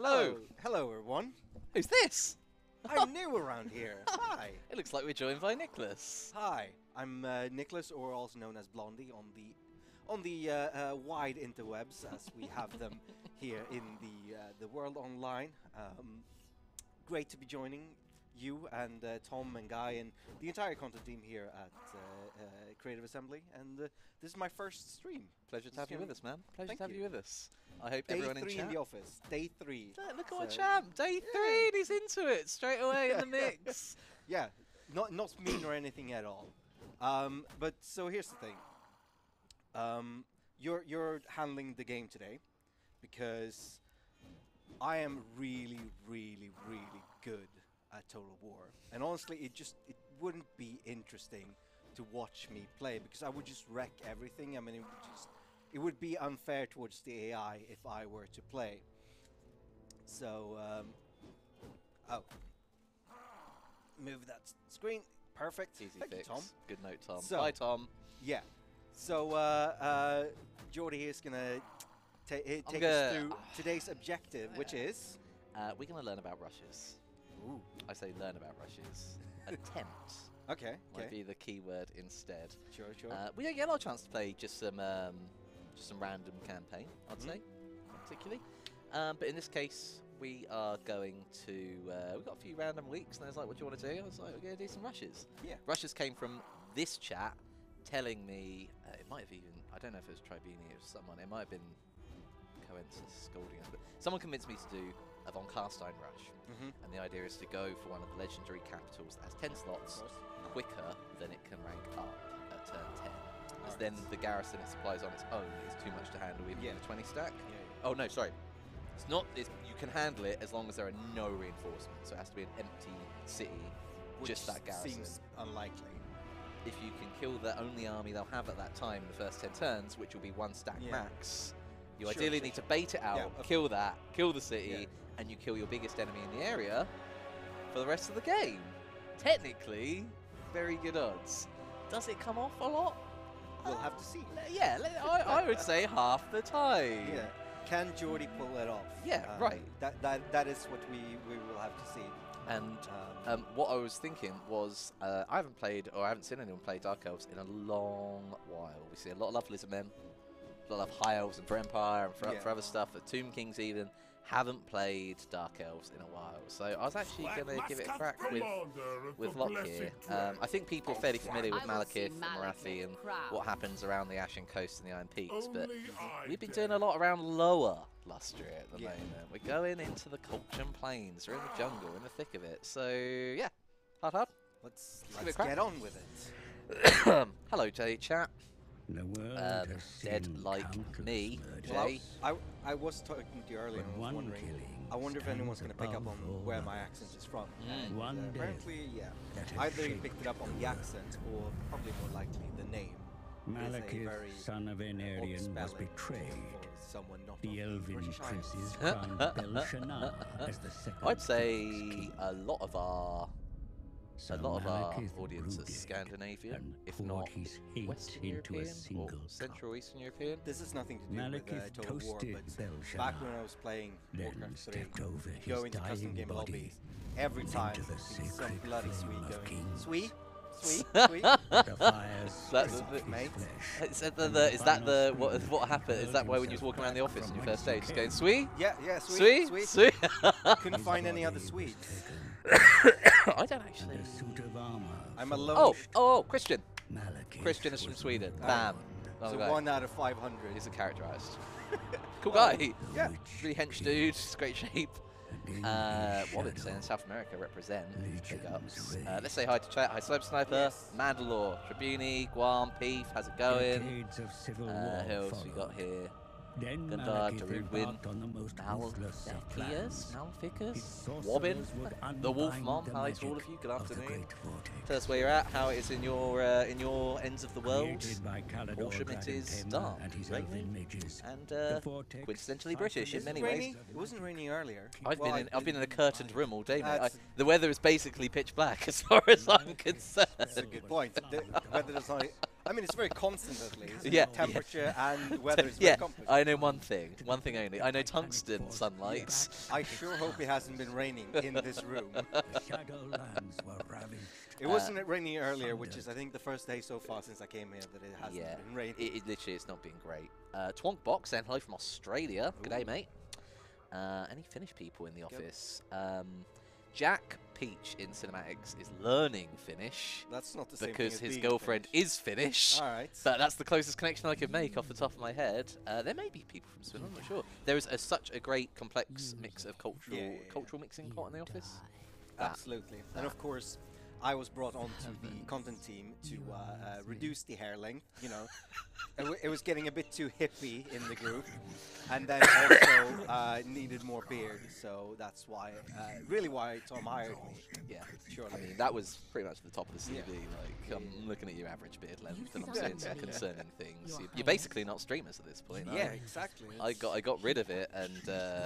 Hello. Hello, everyone. Who's this? I'm new around here. Hi. It looks like we're joined by Nicholas. Hi. I'm Nicholas, or also known as Blondie on the wide interwebs, as we have them here in the world online. Great to be joining you and Tom and Guy and the entire content team here at Creative Assembly. And this is my first stream. Pleasure to have you with us, man. Pleasure Thank to have you. you with us. I hope Day everyone 3 in in chat. the office. Day 3. Look at our champ. Day 3 and he's into it straight away in the mix. Yeah, not mean or anything at all. But so here's the thing. You're handling the game today because I am really good at Total War, and honestly, it wouldn't be interesting to watch me play because I would just wreck everything. I mean, it would be unfair towards the AI if I were to play. So, move that screen. Perfect. Easy Thank fix. you, Tom. Good note, Tom. So, Bye, Tom. Yeah. So, Jordy is going to take us through today's objective, which is... we're going to learn about rushes. Ooh. I say learn about rushes. Attempt. Okay. Might be the key word instead. Sure. We don't get a lot of chance to play just some random campaign, I'd say, particularly. But in this case, we are going to... we've got a few random weeks, and I was like, what do you want to do? I was like, we're going to do some rushes. Yeah. Rushes came from this chat telling me... it might have even... I don't know if it was Tribuni or someone. It might have been Coensis scolding us. But someone convinced me to do a Von Carstein rush. And the idea is to go for one of the legendary capitals that has 10 slots quicker than it can rank up at turn 10. As then the garrison it supplies on its own is too much to handle even with a 20 stack. Oh no, sorry. It's not. You can handle it as long as there are no reinforcements. So it has to be an empty city, just that garrison. Seems unlikely. If you can kill the only army they'll have at that time in the first 10 turns, which will be 1 stack max, you ideally need to bait it out, kill that, kill the city, and you kill your biggest enemy in the area for the rest of the game. Technically, very good odds. Does it come off a lot? We'll have to see. Yeah, I would say half the time. Yeah. Can Jordy pull it off? Yeah, right. That is what we will have to see. And what I was thinking was, I haven't played, or I haven't seen anyone play Dark Elves in a long while. We see a lot of love Lizardmen, a lot of High Elves and for Empire and for other stuff, for Tomb Kings even. Haven't played Dark Elves in a while, so I was actually going to give it a crack with Locke here. I think people are fairly familiar with Malekith and Marathi and what happens around the Ashen Coast and the Iron Peaks, but we've been doing a lot around lower Lustria at the moment. We're going into the Colchian Plains, we're in the jungle, in the thick of it, so yeah, hard. Let's get on with it. Hello, Jay chat. The world Dead like me, Jay. I was talking to you earlier and was wondering, I wonder if anyone's going to pick up on where my accent is from. And apparently, either he picked it up on the accent or probably more likely the name. Malekith, son of Anarion, was betrayed. The elven princes crowned Belshazzar as the second. I'd say a lot of our audience is Scandinavian, if not Western European or Central Eastern European. This has nothing to do with Total War, but back when I was playing Warhammer 3, going to custom game lobbies, every time some bloody Swede going, Swede? Is that what happened? Is that why when you was walking around the office in your first day, just going, Swede? Yeah, Sweet. Couldn't find any other Swedes. I don't actually. I'm alone. Oh, Christian. Christian is from Sweden. Bam. So 1 out of 500. He's a characterized. Cool guy. Yeah. Really hench dude. Great shape. Wallets in South America represent. Big ups. Let's say hi to chat. Hi, Slope Sniper, Mandalore, Tribuni, Guam, Peef. How's it going? Who else we got here? Gundar, Darudwin, Malficus, Wobbin, the Wolf Mom. Hi to all of you. Good afternoon. Tell us where you're at, how it is in your ends of the world. Horsham, it is dark, raining, and coincidentally British in many ways. It wasn't raining earlier. I've been in a curtained room all day, mate. The weather is basically pitch black as far as I'm concerned. That's a good point. The weather does not I mean, it's very constant at least. Yeah, temperature and weather is very complex. I know one thing only. I know tungsten sunlight. I sure hope it hasn't been raining in this room. Shadowlands were ravaged. It wasn't raining earlier, which is, I think, the first day so far since I came here that it hasn't been raining. It literally, it's not been great. Twonk Box, and hello from Australia. G'day, mate. Any Finnish people in the office? Jack Peach in cinematics is learning Finnish. That's not the same because thing as his being girlfriend Finnish. is Finnish. All right. But that's the closest connection I could make off the top of my head. There may be people from Sweden, I'm not sure. There is such a great complex mix of cultural mixing pot in the office. Absolutely. And of course, I was brought onto the content team to reduce the hair length. You know, it was getting a bit too hippie in the group, and then also needed more beard. So that's why, really, why Tom hired me. Yeah, surely. I mean, that was pretty much the top of the CV. Like, I'm looking at your average beard length, and I'm saying some concerning things. You're basically not streamers at this point. Yeah, exactly. I got rid of it, and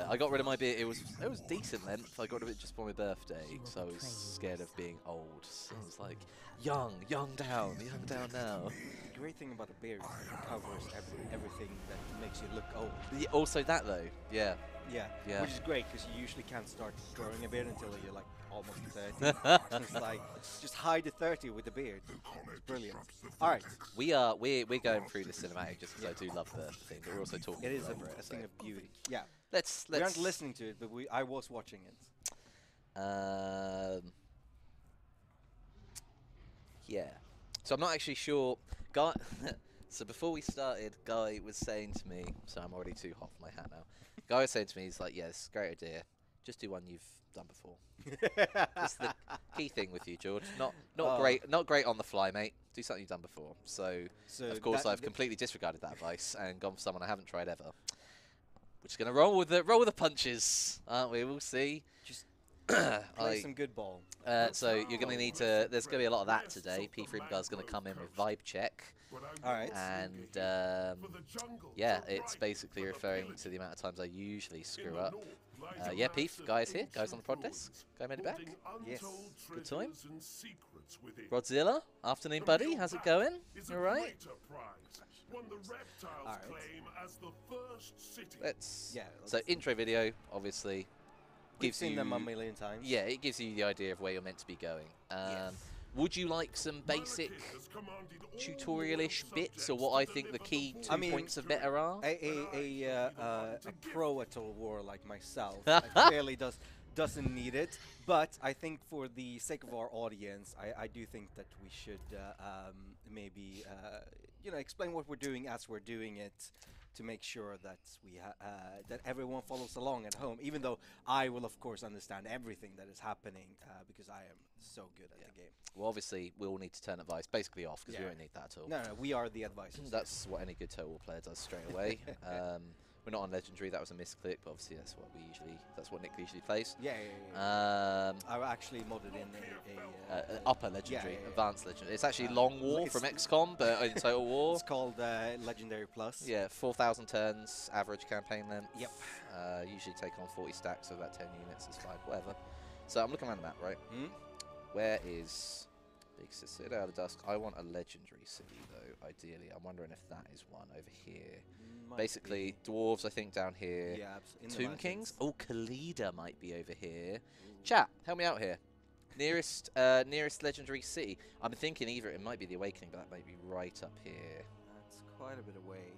I got rid of my beard. It was decent length. I got rid of it just for my birthday, because I was scared of being old. So I was like, young down now. The great thing about a beard is it covers everything that makes you look old. Yeah, also that though, yeah. Which is great because you usually can't start growing a beard until you're like almost 30. It's like just hide the 30 with the beard. It's brilliant. All right, we're going through the cinematic just because I do love the thing, but we're also talking. It is over a thing of beauty. Yeah. Let's. We aren't listening to it, but I was watching it. Yeah. So I'm not actually sure. Guy. So before we started, Guy was saying to me. So I'm already too hot for my hat now. Guy was saying to me, he's like, "Yeah, it's a great idea. Just do one you've done before." That's the key thing with you, George. Not great on the fly, mate. Do something you've done before. So of course I've completely disregarded that advice and gone for someone I haven't tried ever. We're just gonna roll with the punches, aren't we? We'll see. Just play some good ball. So you're going to need to. There's going to be a lot of that today. P. Freeman's going to come in with vibe check. All right. And yeah, it's basically referring to the amount of times I usually screw up. Yeah, Peef, Guy's here. Guy's on the prod desk. Guy made it back. Yes. Good time. Rodzilla, afternoon, buddy. How's it going? All right. All right. Let's. So intro video, obviously. We've seen them a million times. Yeah, it gives you the idea of where you're meant to be going. Would you like some basic tutorial-ish bits, or what I think the key points of better are? A pro at Total War like myself clearly doesn't need it, but I think for the sake of our audience, I do think that we should maybe explain what we're doing as we're doing it, to make sure that that everyone follows along at home, even though I will of course understand everything that is happening because I am so good at the game. Well, obviously we all need to turn advice basically off because we don't need that at all. No, we are the advisors. That's what any good Total War player does straight away. We're not on Legendary, that was a misclick, but obviously that's what Nick usually plays. Yeah. I actually modded in upper Legendary, Advanced Legendary. It's actually Long War from XCOM, but in Total War. It's called Legendary Plus. Yeah, 4,000 turns, average campaign length. Yep. Usually take on 40 stacks, so about 10 units is fine, whatever. So I'm looking around the map, right? Mm? Where is Big City Out of Dusk? I want a Legendary city, though, ideally. I'm wondering if that is one over here. Basically, dwarves, I think, down here. Yeah, Tomb Kings. Oh, Khalida might be over here. Chat, help me out here. Nearest legendary city. I'm thinking either it might be the Awakening, but that might be right up here. That's quite a bit away.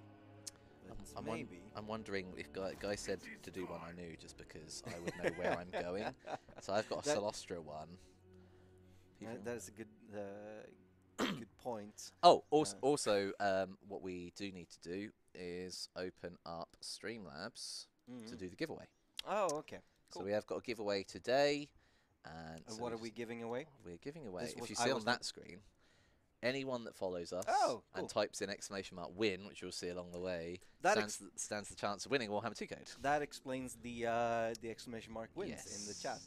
I'm wondering if Guy said to do one I knew, just because I would know where I'm going. So I've got a Solostra one. That is a good good point. Oh, also, what we do need to do is open up Streamlabs to do the giveaway. Oh, okay. Cool. So we have got a giveaway today. And so what are we giving away? We're giving away, if you see on that screen, anyone that follows us and types in !win, which you'll see along the way, stands the chance of winning Warhammer 2 code. That explains the exclamation mark wins in the chat.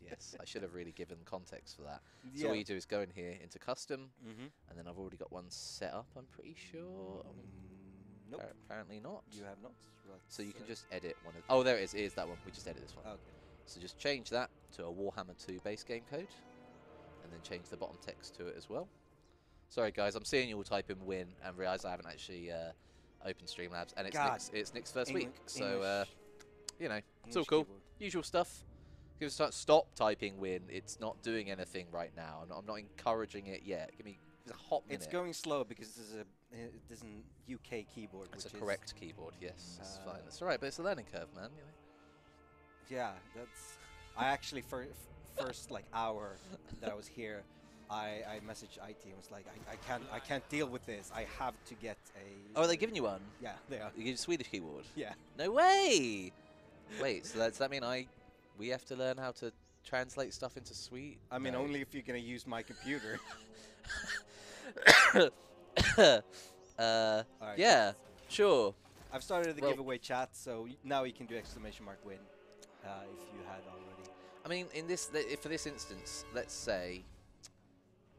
Yes. I should have really given context for that. So all you do is go in here into custom, and then I've already got one set up, I'm pretty sure. Nope. Apparently not. You have not. So you can just edit one of... Oh, there it is. Here's that one. We just edited this one. Okay. So just change that to a Warhammer 2 base game code, and then change the bottom text to it as well. Sorry, guys. I'm seeing you all type in win and realise I haven't actually opened Streamlabs, and it's Nick's first week. So, you know, it's all cool. Keyboard. Usual stuff. Give us stop typing win. It's not doing anything right now. I'm not encouraging it yet. Give me a hot minute. It's going slow because this is an UK keyboard. It's a correct keyboard. Yes, it's fine. That's all right, but it's a learning curve, man. You know? Yeah, that's. I actually first like hour that I was here, I messaged IT and was like, I can't deal with this. I have to get a. Oh, are they giving you one? Yeah, they are. They give you a Swedish keyboard. Yeah. No way. Wait, so does that mean we have to learn how to translate stuff into Swede? I mean, only if you're gonna use my computer. Alright, yeah, sure. I've started the giveaway chat, so now you can do !win if you had already. I mean, for this instance, let's say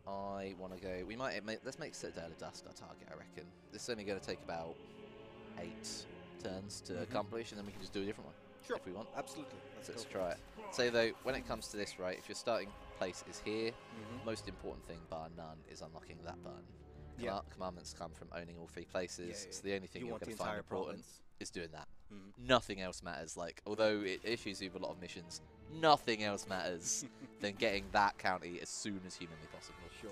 I want to go. Let's make Citadel of Dust our target. I reckon this is only going to take about 8 turns to accomplish, and then we can just do a different one. Sure. If we want. Absolutely. Let's try it. So though, when it comes to this, right, if your starting place is here, most important thing, bar none, is unlocking that button. Commandments come from owning all 3 places, so the only thing you're going to find important is doing that. Nothing else matters. Like, although it issues you with a lot of missions, nothing else matters than getting that county as soon as humanly possible. Sure.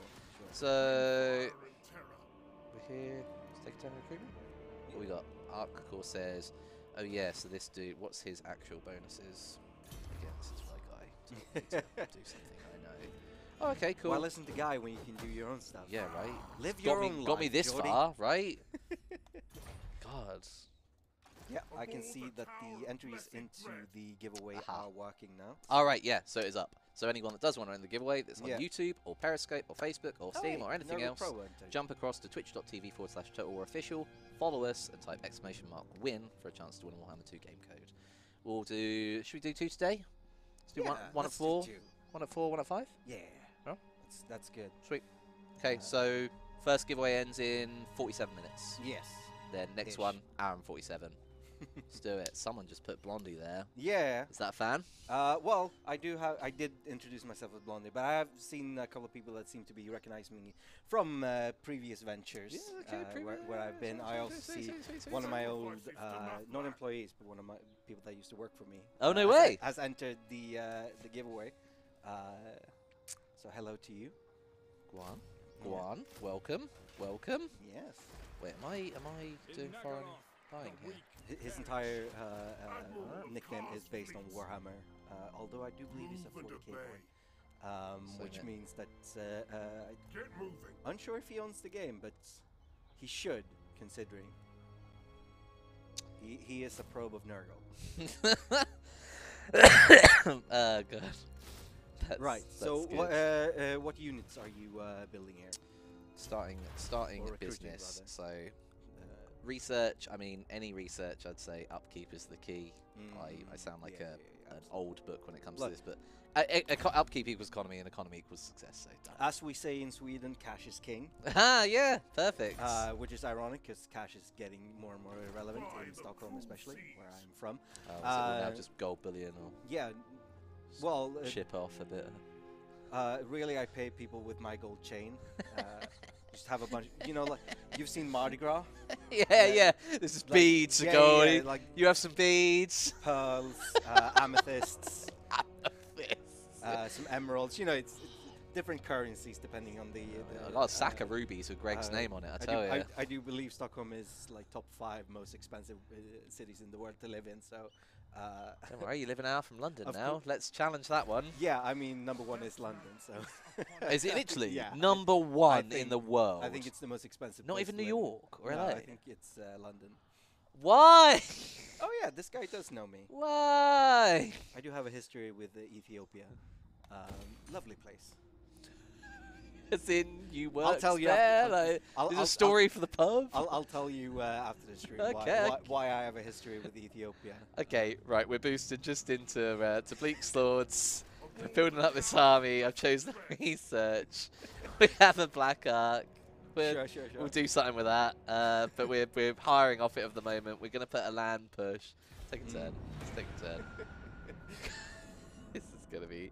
So we're here. Let's take a turn recruitment. What we got? Arc Corsairs. Oh yeah, so this dude, what's his actual bonuses? Again, this is my guy. Do something I know. Oh, okay, cool. Why listen to Guy when you can do your own stuff? Yeah, right. Live your own life. Got me this Jordy. far, right? God. Yeah, I can see that the entries into the giveaway are working now. All right, yeah, so it is up. So anyone that does want to enter the giveaway that's on YouTube or Periscope or Facebook or Steam or anything else, jump across to twitch.tv/TotalWarOfficial, follow us and type !win for a chance to win a Warhammer 2 game code. We'll do, should we do 2 today? Let's do one at 4, 1 at 4, 1 at 5? Yeah. Oh? That's good. Sweet. Okay, so first giveaway ends in 47 minutes. Yes. Then next one, hour and 47. Let's do it. Someone just put Blondie there. Yeah. Is that a fan? Well, I did introduce myself as Blondie, but I have seen a couple of people that seem to be recognizing me from previous ventures where I've been. I also see one of my old, not employees, but one of my people that used to work for me. Oh, no way! Has entered the giveaway. So hello to you. Guan. Welcome. Yes. Wait, am I doing foreign buying here? His entire nickname is based on Warhammer, although I do believe he's a 40k boy, which means that unsure if he owns the game, but he should, considering he is a probe of Nurgle. God. Right. So what units are you building here? Starting business. So. Research, I mean, any research, I'd say upkeep is the key. I sound like an old book when it comes to this, but upkeep equals economy and economy equals success. So as we say in Sweden, cash is king. Ah, yeah, perfect. Which is ironic because cash is getting more and more irrelevant in Stockholm, especially where I'm from. So we're now just gold bullion or well, ship off a bit. Really, I pay people with my gold chain. Just have a bunch, like you've seen Mardi Gras. Yeah. This is like, beads of gold. Yeah, like you have some beads, pearls, amethysts, some emeralds. It's different currencies depending on the. I got a sack of rubies with Greg's name on it. I tell you. I do believe Stockholm is like top 5 most expensive cities in the world to live in. So. Don't worry, you live an hour from London now. Let's challenge that one. Yeah, I mean, number 1 is London, so. Is it literally? Yeah. Number 1 in the world? I think it's the most expensive. Not even New York or LA? I think it's London. Why? Oh yeah, this guy does know me. Why? I do have a history with Ethiopia. Lovely place. As in, you work I'll tell you there? There's a story for the pub? I'll tell you after the stream why I have a history with Ethiopia. Okay, right, we're boosted just into to Bleak's Lords. We're building up this army. I've chosen the research. We have a Black Ark. Sure. We'll do something with that. But we're hiring off it at the moment. We're going to put a land push. Take a turn. Let's take a turn. This is gonna be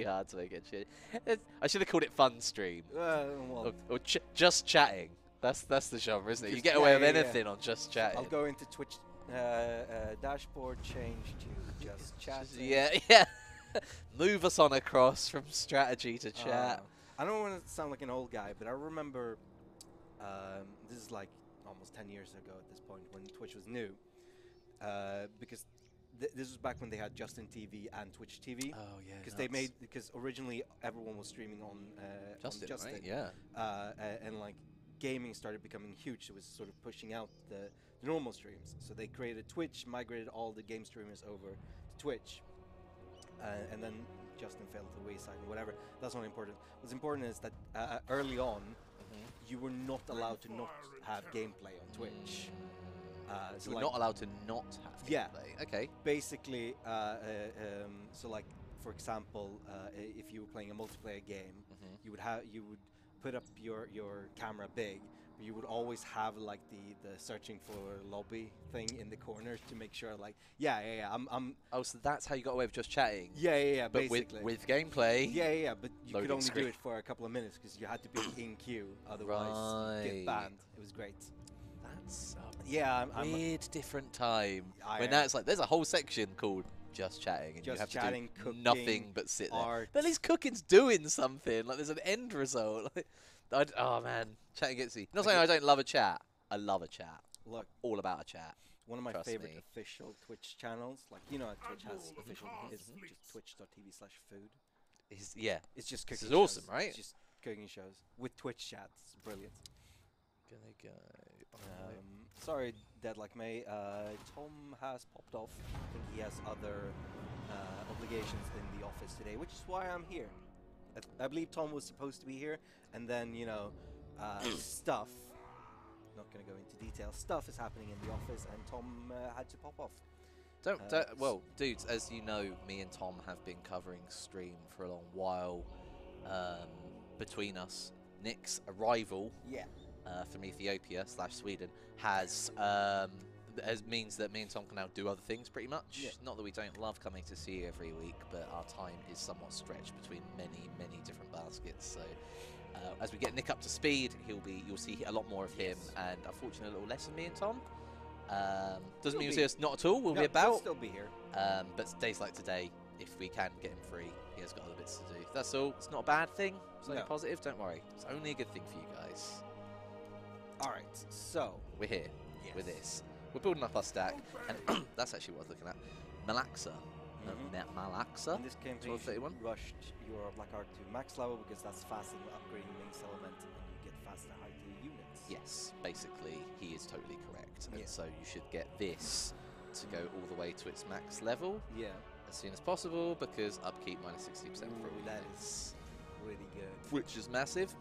hard to make it. I should have called it fun stream. Well, Or just chatting. That's the genre, isn't it? You Just- get away with anything on just chatting. I'll go into Twitch dashboard, change to just chatting. Yeah. Move us on across from strategy to chat. I don't want to sound like an old guy, but I remember this is like almost 10 years ago at this point when Twitch was new, because this was back when they had Justin TV and Twitch TV. Oh yeah. Because originally everyone was streaming on Justin, Justin, right? Yeah. and like gaming started becoming huge. It was sort of pushing out the normal streams. So they created Twitch, migrated all the game streamers over to Twitch, and then Justin fell to the wayside and whatever. That's not important. What's important is that early on, you were not allowed to not have gameplay on Twitch. So we're not allowed to not have gameplay. Okay. Basically, so like for example, if you were playing a multiplayer game, you would put up your camera big, but you would always have like the searching for lobby thing in the corner to make sure like I'm Oh, so that's how you got away with just chatting. But basically with gameplay. But you Loading could only screen. do it for a couple of minutes because you had to be in queue, otherwise you'd get banned. It was great. That's I'm weird different time. I when am. now it's like there's a whole section called just chatting, and Just you have chatting, to do cooking, nothing but sit there. art. But at least cooking's doing something. Like there's an end result. Oh man, chatting gets me. Not saying I don't love a chat. I love a chat. Look, All about a chat. one of my Trust favorite me. official Twitch channels, like you know, Twitch has official. It's just twitch.tv/food. Yeah. It's just This cooking is awesome, shows. right? It's just cooking shows with Twitch chat. It's brilliant. Gonna go. Sorry, Dead Like May. Tom has popped off. I think he has other obligations in the office today, which is why I'm here. I believe Tom was supposed to be here, and then stuff. Not going to go into detail. Stuff is happening in the office, and Tom had to pop off. Well, dudes, as you know, me and Tom have been covering Stream for a long while. Between us, Nick's arrival from Ethiopia / Sweden has means that me and Tom can now do other things pretty much. Yeah. Not that we don't love coming to see you every week, but our time is somewhat stretched between many different baskets. So as we get Nick up to speed, you'll see a lot more of him, and unfortunately a little less of me and Tom. Doesn't mean you'll see us not at all. We'll be about. He'll still be here. But days like today, if we can get him free, he has got other bits to do. That's all. It's not a bad thing. It's only No. positive. Don't worry. It's only a good thing for you guys. All right, so We're here with this. We're building up our stack, and that's actually what I was looking at. Malaxa. Malaxa. in this campaign, you 1231. rushed your Black Ark to max level because that's faster than upgrading main element, and you get faster high tier units. Yes, basically, he is totally correct. And Yeah. so you should get this to go all the way to its max level Yeah, as soon as possible, because upkeep minus 60% for all Ooh, that units, is really good. which is massive.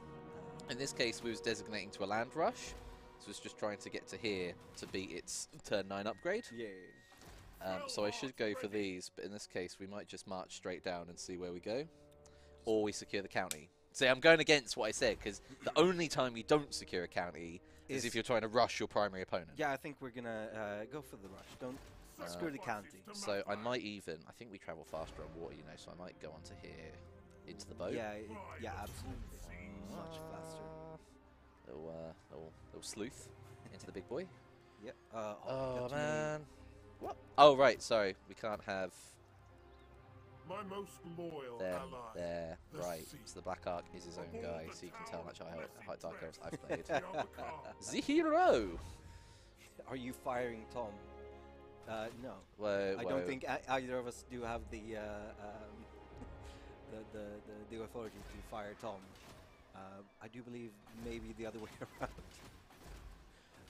In this case, we was designating to a land rush, so it's just trying to get to here to beat its turn 9 upgrade. Yeah. So I should go for these, but in this case, we might just march straight down and see where we go, or we secure the county. See, I'm going against what I said, because the only time you don't secure a county is if you're trying to rush your primary opponent. Yeah, I think we're gonna go for the rush. Don't screw the county. So I might even, I think we travel faster on water, you know, so I might go onto here, into the boat. Yeah, absolutely. Much faster. Little sleuth into the big boy. Yep. Oh man. What? Oh right, sorry, we can't have My most loyal them ally. there. the Right, sea. so the Black Ark is his own guy, so you can tell how much Dark Elves I've played. Beyond the call. The hero! Are you firing Tom? No. Whoa, I don't think either of us do have the the authority to fire Tom. I do believe maybe the other way around.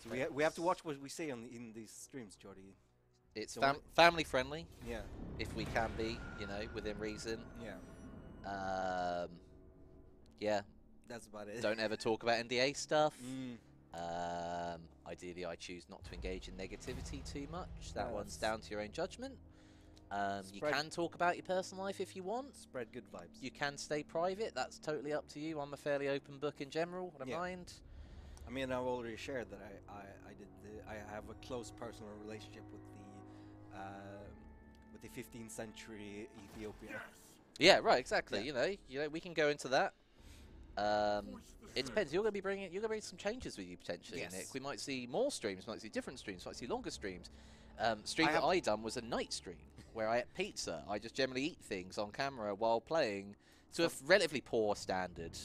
So we have to watch what we say in these streams, Jordy. It's So family friendly, Yeah. if we can be, you know, within reason. Yeah. Yeah, That's about it. don't ever talk about NDA stuff. Mm. Ideally, I choose not to engage in negativity too much. That Yeah, one's that's- down to your own judgment. You Spread- can talk about your personal life if you want. Spread good vibes. You can stay private. That's totally up to you. I'm a fairly open book in general. I don't Yeah. mind. I mean, I've already shared that I have a close personal relationship with the 15th century Ethiopia. Yeah, right, exactly. Yeah. You know, we can go into that. It depends. You're gonna bring some changes with you potentially, Yes. Nick. We might see more streams, might see different streams, might see longer streams. Stream I that have- I done was a night stream where I ate pizza. I just generally eat things on camera while playing to a relatively poor standard,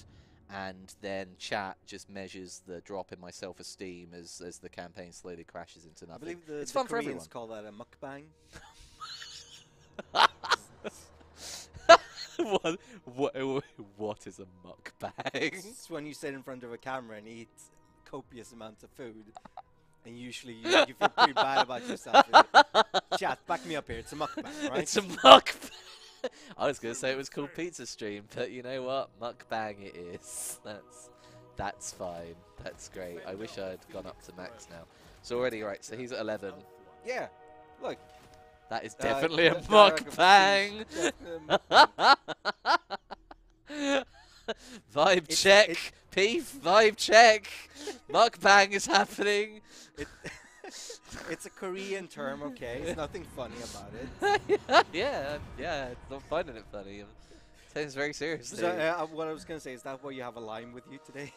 and then chat just measures the drop in my self-esteem as the campaign slowly crashes into I nothing. believe It's the fun for Koreans everyone. call that a mukbang. What is a mukbang? It's when you sit in front of a camera and eat copious amounts of food, and usually you feel pretty bad about yourself. Chat, back me up here. It's a mukbang, right? It's a mukbang. I was gonna say it was called Pizza Stream, but you know what? Mukbang it is. That's fine. That's great. I wish I'd gone up to max now. So already right. So he's at 11. Yeah. Look. That is definitely a direct mukbang. Vibe check. Peef. Vibe check. Mukbang is happening. It's a Korean term, okay? It's nothing funny about it. yeah. I'm not finding it funny. I'm taking this very seriously. So, what I was going to say, is that why you have a line with you today?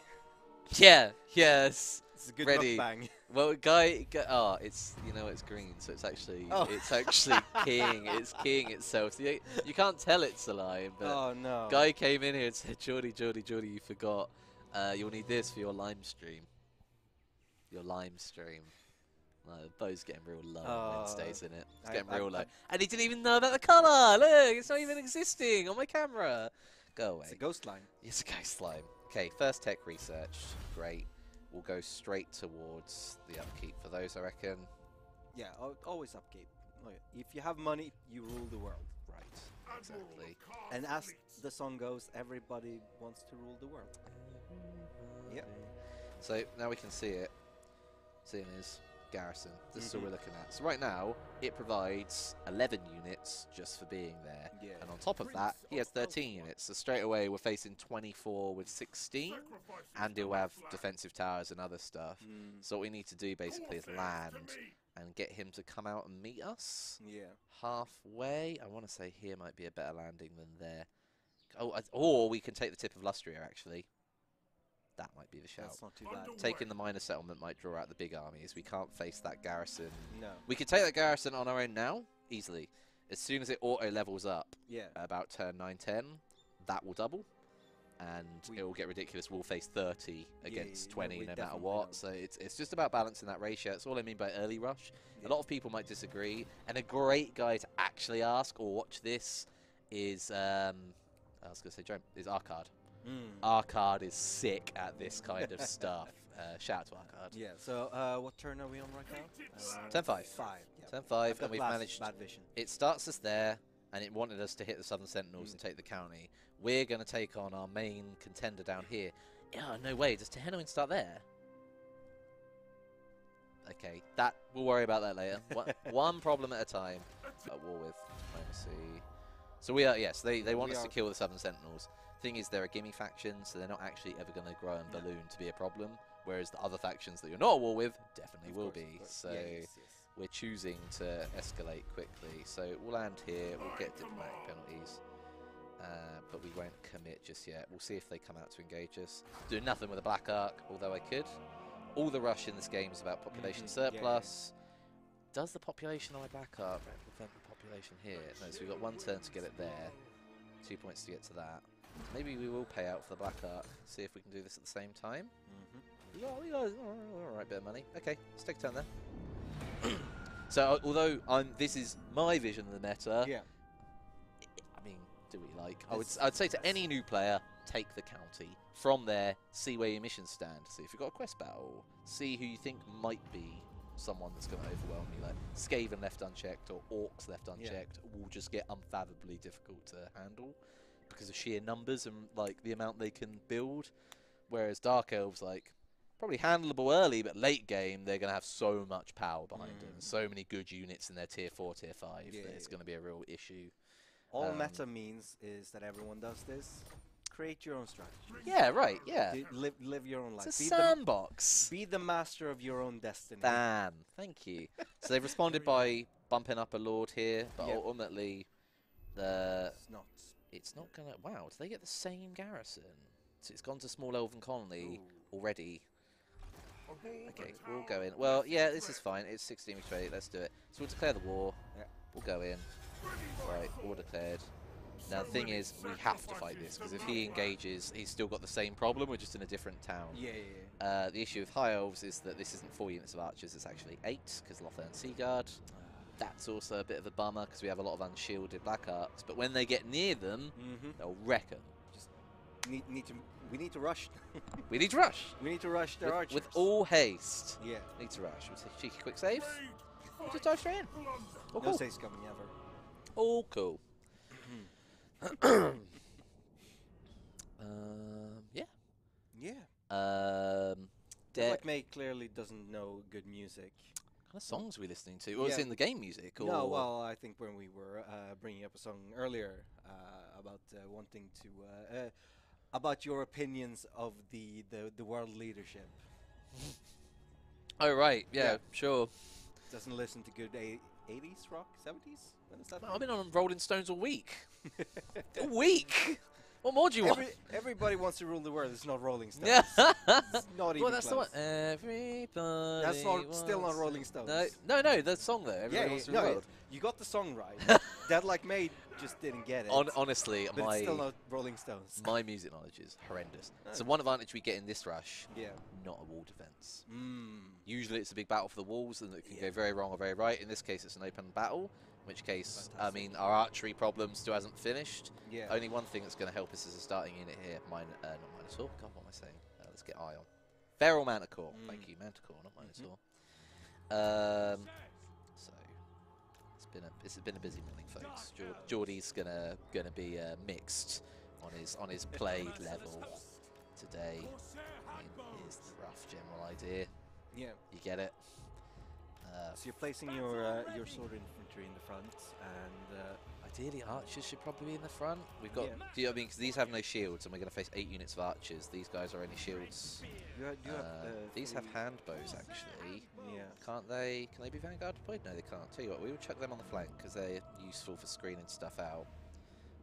Yeah. Yes. It's a good Ready. mukbang. Well, it's it's green, so it's actually king. It's king itself. So you can't tell it's a line, but Oh, no. guy came in here and said, Geordie, you forgot. You'll need this for your lime stream. Your lime stream. The bow's getting real low on Wednesdays, isn't it? It's getting real low. And he didn't even know about the colour. Look, it's not even existing on my camera. Go away. It's a ghost line. It's a ghost line. Okay, first tech research. Great. We'll go straight towards the upkeep for those, I reckon. Yeah, always upkeep. If you have money, you rule the world. Right, exactly. And as the song goes, everybody wants to rule the world. Yep. So now we can see it. Seeing his garrison. This is what we're looking at. So right now, it provides 11 units just for being there. Yeah. And on top of that, he has 13 units. So straight away, we're facing 24 with 16. And he'll have defensive towers and other stuff. So what we need to do basically is land and get him to come out and meet us. Yeah. Halfway. I want to say here might be a better landing than there. Oh, or we can take the tip of Lustria, actually. That might be the shout. That's not too bad. Taking the minor settlement might draw out the big armies. We can't face that garrison. No. We could take that garrison on our own now, easily. As soon as it auto-levels up, Yeah. about turn 9-10, that will double. And it will get ridiculous. We'll face 30 against 20 we no matter definitely what. will. So it's just about balancing that ratio. That's all I mean by early rush. A lot of people might disagree. And a great guy to actually ask or watch this is, I was going to say, Jerome, is Arcard. Arcard is sick at this kind of stuff. Shout out to Arcard. Yeah, so what turn are we on right now? 10-5. 5. Yeah. 10-5, and we've managed. Bad vision. It starts us there, and it wanted us to hit the Southern Sentinels and take the county. We're going to take on our main contender down here. Yeah, no way. Does Tehenoin start there? Okay, we'll worry about that later. One problem at a time. At war with diplomacy. So we are, yes, they want us to kill the Southern Sentinels. Thing is, they're a gimme faction, so they're not actually ever going to grow and balloon to be a problem. Whereas the other factions that you're not at war with definitely will be. So we're choosing to escalate quickly. So we'll land here. We'll get diplomatic penalties, but we won't commit just yet. We'll see if they come out to engage us. Doing nothing with a Black Ark, although I could. All the rush in this game is about population surplus. Does the population on my Black Ark represent the population here? No, so we've got 1 turn to get it there. 2 points to get to that. Maybe we will pay out for the Black Ark. See if we can do this at the same time. We got alright bit of money. Okay, let's take a turn there. So, although this is my vision of the meta, I mean, do we like? I'd say to any new player, take the county. From there, see where your missions stand. See if you've got a quest battle. See who you think might be someone that's going to overwhelm you. Like Skaven left unchecked or Orcs left unchecked will just get unfathomably difficult to handle because of sheer numbers and like the amount they can build. Whereas Dark Elves, like, probably handleable early, but late game they're going to have so much power behind them. So many good units in their tier 4, tier 5 that it's going to be a real issue. All meta means is that everyone does this. Create your own strategy. Yeah, right, yeah. Live your own life. It's a sandbox. Be the master of your own destiny. Bam. Thank you. So they've responded by bumping up a lord here, but ultimately it's not it's not gonna. Wow, do they get the same garrison? So it's gone to small elven colony already. Okay, we'll go in. Well, yeah, this is fine. It's 16 weeks ready. Let's do it. So we'll declare the war. Yeah. We'll go in. Right, war declared. Now the thing is, we have to fight this because if he engages, he's still got the same problem. We're just in a different town. Yeah. The issue with High Elves is that this isn't 4 units of archers. It's actually 8 because Lothern Seaguard. That's also a bit of a bummer because we have a lot of unshielded black arcs. But when they get near them, they'll wreck them. Just we need to rush. We need to rush. We need to rush their archers. With all haste. Yeah. Need to rush. We'll take a cheeky quick save. We'll just dive straight in. Oh, cool. No saves coming ever. All cool. Yeah. Yeah. Like May clearly doesn't know good music. What kind of songs are we listening to? Or is it in the game music? Or? No, well, I think when we were bringing up a song earlier about wanting to about your opinions of the world leadership. Oh right, yeah, sure. Doesn't listen to good 80s rock, 70s. When is that? I've been on Rolling Stones all week. A week. What more do you want? Everybody wants to rule the world. It's not Rolling Stones. Yeah. It's not even well, that's close. the one. Everybody. That's still not Rolling Stones. No, the song though. Everybody wants to rule the world. You got the song right. That like May just didn't get it. Honestly, but it's still not Rolling Stones. My music knowledge is horrendous. So one advantage we get in this rush, not a wall defense. Usually it's a big battle for the walls and it can go very wrong or very right. In this case it's an open battle, in which case, I mean, our archery problem still hasn't finished. Yeah. Only one thing that's going to help us is a starting unit here. Not Minotaur. God, what am I saying? Let's get Ion. Feral Manticore. Thank you, Manticore, not Minotaur. So it's been a busy morning, folks. Geordie's gonna be mixed on his played level today. I mean, here's the rough general idea. Yeah, you get it. So you're placing your sword infantry in the front, and ideally archers should probably be in the front. We've got, do you know what I mean? Because these have no shields, and we're going to face 8 units of archers. These guys are only shields. These have hand bows, actually. Yeah. Can't they? Can they be vanguard deployed? No, they can't. Tell you what, we will chuck them on the flank because they're useful for screening stuff out.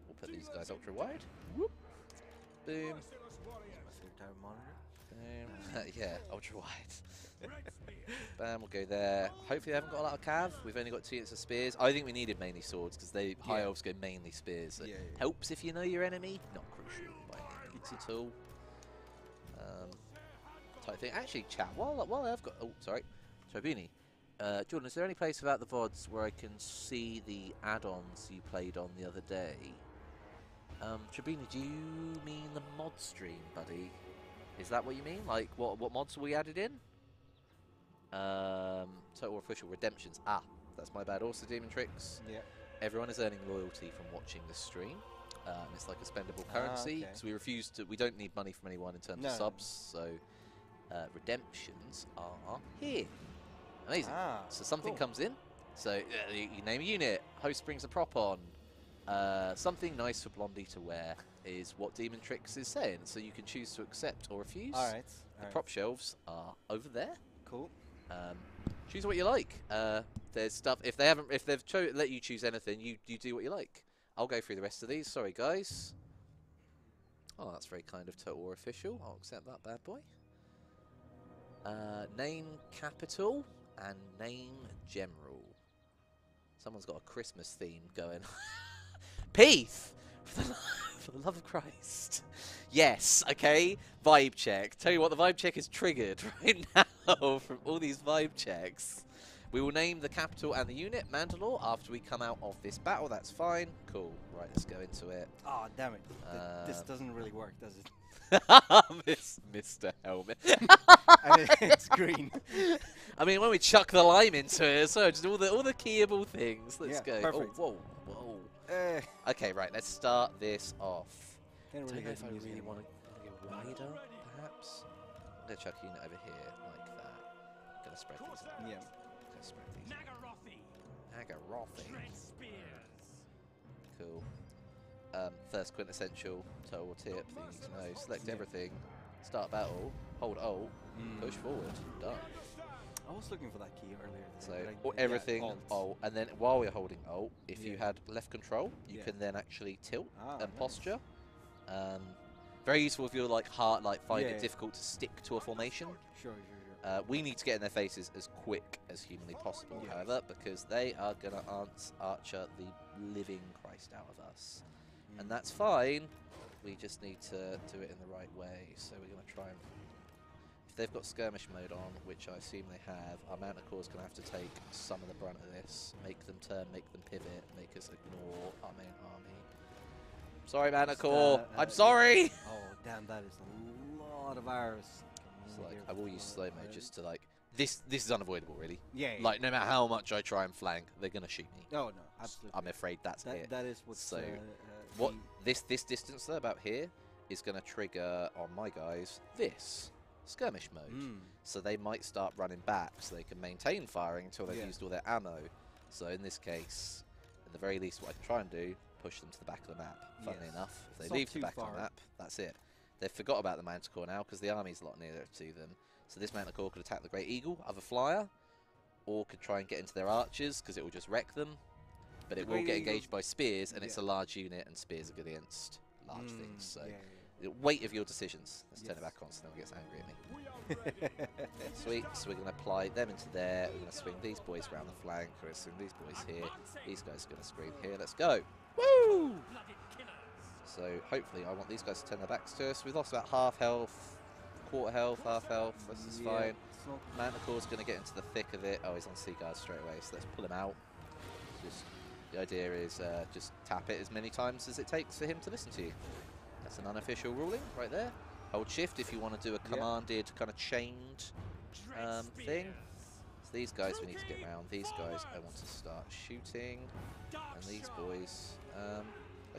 We'll put these guys ultra wide. Whoop. Boom. Boom. Yeah, ultra wide. Bam, we'll go there. Hopefully they haven't got a lot of cav. We've only got 2 units of spears. I think we needed mainly swords because high elves go mainly spears. So helps if you know your enemy. Not crucial by any means at all. Type thing. Actually, chat, while I've got... Oh, sorry. Tribuni. Jordan, is there any place without the VODs where I can see the add-ons you played on the other day? Tribuni, do you mean the mod stream, buddy? Is that what you mean? Like, what mods we added in? Total official redemptions. Ah, that's my bad. Also, Demon Tricks. Yeah. Everyone is earning loyalty from watching the stream. It's like a spendable currency. So we refuse to. We don't need money from anyone in terms of subs. So redemptions are here. Amazing. So something comes in. So you name a unit. Host brings a prop on. Something nice for Blondie to wear is what Demon Tricks is saying. So you can choose to accept or refuse. All right. The prop shelves are over there. Cool. Choose what you like. There's stuff. If they've let you choose anything, you do what you like. I'll go through the rest of these. Sorry, guys. Oh, that's very kind of Total War Official. I'll accept that bad boy. Name capital and name general. Someone's got a Christmas theme going. Peace! For the love of Christ. Yes, okay. Vibe check. Tell you what, the vibe check is triggered right now from all these vibe checks. We will name the capital and the unit, Mandalore, after we come out of this battle. That's fine. Cool. Right, let's go into it. Oh, damn it. This doesn't really work, does it? Mr. Helmet. And it's green. I mean, when we chuck the lime into it, so just all the keyable things. Let's go. Perfect. Oh, whoa. Okay, right. Let's start this off. I don't know if I really want to go wider, perhaps. I'm going to chuck a unit over here, like that. I'm going to spread these out. Yeah. Going to spread these out. Nagarothi. Cool. First quintessential total tip that you need to know. Select everything. Start battle. Hold Alt. Push forward. Done. I was looking for that key earlier. So but everything, Alt. Alt, and then while you're holding Alt, if you had left control, you can then actually tilt and nice. posture. Very useful if you're find it difficult to stick to a formation. Sure. We need to get in their faces as quick as humanly possible, however, because they are going to archer the living Christ out of us. And that's fine. We just need to do it in the right way. So we're going to try and... If they've got skirmish mode on, which I assume they have, our Manticore is going to have to take some of the brunt of this, make them turn, make them pivot, make us ignore our main army. Sorry, Manticore. I'm sorry! Oh, damn, that is a lot of arrows. I will use slow-mo just to this is unavoidable, really. Yeah. Like, no matter how much I try and flank, they're going to shoot me. Oh, no, absolutely. I'm afraid that's it. That is what's... So, this distance there, about here, is going to trigger on my guys this skirmish mode. So they might start running back so they can maintain firing until they've used all their ammo. So in this case, at the very least, what I can try and do, push them to the back of the map. Funnily enough, if they leave the back of the map, that's it. They've forgot about the Manticore now because the army's a lot nearer to them. So this Manticore could attack the Great Eagle, other flyer, or could try and get into their archers because it will just wreck them. But it will get engaged by spears, and it's a large unit, and spears are good against large things. So weight of your decisions. Let's turn it back on so no one gets angry at me. Sweet. So we're going to apply them into there. We're going to swing these boys around the flank. We're going to swing these boys here. These guys are going to screen here. Let's go. Woo! So hopefully I want these guys to turn their backs to us. We've lost about half health, quarter health, half health. This is fine. Manticore's going to get into the thick of it. Oh, he's on Sea Guards straight away, so let's pull him out. The idea is just tap it as many times as it takes for him to listen to you. That's an unofficial ruling right there. Hold shift if you want to do a commanded kind of chained thing. So these guys we need to get around. These guys I want to start shooting. And these boys...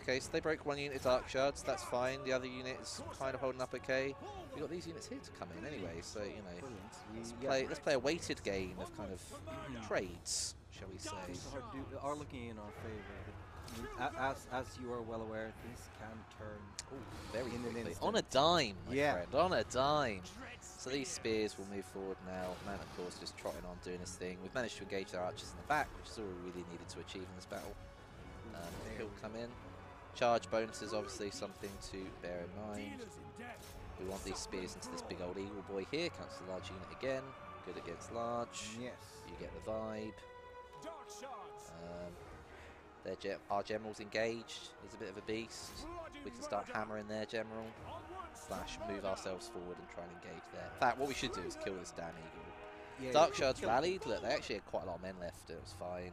okay, so they broke one unit Dark Shards, that's fine. The other unit is kind of holding up okay. We've got these units here to come in anyway, so, you know, let's play a weighted game of kind of trades, shall we say. Are looking in our favour. As you are well aware, this can turn very quickly. On a dime, my friend, on a dime. So these spears will move forward now. Manticore's just trotting on doing his thing. We've managed to engage their archers in the back, which is all we really needed to achieve in this battle. He'll come in. Charge bonus is obviously something to bear in mind. We want these spears into this big old eagle boy here. Counts the large unit again. Good against large. Yes. You get the vibe. Our general's engaged. He's a bit of a beast. We can start hammering their general. / move ourselves forward and try and engage there. In fact, what we should do is kill this damn eagle. Yeah, Dark Shards rallied. Look, they actually had quite a lot of men left. It was fine.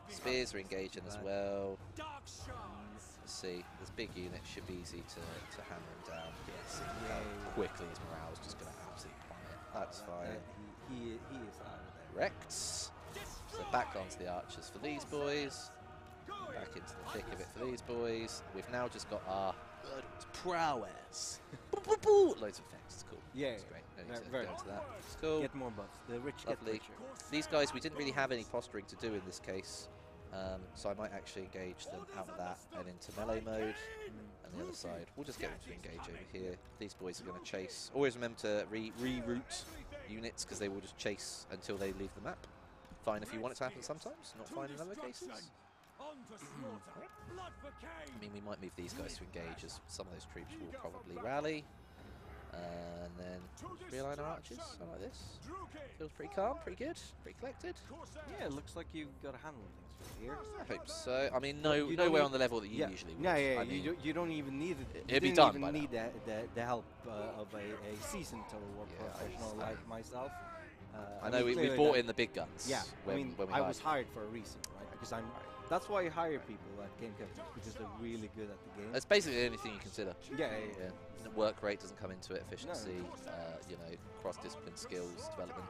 Spears are engaging as well. Let's see. This big unit should be easy to hammer him down. Yes. How quickly his morale is just going to absolutely plummet. That's fine. He is out of there. Wrecked. So back onto the archers for these boys. Back into the thick of it for these boys. We've now just got our prowess. Loads of effects. It's cool. Yeah. It's great. No need to go into that. It's cool. Get more buffs. The rich get richer. These guys, we didn't really have any posturing to do in this case. So I might actually engage them out of that and into melee mode. And the other side, we'll just get them to engage over here. These boys are going to chase. Always remember to reroute units because they will just chase until they leave the map. Fine if you want it to happen sometimes, not fine in other cases. I mean, we might move these guys to engage as some of those troops will probably rally. And then realign our archers, something like this. Feels pretty calm, pretty good, pretty collected. Yeah, it looks like you've got a handle on things here. I hope so. I mean, nowhere on the level that you usually would. Yeah, you don't even need it. It'd be done even by need the help of a seasoned Total War professional like myself. I know we brought in the big guns. Yeah, when I was hired for a reason, right? Because that's why I hire people at Game Captains, because they're really good at the game. That's basically the only thing you consider. Yeah. The work rate doesn't come into it. Efficiency, you know, cross-discipline skills, development.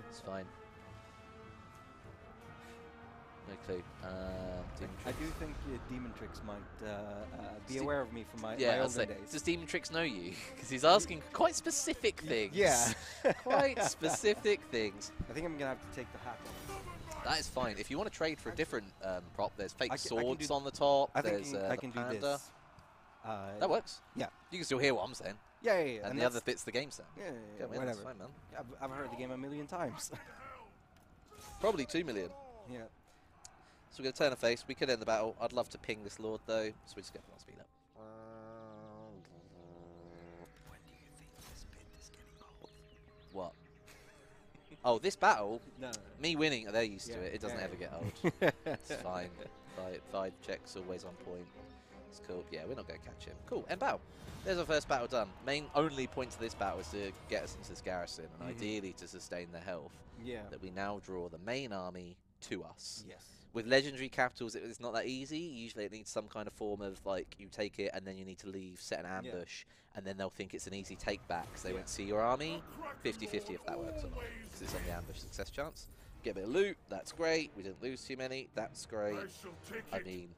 It's fine. No clue. I do think Demon Tricks might be aware of me from my olden days. Does Demon Tricks know you? Because he's asking quite specific things. Yeah. Quite specific things. I think I'm going to have to take the hat off. That is fine. If you want to trade for a different prop, there's fake swords on the top. I think there's I can do panda. this. That works. Yeah. You can still hear what I'm saying. Yeah, yeah, yeah. And the other bit's the game sound. Yeah, yeah, Go in, whatever. that's fine, man. I've heard the game a million times. Probably 2 million. Yeah. So we're going to turn a face. We could end the battle. I'd love to ping this Lord, though. So we just get the speed up. When do you think this bit is getting old? What? Oh, this battle? No. Me winning, they're used to it. It doesn't Yeah. ever get old. It's fine. Five checks always on point. It's cool. Yeah, we're not going to catch him. Cool. End battle. There's our first battle done. Main only point to this battle is to get us into this garrison, and ideally to sustain the health. Yeah. That we now draw the main army to us. Yes. With legendary capitals, it's not that easy. Usually it needs some kind of form of, like, you take it and then you need to leave, set an ambush, and then they'll think it's an easy take back because they won't see your army. 50-50 if that works or not, because it's on the ambush success chance. Get a bit of loot, that's great. We didn't lose too many, that's great. I mean,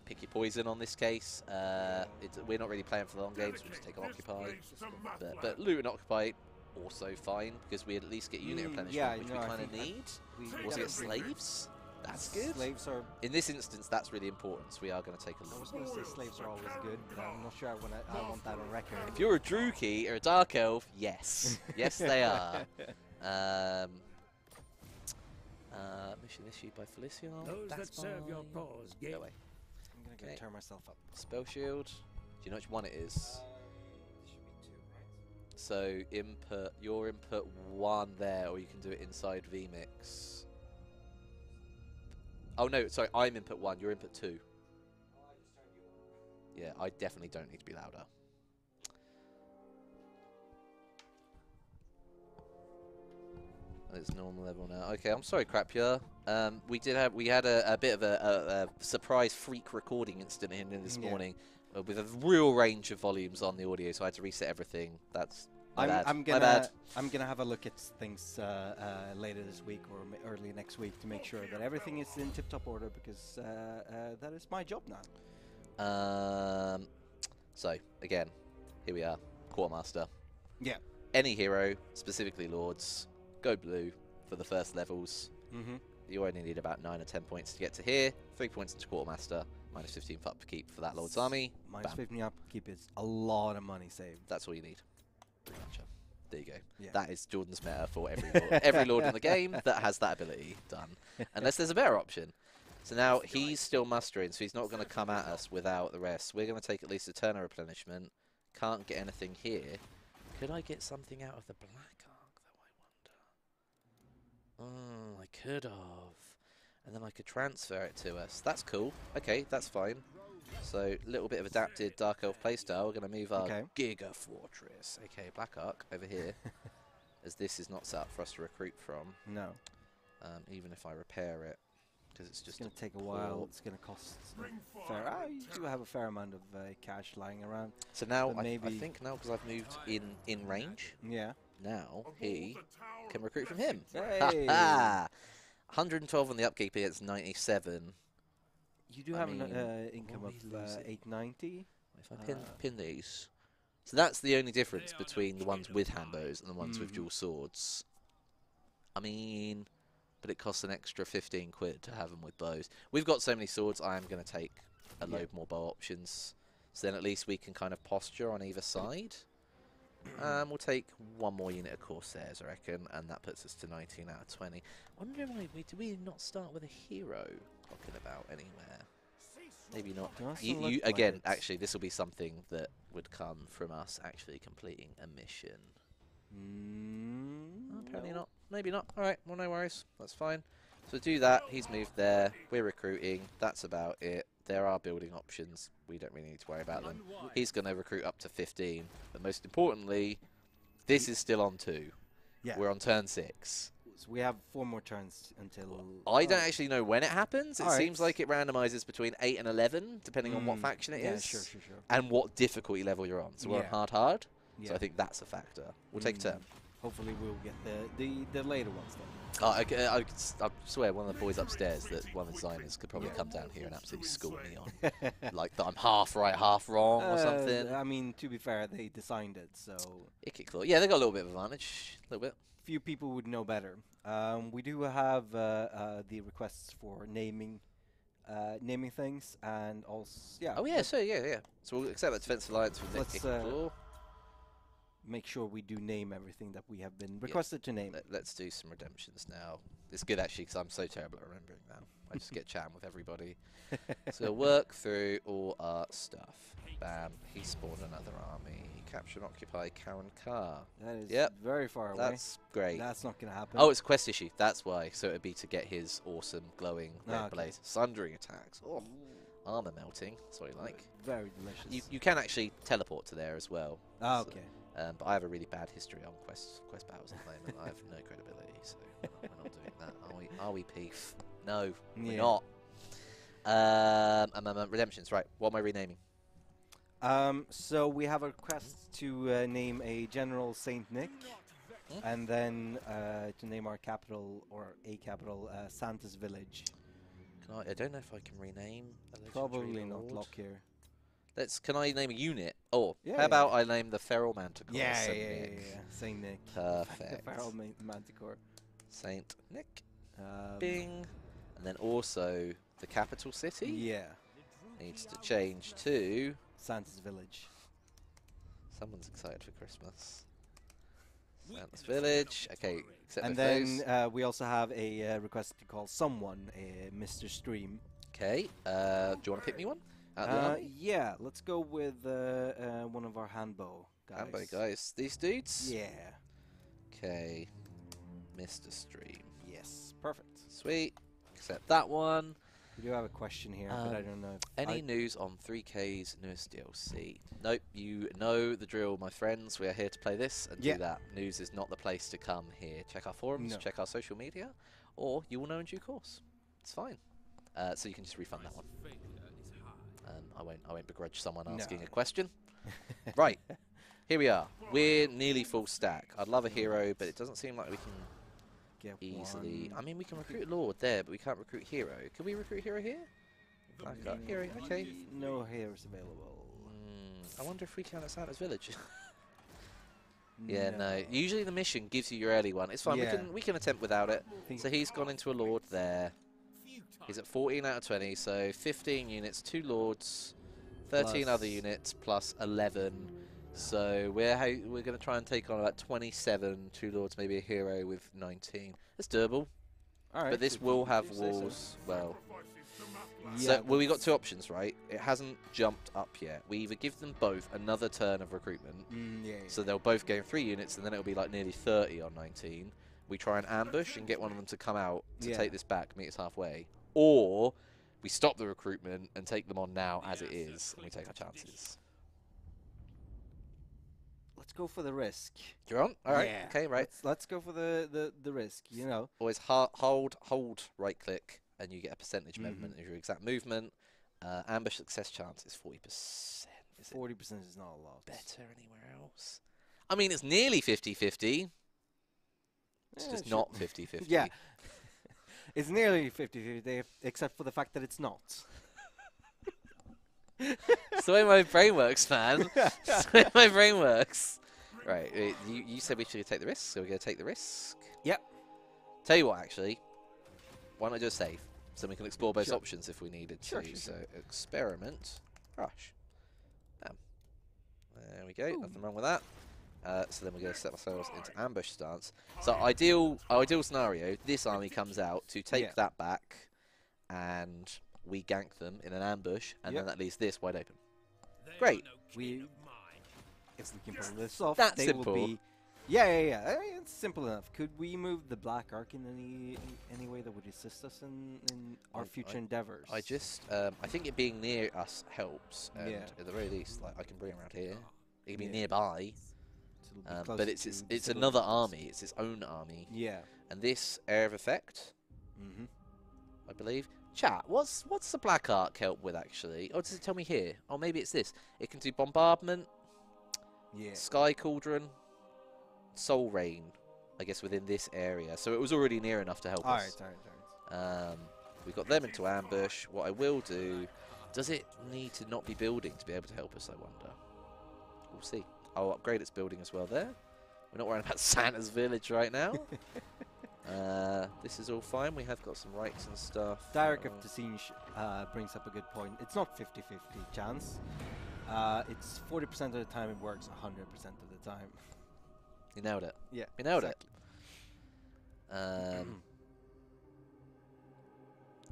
pick your poison on this case. We're not really playing for the long games, we just take Occupy. But loot and Occupy, also fine, because we at least get unit replenishment, which we kind of need. We also get slaves. That's good. Slaves are... In this instance, that's really important, so we are going to take a I was look. going to say slaves are always good, but I'm not sure I want that on record. If you're a Druchii or a Dark Elf, yes. Yes, they are. Mission issued by Felicion. Those That's that serve your fine. cause, Go away. I'm going to turn myself up. Spell shield. Do you know which one it is? Should be 2, right? So your input 1 there, or you can do it inside vmix. Oh no, sorry, I'm input 1, you're input 2. Yeah, I definitely don't need to be louder. It's normal level now. Okay, I'm sorry, Crapia. We had a bit of a surprise freak recording incident in this morning with a real range of volumes on the audio, so I had to reset everything. That's my bad. I'm gonna have a look at things later this week or early next week to make sure that everything is in tip-top order, because that is my job now. So again, here we are, Quartermaster. Yeah. Any hero, specifically Lords, go blue for the first levels. You only need about 9 or 10 points to get to here. 3 points into Quartermaster, minus 15 for upkeep for that Lord's army. Minus Bam. 15 upkeep is a lot of money saved. That's all you need. Pretty much. There you go. Yeah. That is Jordan's meta for every Lord in the game that has that ability done. Unless there's a better option. So now he's still mustering, so he's not going to come at us without the rest. We're going to take at least a turn of replenishment. Can't get anything here. Could I get something out of the Black Ark, though, I wonder? I could have. And then I could transfer it to us. That's cool. Okay, that's fine. So, a little bit of adapted Dark Elf playstyle. We're going to move our Giga Fortress, aka Black Ark, over here. As this is not set up for us to recruit from. No. Even if I repair it. Because it's just going to take a while. It's going to cost fair. You do have a fair amount of cash lying around. So now, I think now, because I've moved in range, now he can recruit from him. Hey! 112 on the upkeep against 97. You do have an income of 890. If I pin these. So that's the only difference between the ones with handbows and the ones with dual swords. I mean, but it costs an extra 15 quid to have them with bows. We've got so many swords, I am going to take a load more bow options. So then at least we can kind of posture on either side. We'll take 1 more unit of Corsairs, I reckon, and that puts us to 19 out of 20. Wondering why do we not start with a hero knocking about anywhere? Maybe not. Again, actually, this will be something that would come from us actually completing a mission. Apparently not. Maybe not. Alright, well, no worries. That's fine. So do that. He's moved there. We're recruiting. That's about it. There are building options. We don't really need to worry about them. He's going to recruit up to 15. But most importantly, this is still on 2. Yeah. We're on turn 6. So we have 4 more turns until... I don't actually know when it happens. It seems like it randomizes between 8 and 11, depending on what faction it is. Sure. And what difficulty level you're on. So we're on hard. So I think that's a factor. We'll take a turn. Hopefully we'll get the later ones then. I swear one of the boys upstairs, that one of the designers, could probably come down here and absolutely school me on. Like that I'm half right, half wrong or something. I mean, to be fair, they designed it, so... Yeah, they got a little bit of advantage. A little bit. Few people would know better. We do have the requests for naming things, and also... Oh yeah, so yeah. So we'll accept that Defense Alliance with the floor. make sure we do name everything that we have been requested to name. Let's do some redemptions now. It's good actually because I'm so terrible at remembering now. I just get chatting with everybody. So work through all our stuff. Bam. He spawned another army. He captured and occupied Karen Car. That is very far away. That's great. That's not going to happen. Oh, it's a quest issue. That's why. So it would be to get his awesome glowing red blaze. Sundering attacks. Oh, armor melting. That's what you like. Very delicious. You can actually teleport to there as well. Ah, okay. But I have a really bad history on quest battles at the moment. I have no credibility, so we're not doing that. Are we, Peef? No, we're not. Redemptions, right. What am I renaming? So we have a request to name a General Saint Nick, and then to name our capital, or a capital, Santa's Village. I don't know if I can rename a legendary Probably not lord. Lock here. Can I name a unit? Or Yeah, how about I name the Feral Manticore? Yeah, Saint yeah, Nick. yeah. Saint Nick. Perfect. The Feral Manticore. Saint Nick. Bing. And then also the capital city. Yeah. Needs to change to Santa's Village. Someone's excited for Christmas. Santa's Village. Okay, except And then we also have a request to call someone Mr. Stream. Okay. Do you want to pick me one? Out of the army? Yeah, let's go with one of our handbow guys. Handbow guys. These dudes? Yeah. Okay. Mr. Stream. Yes, perfect. Sweet. Accept that one. We do have a question here, but I don't know. Any news on 3K's newest DLC? Nope, you know the drill, my friends. We are here to play this and do that. News is not the place to come here. Check our forums, check our social media, or you will know in due course. It's fine. So you can just refund that one. I won't begrudge someone asking a question. Right, here we are. We're nearly full stack. I'd love a hero, but it doesn't seem like we can get easily. one. I mean, we can recruit Lord there, but we can't recruit hero. Can we recruit hero here? Hero, okay. No heroes available. I wonder if we can at Santa's Village. Yeah, no. Usually the mission gives you your early one. It's fine. We can attempt without it. So he's gone into a Lord there. He's at 14 out of 20, so 15 units, 2 Lords, 13 other units, plus 11. So we're going to try and take on about 27, 2 Lords, maybe a hero with 19. That's doable. All right. But this will have walls. Well, yeah, so we got 2 options, right? It hasn't jumped up yet. We either give them both another turn of recruitment, so they'll both gain 3 units, and then it'll be like nearly 30 on 19. We try and ambush and get one of them to come out to take this back, meet us halfway. Or we stop the recruitment and take them on now as it is, and we take our chances. Let's go for the risk. You're on? All right. Okay, right. Let's go for the risk, you know. Always hold, right click, and you get a percentage movement of your exact movement. Ambush success chance is 40%. 40% is not a lot. Better anywhere else? I mean, it's nearly 50-50. It's just not 50-50. Yeah. It's nearly 50-50, except for the fact that it's not. It's the way my brain works, man. It's the way my brain works. Right, you said we should take the risk, so we're going to take the risk. Yep. Tell you what, actually. Why not just save? So we can explore both options if we needed to. So, experiment. Rush. Bam. There we go. Nothing wrong with that. So then we're going to set ourselves into ambush stance. So ideal scenario, this army comes out to take that back, and we gank them in an ambush, and then that leaves this wide open. Great. If we can pull this off, That's they simple. will be... Yeah. I mean, it's simple enough. Could we move the Black Ark in any way that would assist us in our future endeavors? I think it being near us helps, and at the very least, like I can bring it around here. It can be nearby. But it's another army. It's its own army. Yeah. And this area of effect, I believe. Chat, what's the Black Ark help with actually? Oh, does it tell me here? Oh, maybe it's this. It can do bombardment, Sky Cauldron, Soul Rain, I guess within this area. So it was already near enough to help us. All right. We got them into ambush. What I will do, does it need to not be building to be able to help us, I wonder? We'll see. I'll upgrade its building as well there. We're not worrying about Santa's Village right now. This is all fine. We have got some rights and stuff. Direct of the scene brings up a good point. It's not 50-50 chance. It's 40% of the time it works 100% of the time. You nailed it. Yeah. You nailed exactly. it.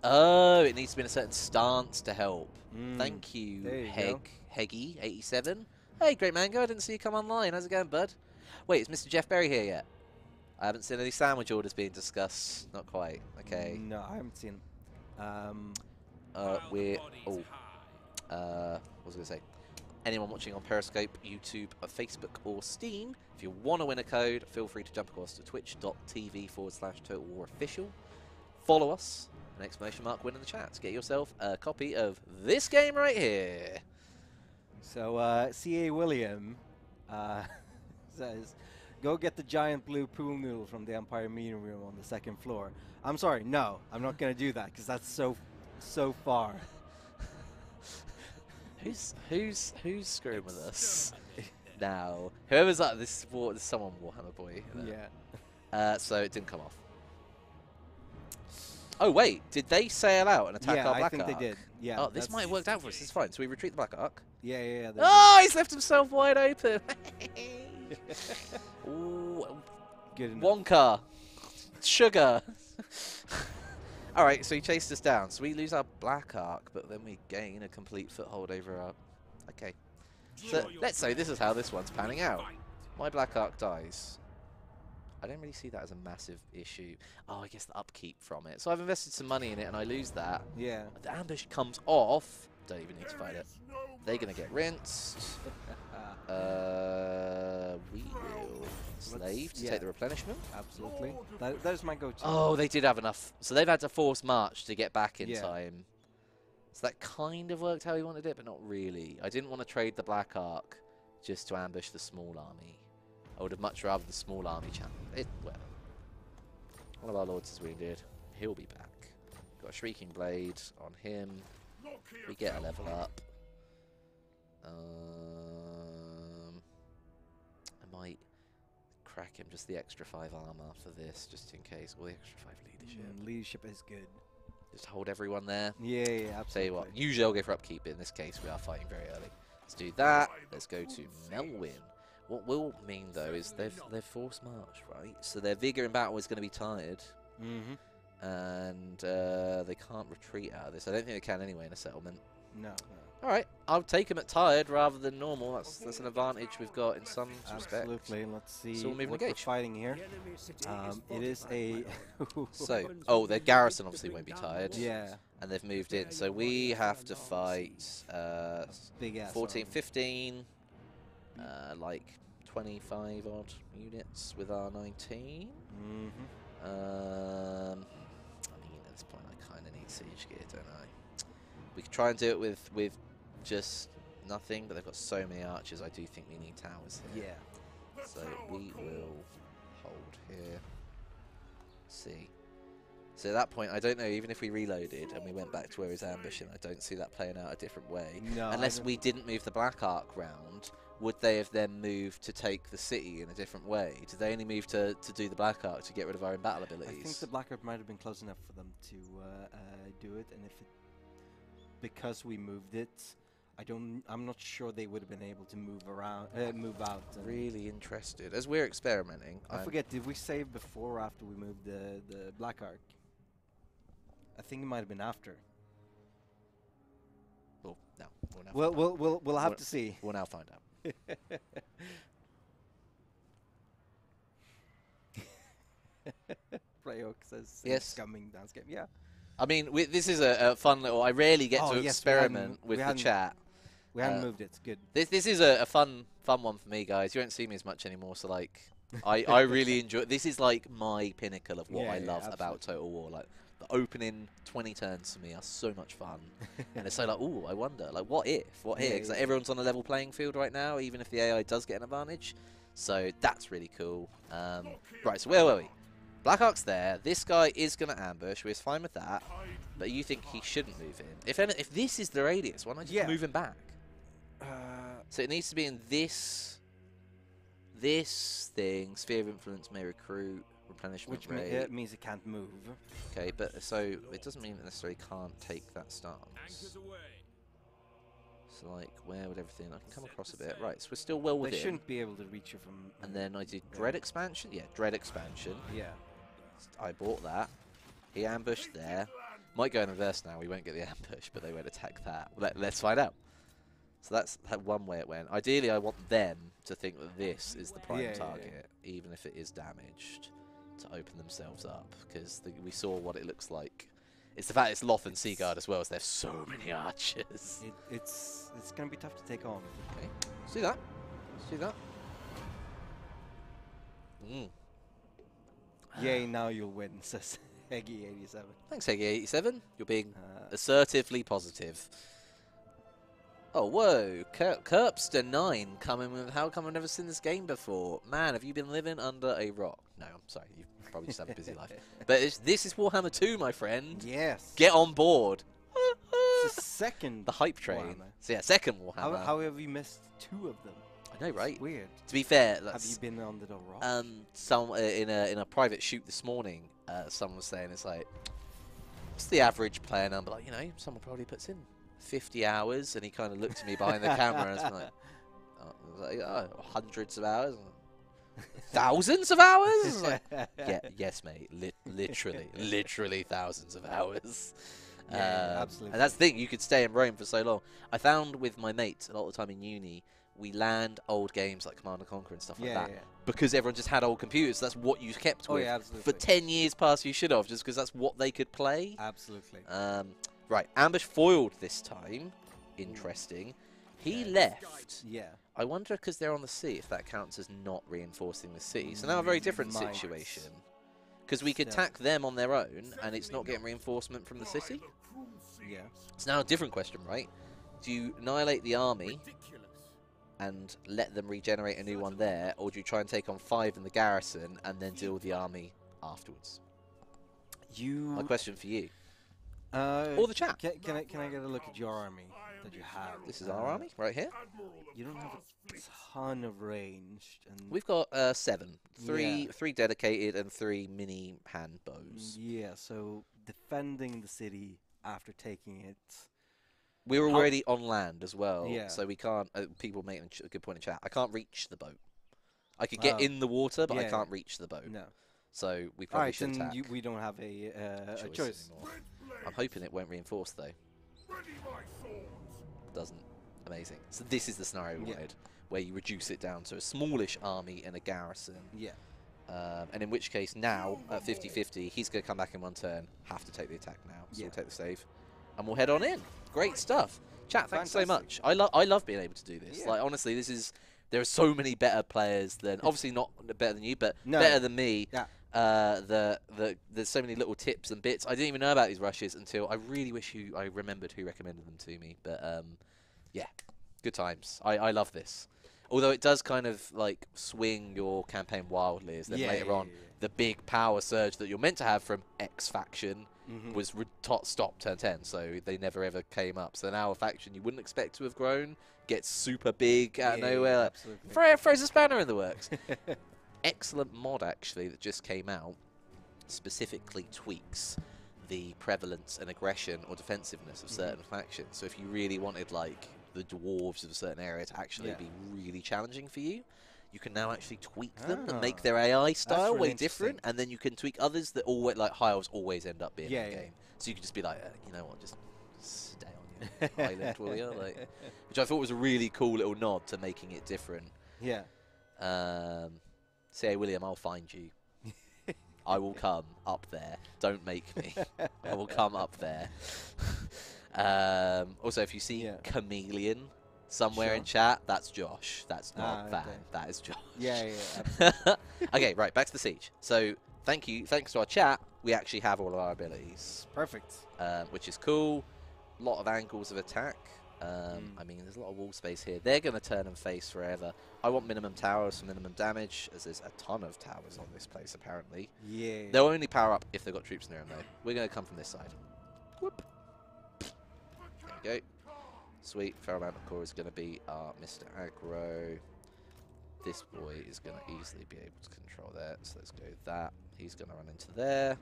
Oh, it needs to be in a certain stance to help. Thank you, Heggy87. Hey, Great Mango, I didn't see you come online. How's it going, bud? Wait, is Mr. Jeff Berry here yet? I haven't seen any sandwich orders being discussed. Not quite. Okay. No, I haven't seen them. What was I going to say? Anyone watching on Periscope, YouTube, Facebook, or Steam, if you want to win a code, feel free to jump across to twitch.tv/Total War Official. Follow us, an exclamation mark win in the chat to get yourself a copy of this game right here. So, C.A. William says, go get the giant blue pool noodle from the Empire meeting room on the 2nd floor. I'm sorry, no, I'm not going to do that because that's so far. Who's screwing with us now? Whoever's like this is someone Warhammer boy. Yeah. So it didn't come off. Oh wait, did they sail out and attack our Black Ark? Yeah, I think they did. Yeah. Oh, this might have worked out for us. It's fine. So we retreat the Black Ark. Yeah. Oh, he's left himself wide open. Ooh, good enough. Wonka, sugar. All right, so he chased us down. So we lose our Black Ark, but then we gain a complete foothold over our... Okay. So let's say this is how this one's panning out. My Black Ark dies. I don't really see that as a massive issue. Oh, I guess the upkeep from it. So I've invested some money in it, and I lose that. Yeah. The ambush comes off. Don't even need to fight it. They're going to get rinsed. We will slave to take the replenishment. Absolutely. That is my go-to. Oh, they did have enough. So they've had to force march to get back in time. So that kind of worked how he wanted it, but not really. I didn't want to trade the Black Ark just to ambush the small army. I would have much rather the small army well, one of our lords is wounded. He'll be back. Got a Shrieking Blade on him. We get a level up. I might crack him just the extra 5 armor for this, just in case. Or the extra 5 leadership. Leadership is good. Just hold everyone there. Yeah, absolutely. Tell you what, usually I'll go for upkeep, but in this case we are fighting very early. Let's do that. Let's go to Melwyn. What will mean though is they've forced march, right? So their vigor in battle is going to be tired. And they can't retreat out of this. I don't think they can anyway in a settlement. No. All right, I'll take them at tired rather than normal. That's an advantage we've got in some respect. Absolutely. Let's see So we'll move what and we're engage. fighting here. It is a... So, their garrison obviously won't be tired. Yeah. And they've moved in. So we have to fight Big ass 14, army. 15, like 25 odd units with our 19. I mean, at this point I kind of need siege gear, don't I? We could try and do it with just nothing, but they've got so many archers, I do think we need towers here. Yeah. So we will hold here. See. So at that point, I don't know, even if we reloaded and we went back to where he's ambushing, I don't see that playing out a different way. No, unless we didn't move the Black Ark round, would they have then moved to take the city in a different way? Did they only move to do the Black Ark to get rid of our in-battle abilities? I think the Black Ark might have been close enough for them to do it, and if it, because we moved it, I'm not sure they would have been able to move around, move out. Really interested. As we're experimenting, I forget. Did we save before or after we moved the Black Ark? I think it might have been after. Well, no. We'll have to see. We'll now find out. Prayok says yes. Coming down game. Yeah. I mean, this is a fun little... I rarely get to experiment with the chat. We haven't moved it. It's good. This is a fun one for me, guys. You won't see me as much anymore, so like, I really enjoy... This is like my pinnacle of what I love about Total War. Like, the opening 20 turns for me are so much fun. And it's so like, ooh, I wonder, like, what if? What here? Because like, everyone's on a level playing field right now, even if the AI does get an advantage. So that's really cool. Right, so where were we? Black Ark's there. This guy is going to ambush. We're fine with that. But you think he shouldn't move in. If this is the radius, why not just move him back? So it needs to be in this thing. Sphere of Influence may recruit. Replenishment Which rate. means it can't move. Okay, but so it doesn't mean it necessarily can't take that stance. So, like, where would everything... I can come across a bit. Right, so we're still well within. They shouldn't be able to reach you from... And then I did Dread Expansion. Yeah, Dread Expansion. Yeah. I bought that. He ambushed there. Might go in reverse now. We won't get the ambush, but they won't attack that. Let's find out. So that's one way it went. Ideally, I want them to think that this is the prime target, even if it is damaged, to open themselves up. Because we saw what it looks like. It's the fact it's Loth and Seaguard as well, as there's so many archers. It's going to be tough to take on. Okay, let's do that. Let's do that. Yay, now you'll win, says Heggy87. Thanks, Heggy87. You're being assertively positive. Oh, whoa. Kerpster9 coming with, how come I've never seen this game before? Man, have you been living under a rock? No, I'm sorry. You probably just have a busy life. But this is Warhammer 2, my friend. Yes. Get on board. It's the second The hype train. Warhammer. So yeah, second Warhammer. How have you missed 2 of them? I know, right? It's weird. To be fair, Have you been under the rock? In a private shoot this morning, someone was saying it's like, what's the average player number? Like, you know, someone probably puts in 50 hours, and he kind of looked at me behind the camera and was like, oh, hundreds of hours, thousands of hours. Like, yeah, yes, mate, literally thousands of hours. Yeah, absolutely. And that's the thing, you could stay in Rome for so long. I found with my mates a lot of the time in uni, we land old games like Command & Conquer and stuff like that because everyone just had old computers. So that's what you kept with for 10 years past. You should have, just because that's what they could play. Absolutely. Right, ambush foiled this time. Interesting. He left. Yeah. I wonder, because they're on the sea, if that counts as not reinforcing the sea. So now a very different situation. Because we could attack them on their own, and it's not getting reinforcement from the city. Yeah. It's now a different question, right? Do you annihilate the army and let them regenerate a new one there, or do you try and take on 5 in the garrison and then deal with the army afterwards? My question for you. Or the chat. Can I get a look at your army that you have? This is our army, right here. You don't have a ton of range. And we've got 7. 3 dedicated and 3 mini hand bows. Yeah, so defending the city after taking it... We were already on land as well, yeah. So we can't... people make a good point in chat. I can't reach the boat. I could get in the water, but I can't reach the boat. No. So we probably should attack. We don't have a choice. I'm hoping it won't reinforce, though. Doesn't. Amazing. So this is the scenario we wanted, where you reduce it down to a smallish army and a garrison. Yeah. And in which case, now, at 50-50, he's going to come back in one turn, have to take the attack now. So we'll take the save, and we'll head on in. Great stuff. Chat, thanks so much. I love being able to do this. Like, honestly, there are so many better players than, obviously not better than you, but better than me. Yeah. There's so many little tips and bits. I didn't even know about these rushes until I really wish I remembered who recommended them to me. But yeah, good times. I love this. Although it does kind of like swing your campaign wildly, as then later on the big power surge that you're meant to have from X faction was stopped turn 10, so they never ever came up. So now a faction you wouldn't expect to have grown gets super big out of nowhere. Throws a spanner in the works. Excellent mod actually that just came out specifically tweaks the prevalence and aggression or defensiveness of certain factions. So if you really wanted like the dwarves of a certain area to actually be really challenging for you, you can now actually tweak them and make their AI style really way different, and then you can tweak others that always, like high elves always end up being in the game. So you can just be like, you know what, just stay on your island, will you? Like, which I thought was a really cool little nod to making it different. Yeah. Say, hey, William, I'll find you. I will come up there. Don't make me. I will come up there. Also, if you see Chameleon somewhere in chat, that's Josh. That's not Van. That is Josh. Yeah. Okay, right, back to the siege. So, thanks to our chat, we actually have all of our abilities. Perfect. Which is cool. A lot of angles of attack. I mean, there's a lot of wall space here. They're going to turn and face forever. I want minimum towers for minimum damage, as there's a ton of towers on this place, apparently. Yeah. They'll only power up if they've got troops near them, though. We're going to come from this side. Whoop. There we go. Sweet. Feral Mountain Core is going to be our Mr. Aggro. This boy is going to easily be able to control that, so let's go that. He's going to run into there.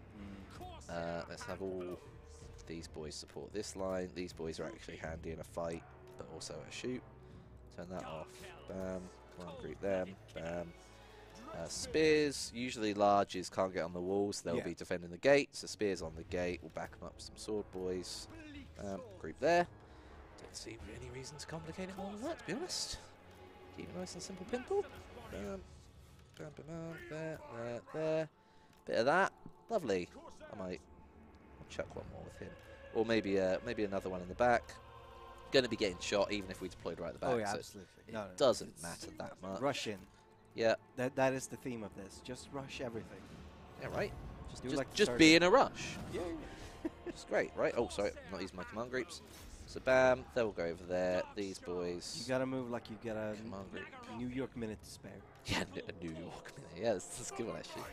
Let's have all these boys support this line. These boys are actually handy in a fight. but also a shoot. Turn that off. Bam. One group them. Bam. Spears, usually larges can't get on the walls. They'll be defending the gate. So spears on the gate. We'll back them up with some sword boys. Group there. Don't see any reason to complicate it more than that, to be honest. Keep it nice and simple, Pimple. Bam. Bam, bam, bam. There. Bit of that. Lovely. I'll chuck one more with him. Or maybe another one in the back. Going to be getting shot even if we deployed right at the back. Oh yeah, so absolutely. It doesn't matter that much. Rush in. Yeah. That is the theme of this. Just rush everything. Yeah, right. Just Just be in a rush. Yeah. It's great, right? Oh, sorry, I'm not using my command groups. So bam, they'll go over there. These boys. You gotta move like you got a command group. New York minute to spare. Yeah, a New York minute. Yeah, that's a good one actually.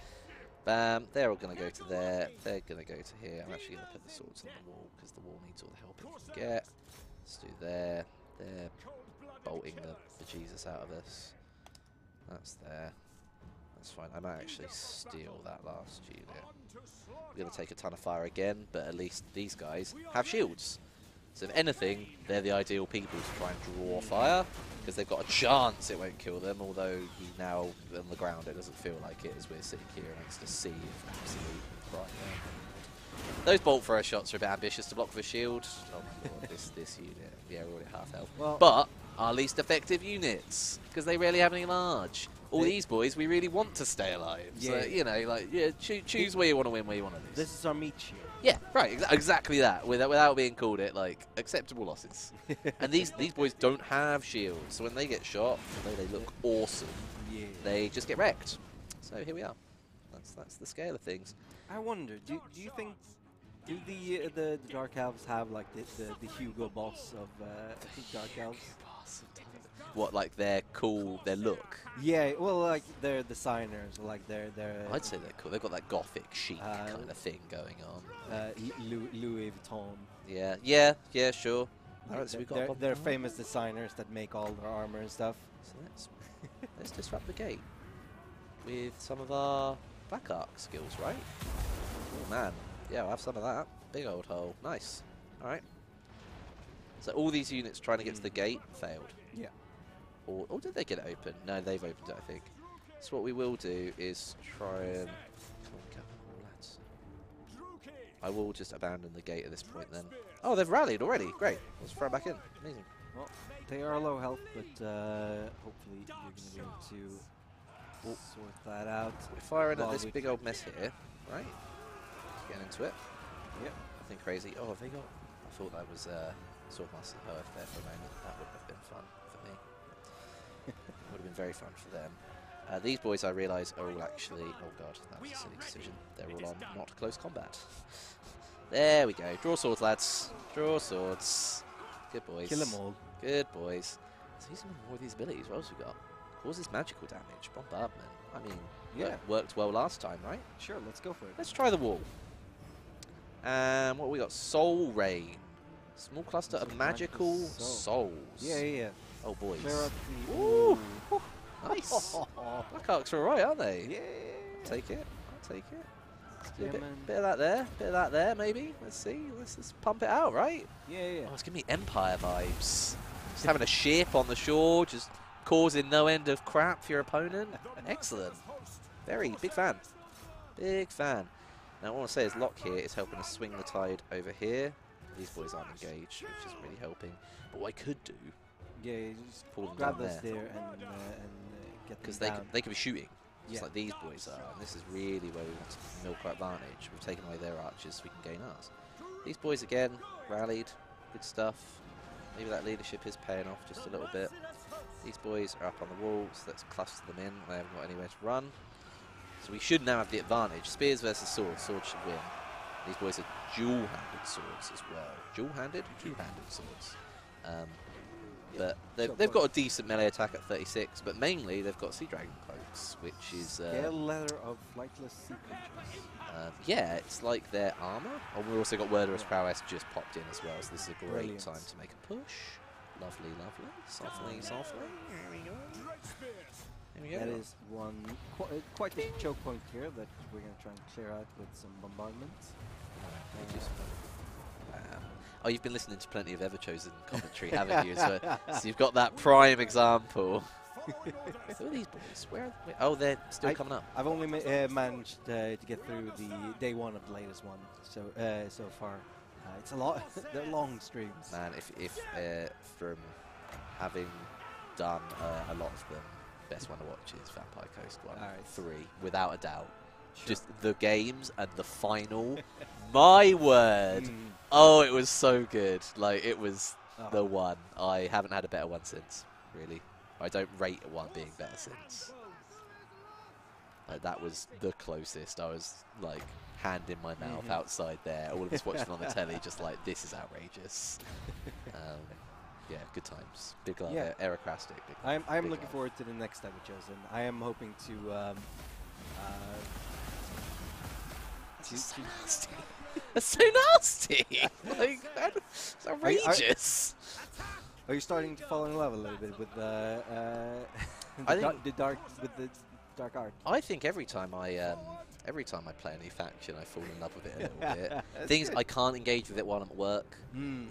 Bam, they're all gonna go to there. They're gonna go to here. I'm actually gonna put the swords on the wall because the wall needs all the help it can get. Let's do there. They're bolting the Jesus out of this. That's there. That's fine. I might actually steal that last unit. We're going to take a ton of fire again, but at least these guys have shields. So if anything, they're the ideal people to try and draw fire, because they've got a chance it won't kill them, although now on the ground it doesn't feel like it as we're sitting here next to sea of absolute fright. Those bolt thrower shots are a bit ambitious to block with a shield. Oh my god, this unit. Yeah, we're already half health. Well, but our least effective units, because they rarely have any large. All these boys, we really want to stay alive. Yeah. So, you know, like, choose where you want to win, where you want to lose. This is our meat shield. Yeah, right, exactly that. Without being called it, like, acceptable losses. And these boys don't have shields, so when they get shot, although they look awesome, they just get wrecked. So here we are. That's the scale of things. I wonder, do you think the Dark Elves have like the Hugo Boss of Dark Elves? What, like their look? Yeah, well, like their designers, like their. I'd say they're cool. They've got that gothic chic kind of thing going on. Louis Vuitton. Yeah, sure. Alright, so they're famous designers that make all their armor and stuff. So let's disrupt the gate with some of our Black Arc skills, right? Oh man, yeah, we'll have some of that. Big old hole, nice. All right. So all these units trying to get to the gate failed. Yeah. Or did they get it open? No, they've opened it, I think. So what we will do is try and... Come on, lads. I will just abandon the gate at this point then. Oh, they've rallied already. Great. Let's throw them back in. Amazing. Well, they are low health, but hopefully you're going to be able to sort that out. We're firing at this big old mess here, right? Getting into it. Yep. Nothing crazy. Oh, have they got... I thought that was Swordmaster Perth there for a moment. That would have been fun for me. Would have been very fun for them. These boys, I realise, are all actually... Oh god, that was a silly decision. They're all on not close combat. There we go. Draw swords, lads. Draw swords. Good boys. Kill them all. Good boys. So here's some more of these abilities. What else we got? Causes magical damage. Bombardment. I mean, yeah, worked well last time, right? Sure, let's go for it. Let's try the wall. What have we got? Soul Rain. Small cluster of magical souls. Yeah. Oh, boys. Ooh. Nice. Black Arcs are alright, aren't they? Yeah. I'll take it. Let's do a bit of that there. Bit of that there, maybe. Let's see. Let's just pump it out, right? Yeah. Oh, it's giving me Empire vibes. Just having a ship on the shore, just causing no end of crap for your opponent. Excellent. Very big fan. Big fan. Now, what I want to say is Lock here is helping us swing the tide over here. These boys aren't engaged, which is really helping. But what I could do... Yeah, you just pull them grab down us there and get them down. Because they could be shooting, just like these boys are. And this is really where we want to milk our advantage. We've taken away their archers so we can gain ours. These boys, again, rallied. Good stuff. Maybe that leadership is paying off just a little bit. These boys are up on the walls. Let's cluster them in. They haven't got anywhere to run. So we should now have the advantage. Spears versus swords. Swords should win. These boys are dual-handed swords as well. Dual-handed? Two-handed swords. But they've got a decent melee attack at 36, but mainly they've got Sea Dragon Cloaks, which is... Scale leather of flightless sea creatures. Yeah, it's like their armor. Oh, we've also got Murderous Prowess just popped in as well, so this is a great time to make a push. Lovely. Softly. Here we go. That is one quite a choke point here that we're going to try and clear out with some bombardments. Oh, you've been listening to plenty of Ever-Chosen commentary, haven't you? So you've got that prime example. Who are these boys? Where? Oh, they're still coming up. I've only managed to get through the day one of the latest one, so far. It's a lot. They're long streams. Man, if from having done a lot of them, best one to watch is Vampire Coast 1, 3, without a doubt. Sure. Just the games and the final. My word! Oh, it was so good. Like, it was the one. I haven't had a better one since, really. I don't rate one being better since. Like, that was the closest. I was, like, hand in my mouth outside there. All of us watching on the telly, just like, this is outrageous. Yeah, good times. Big love. Yeah. Aerocrastic. I'm looking forward to the next Ever-Chosen. I am hoping to... That's so nasty. That's so nasty. Like, it's outrageous. Are you starting to fall in love a little bit with the dark art? I think every time I play a new faction, I fall in love with it a little bit. Thing is, I can't engage with it while I'm at work.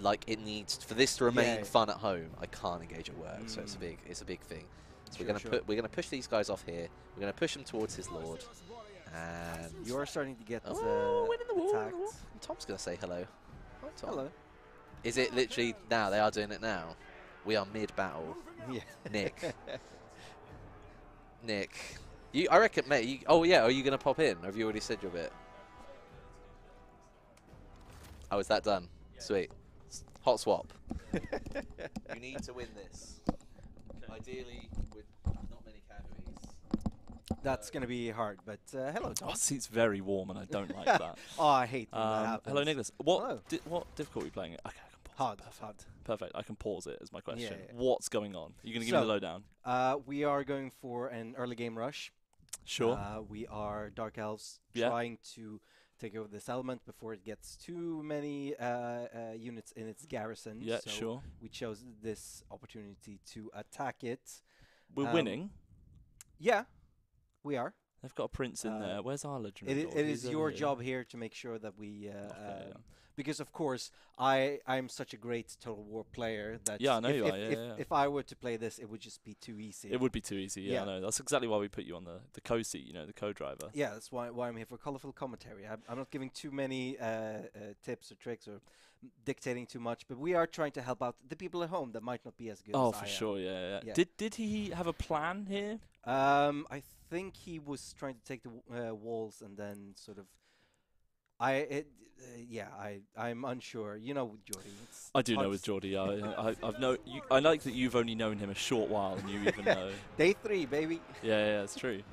Like, it needs for this to remain fun at home. I can't engage at work, so it's a big thing. So we're gonna push these guys off here. We're gonna push them towards his lord. And you are starting to get winning the war. attacked. Tom's going to say hello. Hi, Tom. Hello. Is it literally now? They are doing it now. We are mid-battle. Yeah. Nick. I reckon, mate. Oh, yeah. Are you going to pop in? Or have you already said your bit? Oh, is that done? Sweet. Hot swap. You need to win this. Ideally, with not many casualties. That's going to be hard, but hello, Tom. Oh, it's very warm, and I don't like that. Oh, I hate when that happens. Hello, Nicholas. What difficulty are you playing? Okay, I can pause it. Hard. Perfect. I can pause it is my question. Yeah. What's going on? Are you going to give me the lowdown? We are going for an early game rush. Sure. We are Dark Elves trying to take over this element before it gets too many units in its garrison. Yeah, so sure. We chose this opportunity to attack it. We're winning. Yeah. We are. They've got a prince in there. Where's our legendary? It is your job here to make sure that we... because, of course, I'm such a great Total War player that I know you are. If I were to play this, it would just be too easy. It would be too easy, I know. That's exactly why we put you on the co-seat, the co-driver. Yeah, that's why I'm here for colourful commentary. I'm not giving too many tips or tricks or dictating too much, but we are trying to help out the people at home that might not be as good as I am. Oh, for sure, yeah. Did he have a plan here? I think he was trying to take the walls and then sort of... I'm unsure. You know Geordie. I do know with Geordie. I like that you've only known him a short while and you even know. Day 3, baby. Yeah, it's true.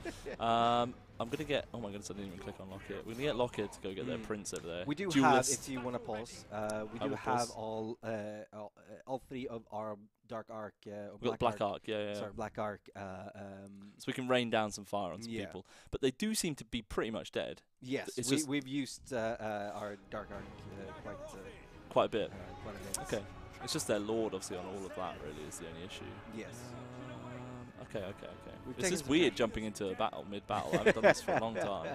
I'm going to get... Oh my goodness, I didn't even click on Lockett. We're going to get Lockett to go get their prince over there. We do have, if you want to pause, we do have all 3 of our Dark Arc... We've got Black Arc, Sorry, Black Arc. So we can rain down some fire on some people. But they do seem to be pretty much dead. Yes, we've used our Dark Arc quite a bit. Quite a bit. Okay. It's just their lord, obviously, on all of that, really, is the only issue. Yes. Okay. This is weird jumping into a battle, mid-battle. I haven't done this for a long time.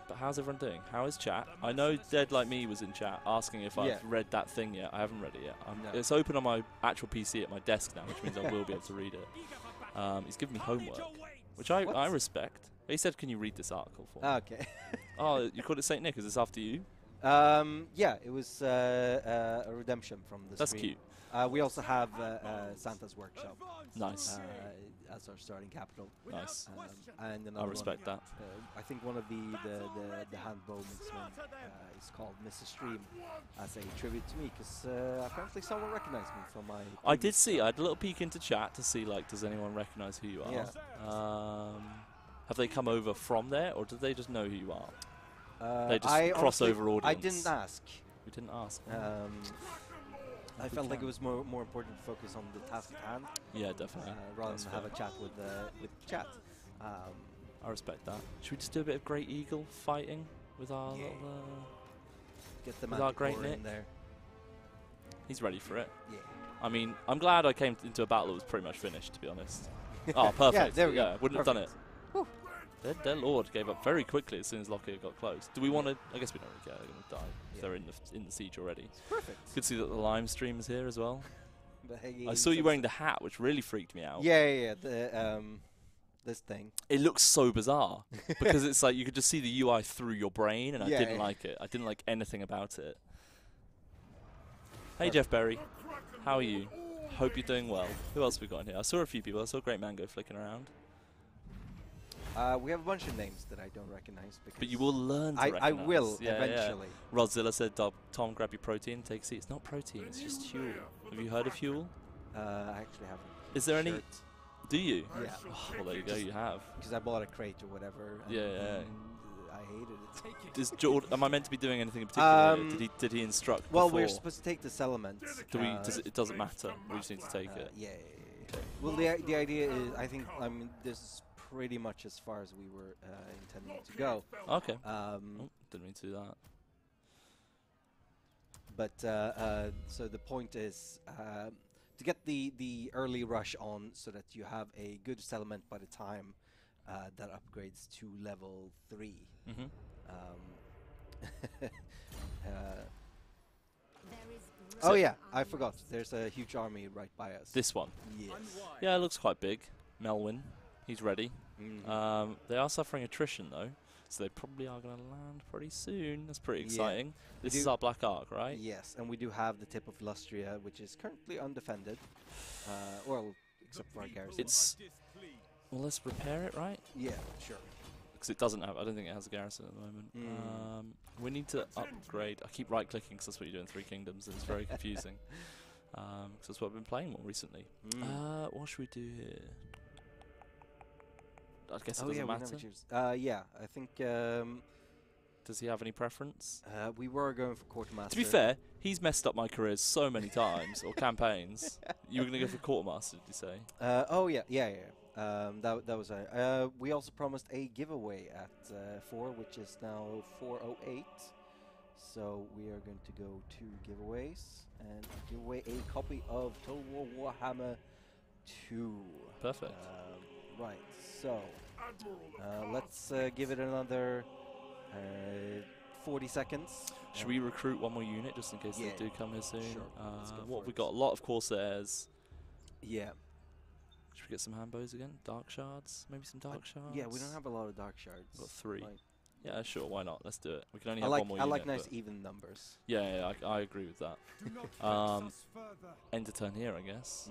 But how's everyone doing? How is chat? I know Dead Like Me was in chat asking if I've read that thing yet. I haven't read it yet. It's open on my actual PC at my desk now, which means I will be able to read it. He's giving me homework, which I respect. He said, can you read this article for me? Okay. Oh, you called it St. Nick. Is this after you? Yeah, it was a redemption from the That's stream. cute. We also have Santa's Workshop. Nice. As our starting capital. Nice. And I respect that. I think one of the handbowmen is called Mr. Stream as a tribute to me because apparently someone recognized me from my... I did see. I had a little peek into chat to see, like, does anyone recognize who you are? Yeah. Have they come over from there, or did they just know who you are? They just crossover audience. I didn't ask. We didn't ask. I felt like it was more important to focus on the task at hand. Yeah, definitely. Rather than have a chat with chat. I respect that. Should we just do a bit of Great Eagle fighting with our little, get the with our Great Nick in there? He's ready for it. Yeah. I mean, I'm glad I came into a battle that was pretty much finished, to be honest. Oh, perfect. Yeah, there we go. Wouldn't have done it. Whew. Their lord gave up very quickly as soon as Lockyer got close. Do we want to? I guess we don't really care. They're going to die if they're in the siege already. It's perfect. You can see that the lime stream is here as well. Hey, I saw you wearing the hat, which really freaked me out. Yeah. This thing. It looks so bizarre because it's like you could just see the UI through your brain, and I didn't like it. I didn't like anything about it. Hey, Jeff Berry. How are you? Hope you're doing well. Who else have we got in here? I saw a few people. I saw Great Mango flicking around. We have a bunch of names that I don't recognize. But you will learn to recognize. I will, eventually. Yeah. Rodzilla said, Tom, grab your protein, take a seat. It's not protein, it's just fuel. Have you heard of fuel? I actually haven't. Is there any... Do you? Yeah. Oh, well, there you go, you have. Because I bought a crate or whatever. Yeah. I hated it. Does Jordan, am I meant to be doing anything in particular? Did he instruct Well, before? we're supposed to take this element. It doesn't matter. We just need to take it. Yeah. Okay. Well, the idea is, I think, this is pretty much as far as we were intending to go. Okay. Didn't mean to do that. But so the point is to get the early rush on, so that you have a good settlement by the time that upgrades to level 3. Oh yeah, I forgot. There's a huge army right by us. This one. Yes. Yeah, it looks quite big. Melwyn, he's ready. They are suffering attrition though, so they probably are going to land pretty soon. That's pretty exciting. This is our Black Ark, right? Yes, and we do have the tip of Lustria, which is currently undefended. Well, except for our garrison. Well, let's repair it, right? Yeah, sure. Because it doesn't have. I don't think it has a garrison at the moment. We need to upgrade. I keep right-clicking because that's what you do in Three Kingdoms, and it's very confusing. Because that's what I've been playing more recently. What should we do here? I guess it doesn't matter. Yeah, I think... does he have any preference? We were going for Quartermaster. To be fair, he's messed up my career so many times, or campaigns. You were going to go for Quartermaster, did you say? Oh, yeah. That was we also promised a giveaway at 4, which is now 4:08. So we are going to go to giveaways and give away a copy of Total War Warhammer 2. Perfect. Right, so let's give it another 40 seconds. Should we recruit one more unit just in case they do come here soon? Sure. What have we got? A lot of Corsairs. Yeah. Should we get some Hambos again? Dark Shards? Maybe some Dark Shards? Yeah, we don't have a lot of Dark Shards. We've got 3. Like yeah, sure, why not? Let's do it. We can only have one more unit. I like nice even numbers. Yeah, I agree with that. End of turn here, I guess.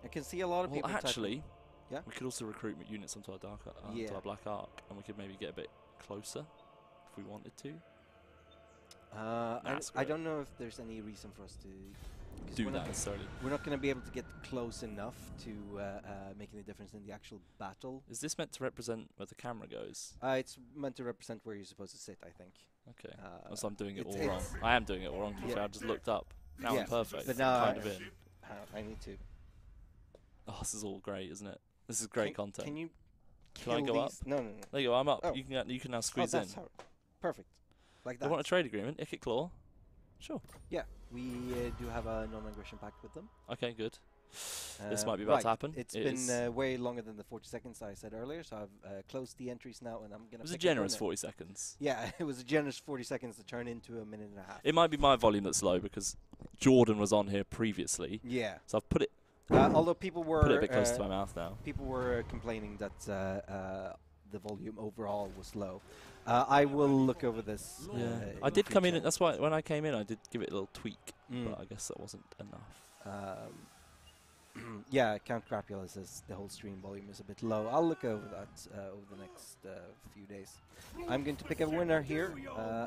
I can see a lot of people actually, yeah? we could also recruit units onto our to our Black Ark, and we could maybe get a bit closer if we wanted to. I don't know if there's any reason for us to do that necessarily. We're not going to be able to get close enough to make any difference in the actual battle. Is this meant to represent where the camera goes? It's meant to represent where you're supposed to sit, I think. Okay. So I'm doing it all wrong. I am doing it all wrong. I just looked up. Now I'm perfect. But now kind of in. I need to. Oh, this is all great, isn't it? This is great content. Can you? Can I go up? No. There you go. I'm up. Oh. You can now squeeze in. Perfect. Like that. You want a trade agreement? Ikit Claw? Sure. Yeah, we do have a non-aggression pact with them. Okay, good. This might be about to happen. It's been way longer than the 40 seconds I said earlier, so I've closed the entries now, and I'm gonna. It was a generous 40 seconds. Yeah, it was a generous 40 seconds to turn into a minute and a half. It might be my volume that's low because Jordan was on here previously. Yeah. So I've put it. Although people were put it a bit close to my mouth now. People were complaining that the volume overall was low. I will look over this. Yeah, I did come in. That's why when I came in, I did give it a little tweak, but I guess that wasn't enough. Yeah, Count Crapula says the whole stream volume is a bit low. I'll look over that over the next few days. I'm going to pick a winner here,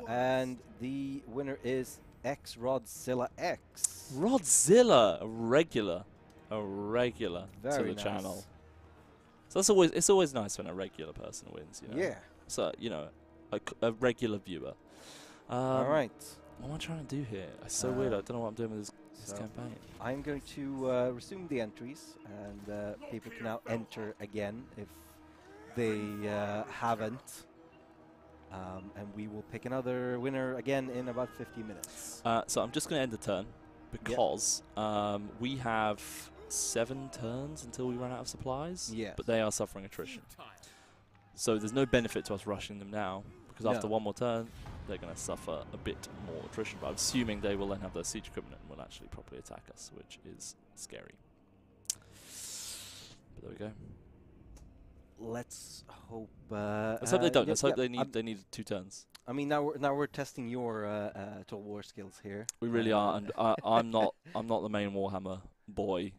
and the winner is X Rodzilla X. Rodzilla, a regular to the channel. So it's always nice when a regular person wins, you know. Yeah. So a regular viewer. All right. What am I trying to do here? It's so weird. I don't know what I'm doing with this campaign. I'm going to resume the entries, and people can now enter again if they haven't. And we will pick another winner again in about 50 minutes. So I'm just going to end the turn because we have 7 turns until we run out of supplies. Yeah. But they are suffering attrition. So there's no benefit to us rushing them now, because after one more turn, they're going to suffer a bit more attrition. But I'm assuming they will then have their siege equipment and will actually properly attack us, which is scary. But there we go. Let's hope. Let's hope they don't. Let's hope they need 2 turns. I mean, now we're testing your Total War skills here. We really are, and I'm not the main Warhammer boy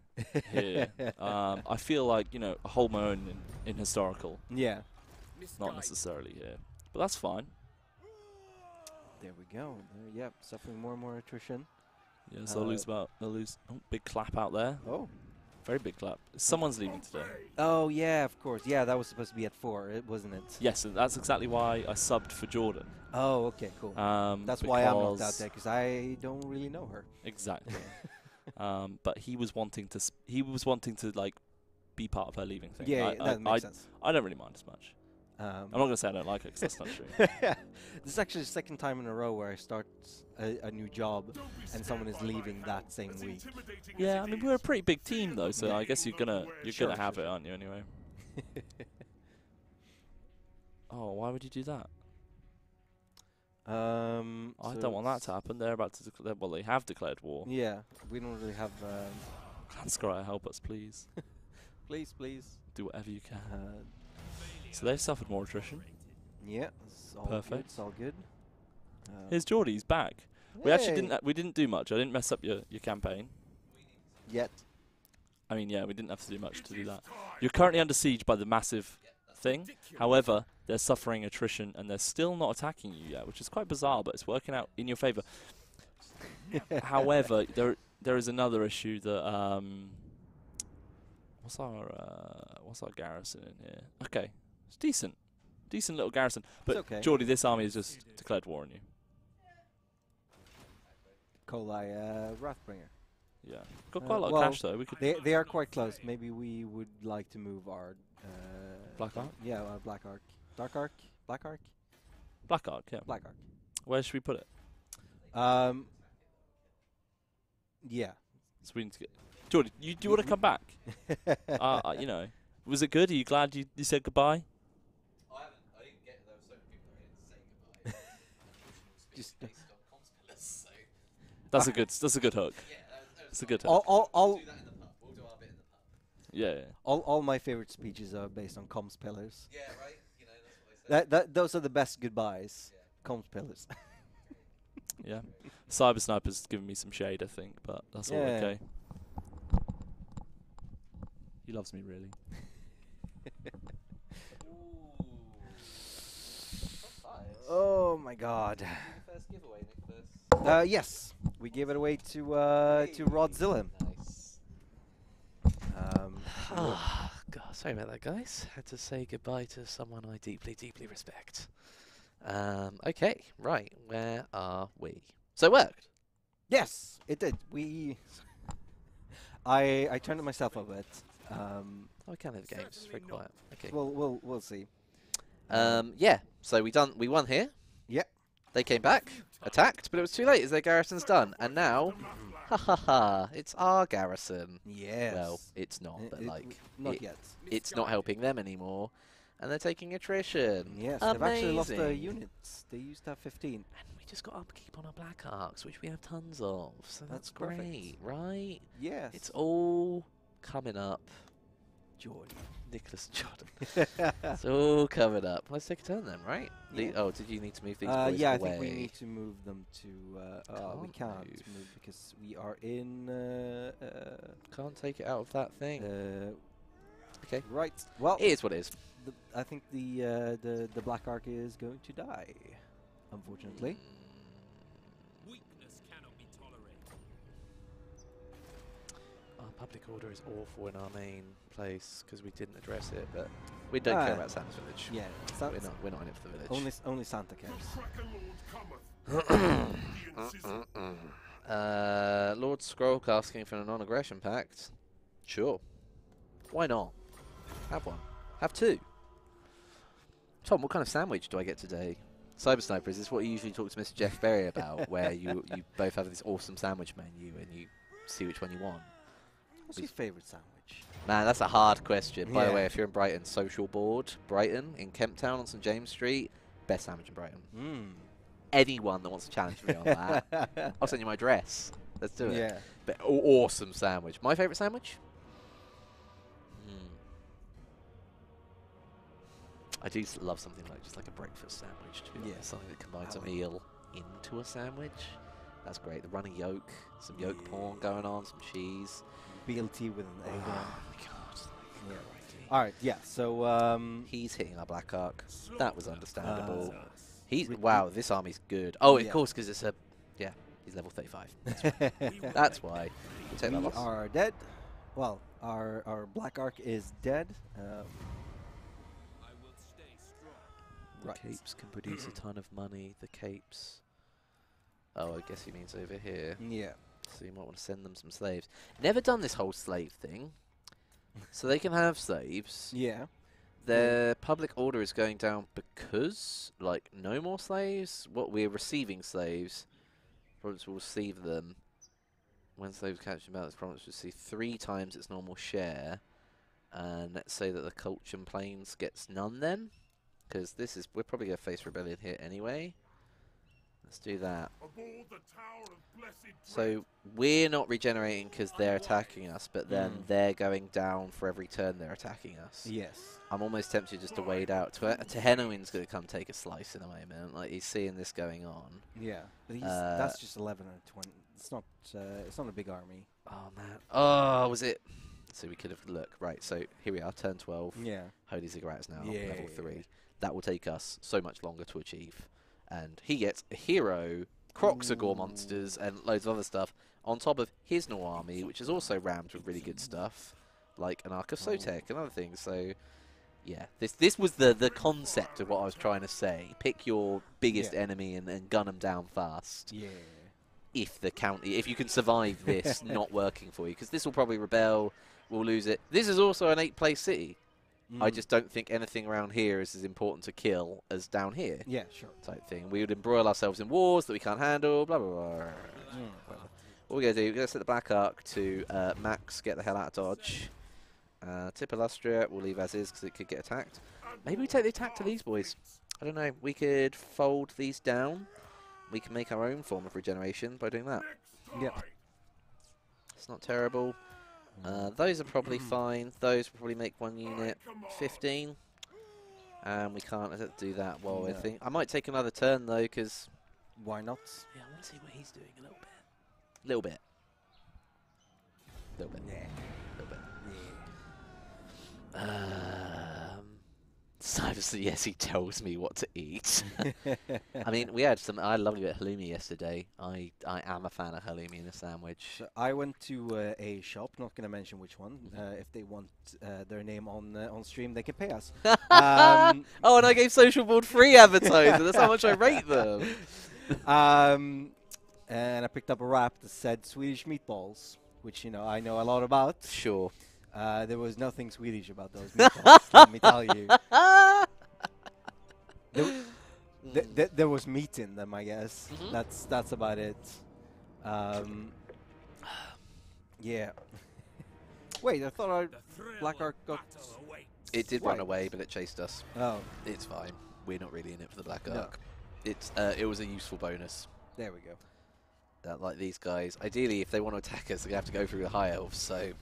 here. I feel like, you know, I hold my own in historical. Yeah. Not necessarily here, but that's fine. There we go. Yep, suffering more and more attrition. Yeah, so they'll lose. Oh, big clap out there. Oh. Very big clap. Someone's leaving today. Oh, yeah, of course. Yeah, that was supposed to be at 4, wasn't it? Yes, and that's exactly why I subbed for Jordan. Oh, okay, cool. That's why I'm not out there, because I don't really know her. Exactly. But he was wanting to like be part of her leaving thing. Yeah, that makes sense. I don't really mind as much. I'm not going to say I don't like her, because that's not true. This is actually the 2nd time in a row where I start a new job and someone is leaving that same week. Yeah, I mean, we're a pretty big team though, so I guess you're gonna have it, aren't you? Anyway. Oh, why would you do that? I don't want that to happen. They're about to declare. Well, they have declared war. Yeah, we don't really have. Scryer, help us, please. Please, please. Do whatever you can. So they've suffered more attrition. Yeah, it's all perfect. Good, it's all good. Here's Geordie. He's back. Hey. We actually didn't do much. I didn't mess up your campaign. Yet. I mean, yeah, we didn't have to do much to do that. You're currently under siege by the massive thing. However, they're suffering attrition and they're still not attacking you yet, which is quite bizarre, but it's working out in your favour. However, there is another issue that what's our garrison in here? Okay, it's decent little garrison. But okay. Geordie, this army has just declared war on you. Kolai Wrathbringer. Yeah, got quite a lot of cash though. We could. They are quite close. Maybe we would like to move our Black Ark. Yeah, Black Ark, Dark Ark, Black Ark. Black Ark, yeah. Black Ark. Where should we put it? Yeah. So we need to get. Geordie, do you want to come back? You know, was it good? Are you glad you said goodbye? I didn't get there. There were so many people I didn't say goodbye. Just. That's a good hook. Yeah, it's a good hook. We'll do that in the pub. We'll do our bit in the pub. Yeah. All my favorite speeches are based on comms pillars. Yeah, right. You know, that's what I say. Those are the best goodbyes. Yeah. Comms pillars. Yeah. Cyber Sniper's giving me some shade, I think, but that's all okay. He loves me, really. Oh my God. First giveaway, Nicholas. Yes, we gave it away to Rodzilla. Nice. God, sorry about that, guys. Had to say goodbye to someone I deeply, deeply respect. Okay, right. Where are we? So it worked. Yes, it did. I turned it myself a bit. I can have games. It's very quiet. Okay. We'll see. Yeah. So we won here. Yep. They came back, attacked, but it was too late as their garrison's done. And now, it's our garrison. Yes. Well, it's not, but not yet. It's not helping them anymore, and they're taking attrition. Yes, amazing. they've actually lost their units. They used to have 15. And we just got upkeep on our Black Arcs, which we have tons of. So that's perfect. great, right? Yes. It's all coming up. Jordan. Nicholas Jordan. It's all coming up. Let's take a turn then, right? Yeah. Did you need to move these boys yeah, away? I think we need to move them to... we can't move because we are in... Can't take it out of that thing. Okay. Right. Well, it is what it is. I think the Black Ark is going to die, unfortunately. Weakness cannot be tolerated. Our public order is awful in our main place because we didn't address it, but we don't care about Santa's village. Yeah, we're not in it for the village. Only Santa cares. Lord Scroll asking for a non-aggression pact. Sure. Why not? Have one. Have two. Tom, what kind of sandwich do I get today? Cyber Sniper, is this what you usually talk to Mr. Jeff Berry about, where you both have this awesome sandwich menu and you see which one you want? What's your favorite sandwich? Man, that's a hard question. By the Yeah. way, if you're in Brighton, Social Board, Brighton, in Kemp Town on St James Street, best sandwich in Brighton. Anyone that wants to challenge me on that, I'll send you my address. Let's do it. Yeah. But awesome sandwich. My favourite sandwich? I do love something like just like a breakfast sandwich, to be honest. Something that combines a meal into a sandwich. That's great. The runny yolk, some yolk porn going on, some cheese. BLT with an egg. Oh my god. Yeah. All right. Yeah. So he's hitting our black arc. That was understandable. Wow. This army's good. Oh, of course, because it's a he's level 35. That's why. We'll take that we loss. are dead. Well, our black arc is dead. The capes can produce a ton of money. The capes. Oh, I guess he means over here. Yeah. So you might want to send them some slaves. Never done this whole slave thing. So they can have slaves. Yeah. Their public order is going down because, like, no more slaves? What, we're receiving slaves. Province will receive them. When slaves captured about this province will receive 3 times its normal share. And let's say that the Colchian Plains gets none then. Because this is, we're probably going to face rebellion here anyway. Let's do that. So we're not regenerating because they're attacking us, but then they're going down for every turn they're attacking us. Yes. I'm almost tempted just to wade out. Tehenowin's going to come take a slice in a moment. Like, he's seeing this going on. Yeah, but that's just 11 or 20. It's not a big army. Oh man. Oh, was it? So we could have right. So here we are, turn 12. Yeah. Holy Ziggurats now, level 3. That will take us so much longer to achieve. And he gets a hero, Croxagore monsters, and loads of other stuff, on top of his new army, which is also rammed with really good stuff, like an Ark of Sotek and other things. So, yeah, this was the concept of what I was trying to say. Pick your biggest enemy and then gun them down fast. Yeah. If you can survive this not working for you, because this will probably rebel, we'll lose it. This is also an 8-place city. I just don't think anything around here is as important to kill as down here. Yeah, sure. Type thing. We would embroil ourselves in wars that we can't handle, blah, blah, blah. What we're going to do, we're going to set the Black Ark to max, get the hell out of dodge. Tip Illustria we'll leave as is because it could get attacked. Maybe we take the attack to these boys. I don't know. We could fold these down. We can make our own form of regeneration by doing that. Yep. It's not terrible. Those are probably fine. Those will probably make 1 unit 15. And we can't do that while we're thinking. I might take another turn though, because why not? Yeah, I want to see what he's doing a little bit. Little bit. Little bit. Yeah. Little bit. Yeah. So yes, he tells me what to eat. I mean, we had some. I loved a bit of halloumi yesterday. I am a fan of halloumi in a sandwich. So I went to a shop. Not going to mention which one. If they want their name on stream, they can pay us. Oh, and I gave Social Board free advertising. That's how much I rate them. And I picked up a wrap that said Swedish meatballs, which I know a lot about. Sure. There was nothing Swedish about those meatballs, let me tell you. There was meat in them, I guess. That's about it. Yeah. Wait, I thought our Black Ark got... It did run away, but it chased us. Oh. It's fine. We're not really in it for the Black No. Ark. It was a useful bonus. There we go. Like these guys, ideally, if they want to attack us, they have to go through the High Elves. So,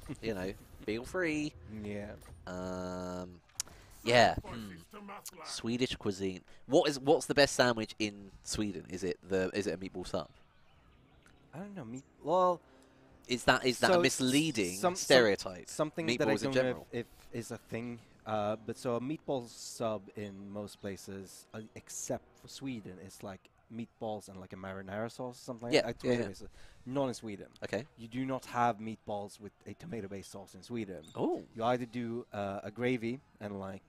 feel free. Yeah. Yeah. Swedish cuisine. What's the best sandwich in Sweden? Is it a meatball sub? I don't know. Well, is that a misleading stereotype? Something meatballs that I don't know if is a thing. But so a meatball sub in most places, except for Sweden, is like meatballs and like a marinara sauce or something like that. Not in Sweden. Okay. You do not have meatballs with a tomato-based sauce in Sweden. Oh. You either do a gravy and like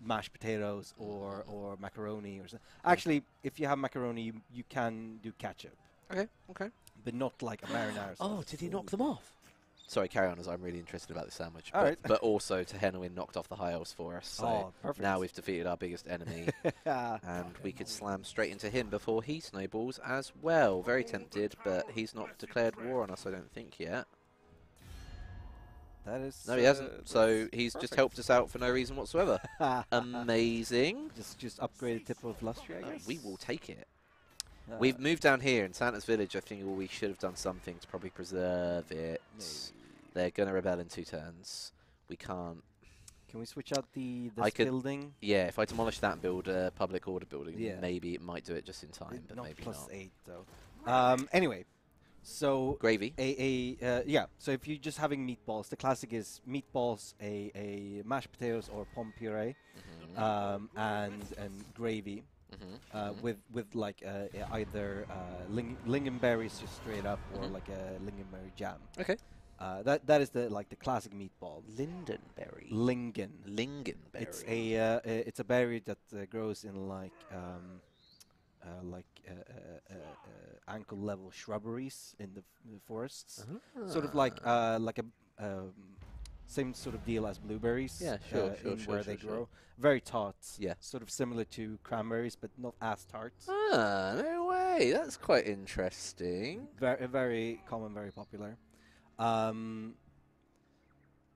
mashed potatoes or macaroni or something. Actually, if you have macaroni, you can do ketchup. Okay. Okay. But not like a marinara sauce. Oh, did he knock them off? Sorry, carry on, as I'm really interested about this sandwich. All right. But also, Tehenowin knocked off the High Elves for us. So perfect. now we've defeated our biggest enemy. And we could slam straight into him before he snowballs as well. Very tempted, but he's not declared war on us, I don't think, yet. That is. No, he hasn't. So he's perfect. just helped us out for no reason whatsoever. Amazing. Just upgrade the tip of Lustry, I guess. We will take it. We've moved down here in Santa's village. I think we should have done something to probably preserve it. Maybe. They're going to rebel in 2 turns. We can't. Can we switch out this building? Yeah, if I demolish that and build a public order building, Yeah. maybe it might do it just in time, but Not maybe plus not. 8 though. Anyway, so Gravy. Yeah. So if you're just having meatballs, the classic is meatballs, a mashed potatoes or pomme puree, and gravy. With like either lingonberries just straight up or like a lingonberry jam. Okay. That is the classic meatball. Lingonberry. Lingonberry. It's a berry that grows in ankle level shrubberies in the forests. Sort of like a same sort of deal as blueberries. Yeah, sure, where they grow. Very tart. Yeah. Sort of similar to cranberries, but not as tart. Ah, no way. That's quite interesting. Very common, very popular.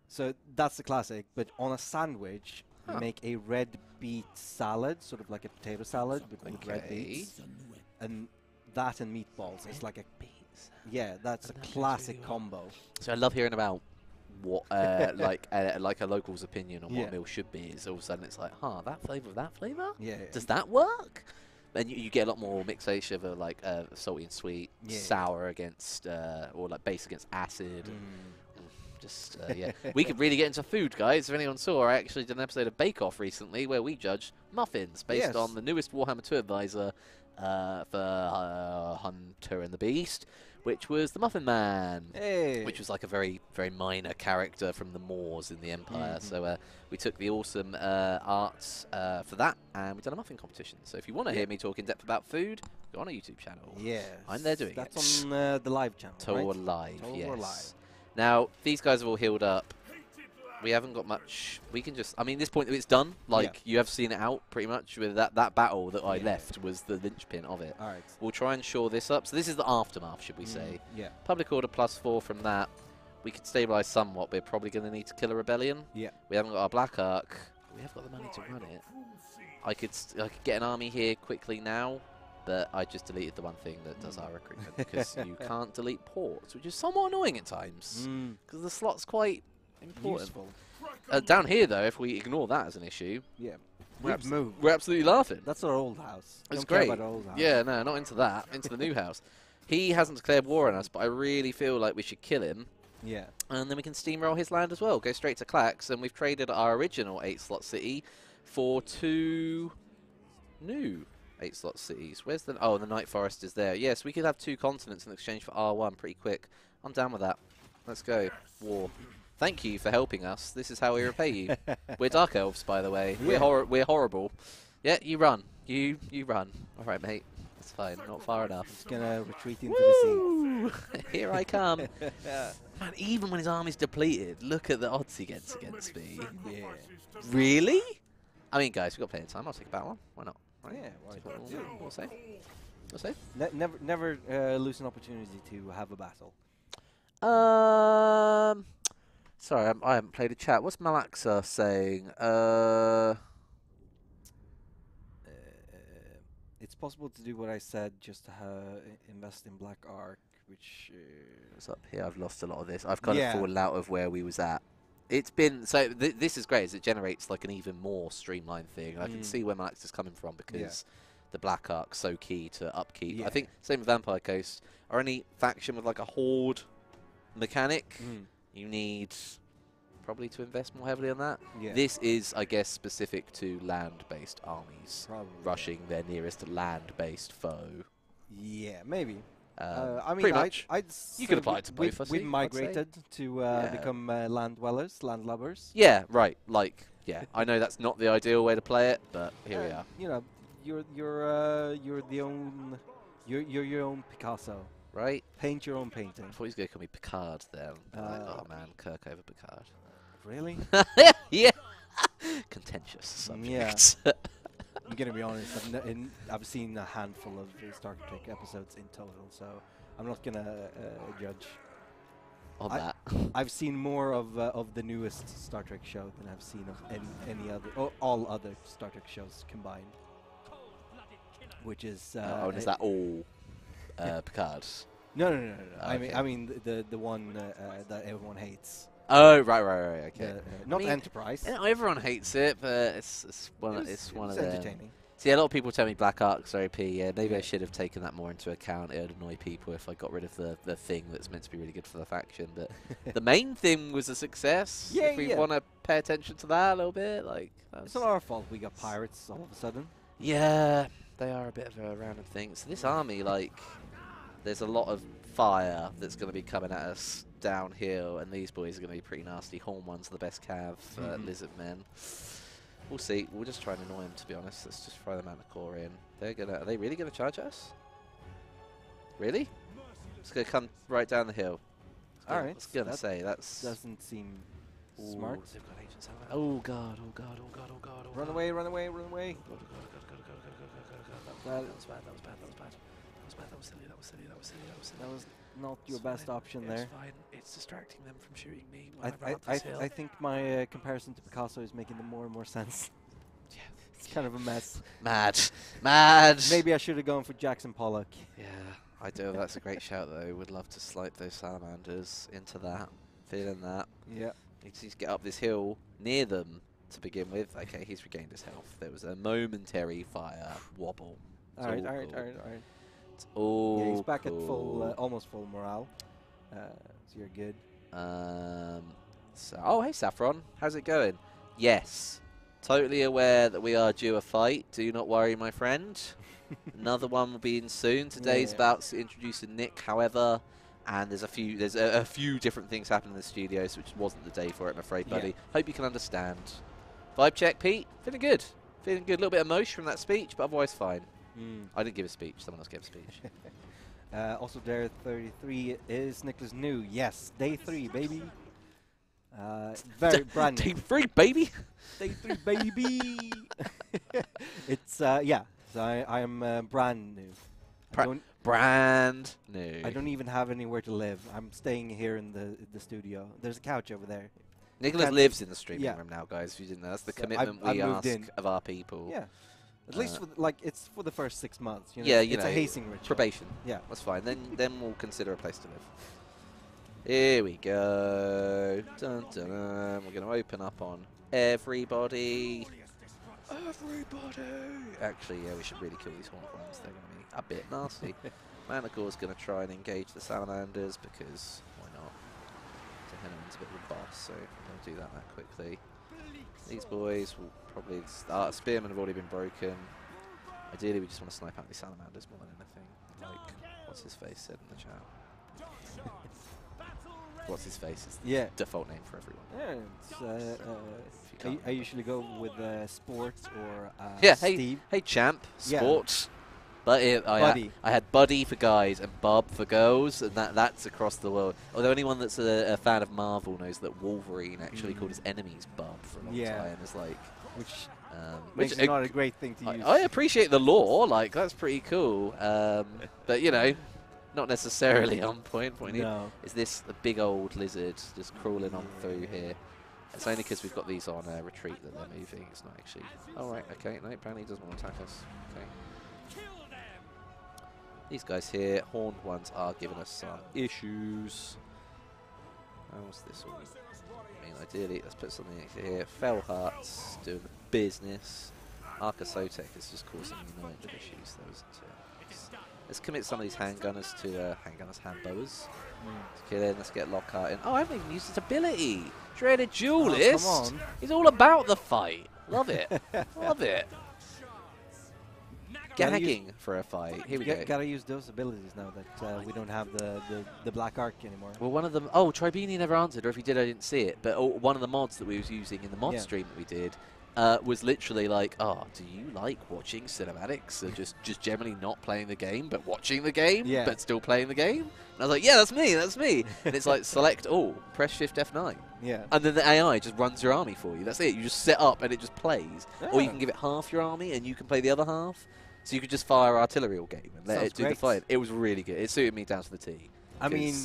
So that's the classic. But on a sandwich, make a red beet salad, sort of like a potato salad with red beets, and that and meatballs. It's like that's a classic combo. So I love hearing about what like a local's opinion on what a meal should be. Is all of a sudden it's like, that flavour, that flavour. Yeah. Does that work? And you get a lot more mixation of like salty and sweet, sour against or like base against acid. We could really get into food, guys. If anyone saw, I actually did an episode of Bake Off recently where we judged muffins based on the newest Warhammer 2 advisor for Hunter and the Beast, which was the Muffin Man, which was like a very, very minor character from the Moors in the Empire. So we took the awesome arts for that, and we've done a muffin competition. So if you want to hear me talk in depth about food, go on our YouTube channel. Yeah, I'm there doing it. That's on the live channel, Tor right? Live, Tor yes. Live. Now, these guys have all healed up. We haven't got much. We can just... I mean, at this point, it's done. Like, you have seen it out, pretty much. With that battle that I left was the linchpin of it. All right. We'll try and shore this up. So this is the aftermath, should we say. Yeah. Public order +4 from that. We could stabilise somewhat. We're probably going to need to kill a rebellion. Yeah. We haven't got our Black Ark. We have got the money to run it. I could get an army here quickly now, but I just deleted the one thing that does our recruitment, because you can't delete ports, which is somewhat annoying at times, because the slot's quite important. Down here, though, if we ignore that as an issue, we're absolutely laughing. That's our old house. It's Don't great. care about our old house. Yeah, no, not into that. Into the new house. He hasn't declared war on us, but I really feel like we should kill him. Yeah. And then we can steamroll his land as well. Go straight to Clax, and we've traded our original 8-slot city for 2 new 8-slot cities. Where's the... Oh, the Night Forest is there. Yes, we could have 2 continents in exchange for R1 pretty quick. I'm down with that. Let's go. War. Thank you for helping us. This is how we repay you. We're Dark Elves, by the way. Yeah. We're horrible. Yeah, you run. You run. All right, mate. That's fine. Not far enough. Just gonna retreat into the sea. Here I come. Man, even when his army's depleted, look at the odds he gets against me. Yeah. Really? I mean, guys, we've got plenty of time. I'll take a battle one. Why not? Right? Yeah, why not? We'll say. We'll say. Never lose an opportunity to have a battle. Sorry, I haven't played a chat. What's Malaxa saying? It's possible to do what I said, just to invest in Black Ark, which is up here. I've lost a lot of this. I've kind of fallen out of where we was at. It's been so. This is great, as it generates like an even more streamlined thing. I can see where Malax is coming from, because the Black Ark's so key to upkeep. I think same with Vampire Coast. Or any faction with like a horde mechanic, you need probably to invest more heavily on that. This is, I guess, specific to land-based armies rushing their nearest land-based foe. Yeah, maybe. I mean, pretty much. you could apply it to both. We've migrated to become land dwellers, landlubbers. Yeah, right. Like, yeah, I know that's not the ideal way to play it, but here we are. You know, you're your own Picasso. Right? Paint your own painting. I thought he was going to call me Picard then. Oh man, Kirk over Picard. Really? Yeah. Contentious subject. Yeah. I'm going to be honest, I've seen a handful of Star Trek episodes in total, so I'm not going to judge. on that. I've seen more of the newest Star Trek show than I've seen of any other, all other Star Trek shows combined. Which is and is that all Picard? No. Oh, I mean the one that everyone hates. Oh, right, okay. Not Enterprise. You know, everyone hates it, but it's one of them. Entertaining. See, a lot of people tell me Black Ark's OP. Yeah, maybe I should have taken that more into account. It would annoy people if I got rid of the thing that's meant to be really good for the faction. But the main thing was a success. Yeah, if we want to pay attention to that a little bit, like it's not our fault we got pirates all of a sudden. Yeah, they are a bit of a random thing. So this army, like, there's a lot of fire that's going to be coming at us downhill, and these boys are going to be pretty nasty. Horn ones are the best cav, lizard men. We'll see. We'll just try and annoy them, to be honest. Let's just throw the Manticore in. Are they really going to charge us? Really? It's going to come right down the hill. All right. I was going to say, that's... doesn't seem smart. They've got agents out there. Oh, God. Run away. That was bad. That was not your best option there. It's fine. It's distracting them from shooting me. I think my comparison to Picasso is making more and more sense. Yeah, it's kind of a mess. Mad. Maybe I should have gone for Jackson Pollock. Yeah, I do. That's a great shout, though. Would love to slipe those salamanders into that. Feeling that. Yeah. Need to just get up this hill near them to begin with. Okay, he's regained his health. There was a momentary fire wobble. All right. It's all yeah, he's back at full, almost full morale. So you're good. Oh, hey, Saffron. How's it going? Yes. Totally aware that we are due a fight. Do not worry, my friend. Another one will be in soon. Today's about to introduce Nick, however, and there's a few different things happening in the studios, which wasn't the day for it, I'm afraid, buddy. Hope you can understand. Vibe check, Pete. Feeling good. Feeling good. A little bit of emotion from that speech, but otherwise fine. I didn't give a speech. Someone else gave a speech. Also, there 33 is Nicholas New. Yes, day 3, baby. Very brand new. Day 3, baby. Day 3, baby. It's yeah. So I am brand new. Brand new. I don't even have anywhere to live. I'm staying here in the studio. There's a couch over there. Nicholas lives in the streaming room now, guys. If you didn't know, that's the commitment we ask of our people. Yeah. At least, it's for the first 6 months. You know, yeah, it's a hazing ritual. Probation. Yeah, that's fine. Then we'll consider a place to live. Here we go. Dun, dun, dun. We're going to open up on everybody. Actually, yeah, we should really kill these horned ones. They're going to be a bit nasty. Manicore's going to try and engage the salamanders because why not? Henneman's a bit of a boss, so we're going to do that quickly. These boys will probably start. Spearmen have already been broken. Ideally, we just want to snipe out these salamanders more than anything. Like, what's his face said in the chat? What's his face is the default name for everyone. Yeah, I usually go with Sport or Steve. Hey, champ, Sport. But I had Buddy for guys and Bub for girls, and that's across the world. Although anyone that's a fan of Marvel knows that Wolverine actually called his enemies Bub for a long time. It's like, which is not a great thing to use. I appreciate the lore, like that's pretty cool. But you know, not necessarily on point. No. Is this a big old lizard just crawling on through here? It's only because we've got these on retreat that they're moving. It's not actually. Oh right, okay. No, apparently he doesn't want to attack us. Okay. These guys here, horned ones, are giving us some issues. How's this one? I mean, ideally, let's put something here. Fell Hearts doing the business. Arca Sotek is just causing me annoying issues, though, isn't it? Let's commit some of these handgunners to handbowers. Let's kill in. Let's get Lockhart in. Oh, I haven't even used his ability. Dreaded Duelist. Oh, come on. He's all about the fight. Love it. Love it. Gagging for a fight. Here we go. Gotta use those abilities now that we don't have the Black Ark anymore. Well, one of them. Oh, Tribini never answered, or if he did, I didn't see it. But one of the mods that we was using in the mod stream that we did was literally like, "Oh, do you like watching cinematics? Or just generally not playing the game, but watching the game, but still playing the game?" And I was like, "Yeah, that's me. That's me." And it's like, select all, press Shift F9. Yeah. And then the AI just runs your army for you. That's it. You just set up and it just plays. Or you can give it half your army and you can play the other half. So you could just fire artillery all game and let it do the fight. It was really good. It suited me down to the T. I mean,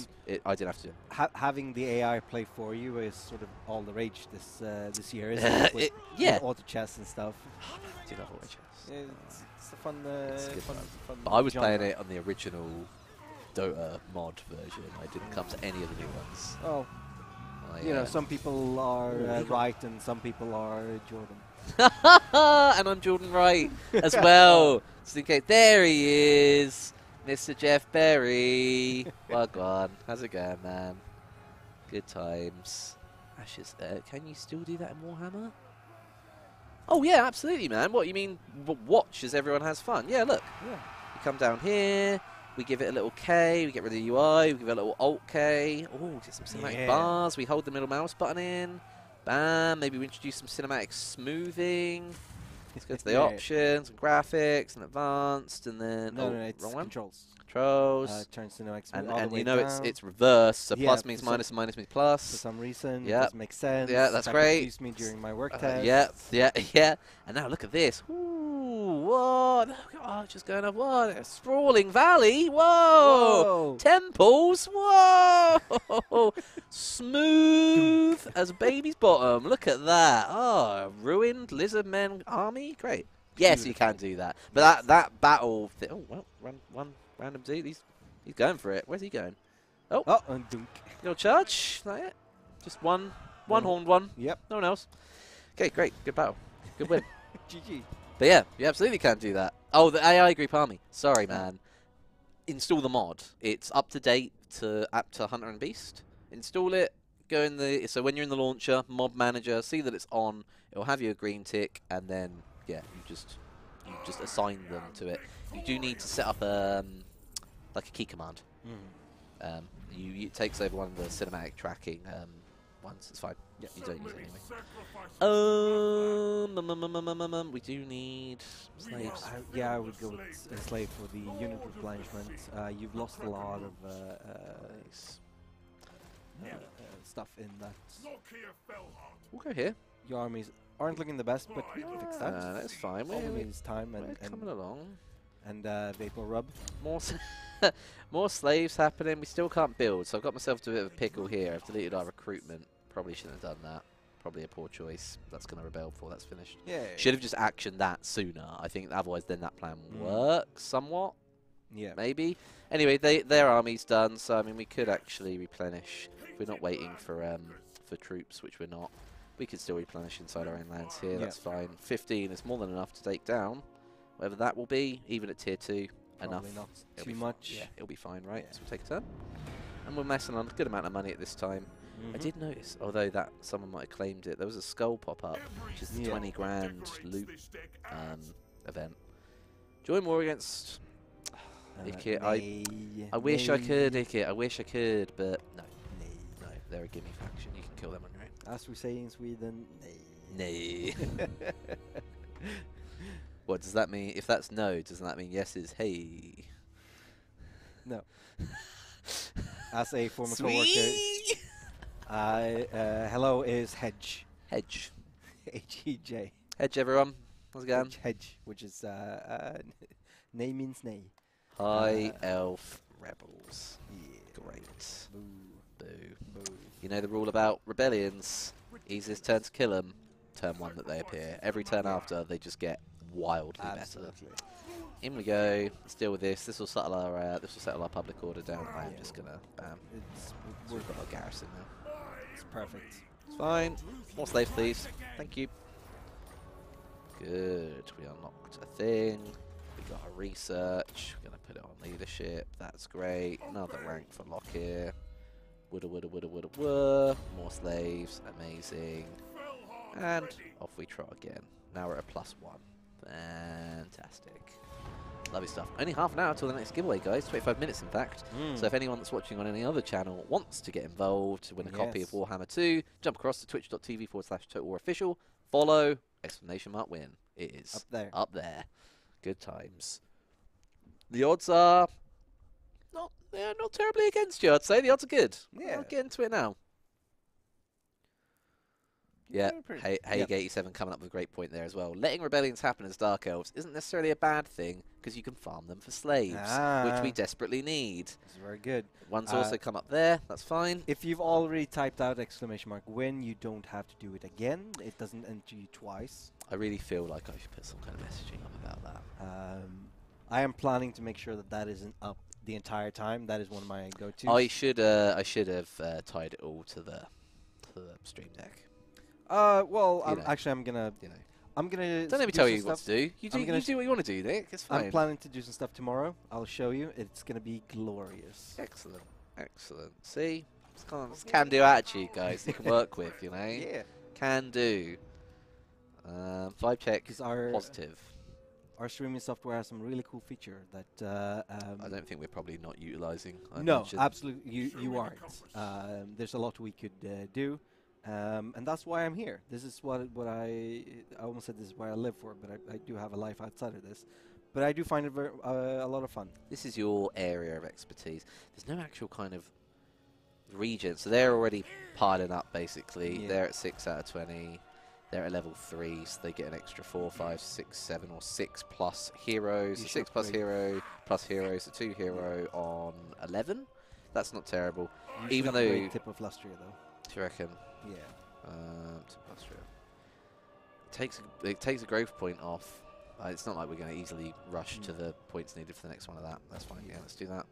I didn't have to. Having the AI play for you is sort of all the rage this year, isn't it? With, yeah. with auto chess and stuff. I do love auto chess. Yeah, it's a fun, fun. But I was genre. playing it on the original Dota mod version. I didn't come to any of the new ones. Oh, you know, some people are right and some people are Jordan. And I'm Jordan Wright as well. So there he is, Mr. Jeff Berry. Well, go on. How's it going, man? Good times. Ashes, can you still do that in Warhammer? Oh, yeah, absolutely, man. What, you mean watch as everyone has fun? Yeah, look. Yeah. We come down here. We give it a little K. We get rid of the UI. We give it a little Alt K. Oh, get some cinematic bars. We hold the middle mouse button in. Bam. Maybe we introduce some cinematic smoothing. Let's go to the options and graphics and advanced, and then no, it's wrong one. controls. Controls. Turn cinematic and all the way you know down. it's reversed. So Yeah, plus means minus, and minus means plus. For some reason, yeah, it doesn't make sense. Yeah, that's that great. Confused me during my work test. Yeah. And now look at this. Ooh, what? Oh, just going up. What? A sprawling valley. Whoa. Temples. Whoa. Smooth as a baby's bottom. Look at that. Oh, ruined lizard men army. Great. Yes, you can do that. But that battle. Oh well, one random dude. He's going for it. Where's he going? Oh, and dunk. Little charge. Is that it? Just one horned one. Yep. No one else. Okay, great. Good battle. Good win. GG. But yeah, you absolutely can do that. Oh, the AI group army. Sorry, man. Install the mod. It's up to date to Hunter and Beast. Install it. Go in the when you're in the launcher, mob manager, see that it's on. It'll have you a green tick, and then you just assign them to it. You do need to set up like a key command. It takes over one of the cinematic tracking ones. It's fine. Yeah, you don't use it anyway. We do need slaves. I would go with a slave for the unit replenishment. You've lost a lot of stuff in that. We'll go here. Your armies aren't looking the best, but we can fix that. That's fine. All we need is time and coming along. And vapor rub. More slaves happening. We still can't build, so I've got myself to a bit of a pickle here. I've deleted our recruitment. Probably shouldn't have done that. Probably a poor choice. That's going to rebel before that's finished. Yeah. Should have just actioned that sooner. I think otherwise then that plan works somewhat. Yeah. Maybe. Anyway, their army's done, so I mean we could actually replenish. If we're not waiting for troops, which we're not. We could still replenish inside our own lands here. That's fine. 15 is more than enough to take down whatever that will be, even at tier 2. Probably enough. Not it'll too much. Yeah, it'll be fine, right? So we'll take a turn. And we're messing on a good amount of money at this time. I did notice, although that someone might have claimed it, there was a skull pop up, which is the 20 grand loot event. Join war against Ikit. I wish I could, Ikit. I wish I could, but no. No, they're a gimme faction. You can kill them on your own. As we say in Sweden, nay. What does that mean? If that's no, doesn't that mean yes is hey? No. As a former coworker, hello is hedge. Hedge. H-E-J. Hedge, everyone. How's it going? Hedge, which is nay means nay. High elf rebels. Yeah. Great. Boo. Boo. Boo. You know the rule about rebellions. Easiest turn to kill them. Turn 1 that they appear. Every turn after, they just get wildly better. In we go. Let's deal with this. This will settle our public order down. I'm just gonna bam. We've got our garrison now. It's perfect. It's fine. More slaves, please. Thank you. Good. We unlocked a thing. We got a research. We're gonna put it on leadership. That's great. Another rank for Lockyer. Woulda. More slaves. Amazing. And off we trot again. Now we're at +1. Fantastic. Lovely stuff. Only half an hour till the next giveaway, guys. 25 minutes, in fact. So if anyone that's watching on any other channel wants to get involved to win a copy of Warhammer 2, jump across to twitch.tv/TotalWarOfficial. Follow, ! Win. It is up there. Up there. Good times. The odds are not terribly against you, I'd say. The odds are good. Yeah. I'll get into it now. Yeah, Haig87 coming up with a great point there as well. Letting rebellions happen as Dark Elves isn't necessarily a bad thing, because you can farm them for slaves, which we desperately need. That's very good. One's also come up there, that's fine. If you've already typed out !win, you don't have to do it again. It doesn't enter you twice. I really feel like I should put some kind of messaging up about that. I am planning to make sure that that isn't up the entire time. That is one of my go-tos. I should have tied it all to the stream deck. Well, I'm gonna. You know. I'm gonna. Don't let me tell you what to do. You do what you want to do, Nick. It's fine. I'm planning to do some stuff tomorrow. I'll show you. It's gonna be glorious. Excellent, excellent. See, it's can-do attitude, guys. You can work with, you know. Yeah. Can do. Vibe check is positive. Our streaming software has some really cool feature that I don't think we're probably not utilising. No, absolutely, you aren't. There's a lot we could do, and that's why I'm here. This is what I almost said. This is why I live for, but I do have a life outside of this. But I do find it a lot of fun. This is your area of expertise. There's no actual kind of region, so they're already piling up basically. Yeah. They're at 6 out of 20. They're at level 3, so they get an extra 4, 5, 6, 7, or 6 plus heroes. 6 plus hero plus heroes, so 2 hero on 11. That's not terrible. Even though tip of Lustria though. Do you reckon? Yeah. Tip of Lustria. It takes a growth point off. It's not like we're going to easily rush to the points needed for the next one of that. That's fine. Yeah, let's do that.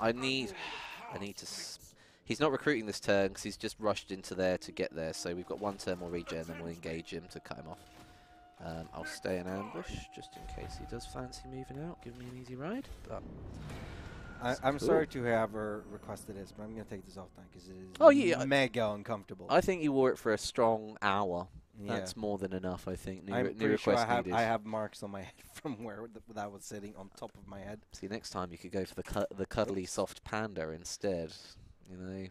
I need to. He's not recruiting this turn because he's just rushed into there to get there. So we've got 1 turn more regen, then we'll engage him to cut him off. I'll stay in ambush just in case he does fancy moving out. Give me an easy ride. But I'm sorry to whoever requested this, but I'm going to take this off now because it is mega uncomfortable. I think you wore it for a strong hour. Yeah. That's more than enough, I think. I'm pretty sure I have marks on my head from where that was sitting on top of my head. See, next time you could go for the cuddly soft panda instead. You know,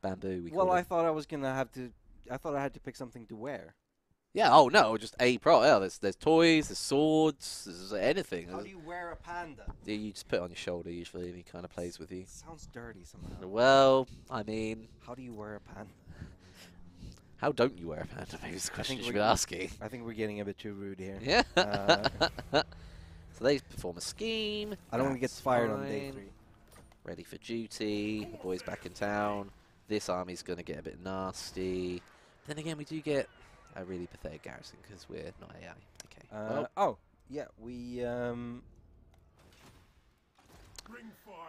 bamboo. I thought I was gonna have to. I thought I had to pick something to wear. Yeah. Oh no, just a pro. Yeah, there's toys, there's swords, there's anything. How do you wear a panda? Yeah, you just put it on your shoulder usually, and he kind of plays with you. Sounds dirty somehow. Well, I mean, how do you wear a panda? How don't you wear a panda? Maybe it's the question you should be asking. I think we're getting a bit too rude here. Yeah. So they perform a scheme. I don't want to get fired on day 3. Ready for duty. The boys back in town. This army's going to get a bit nasty. Then again, we do get a really pathetic garrison because we're not AI. Okay. Oh, yeah, we...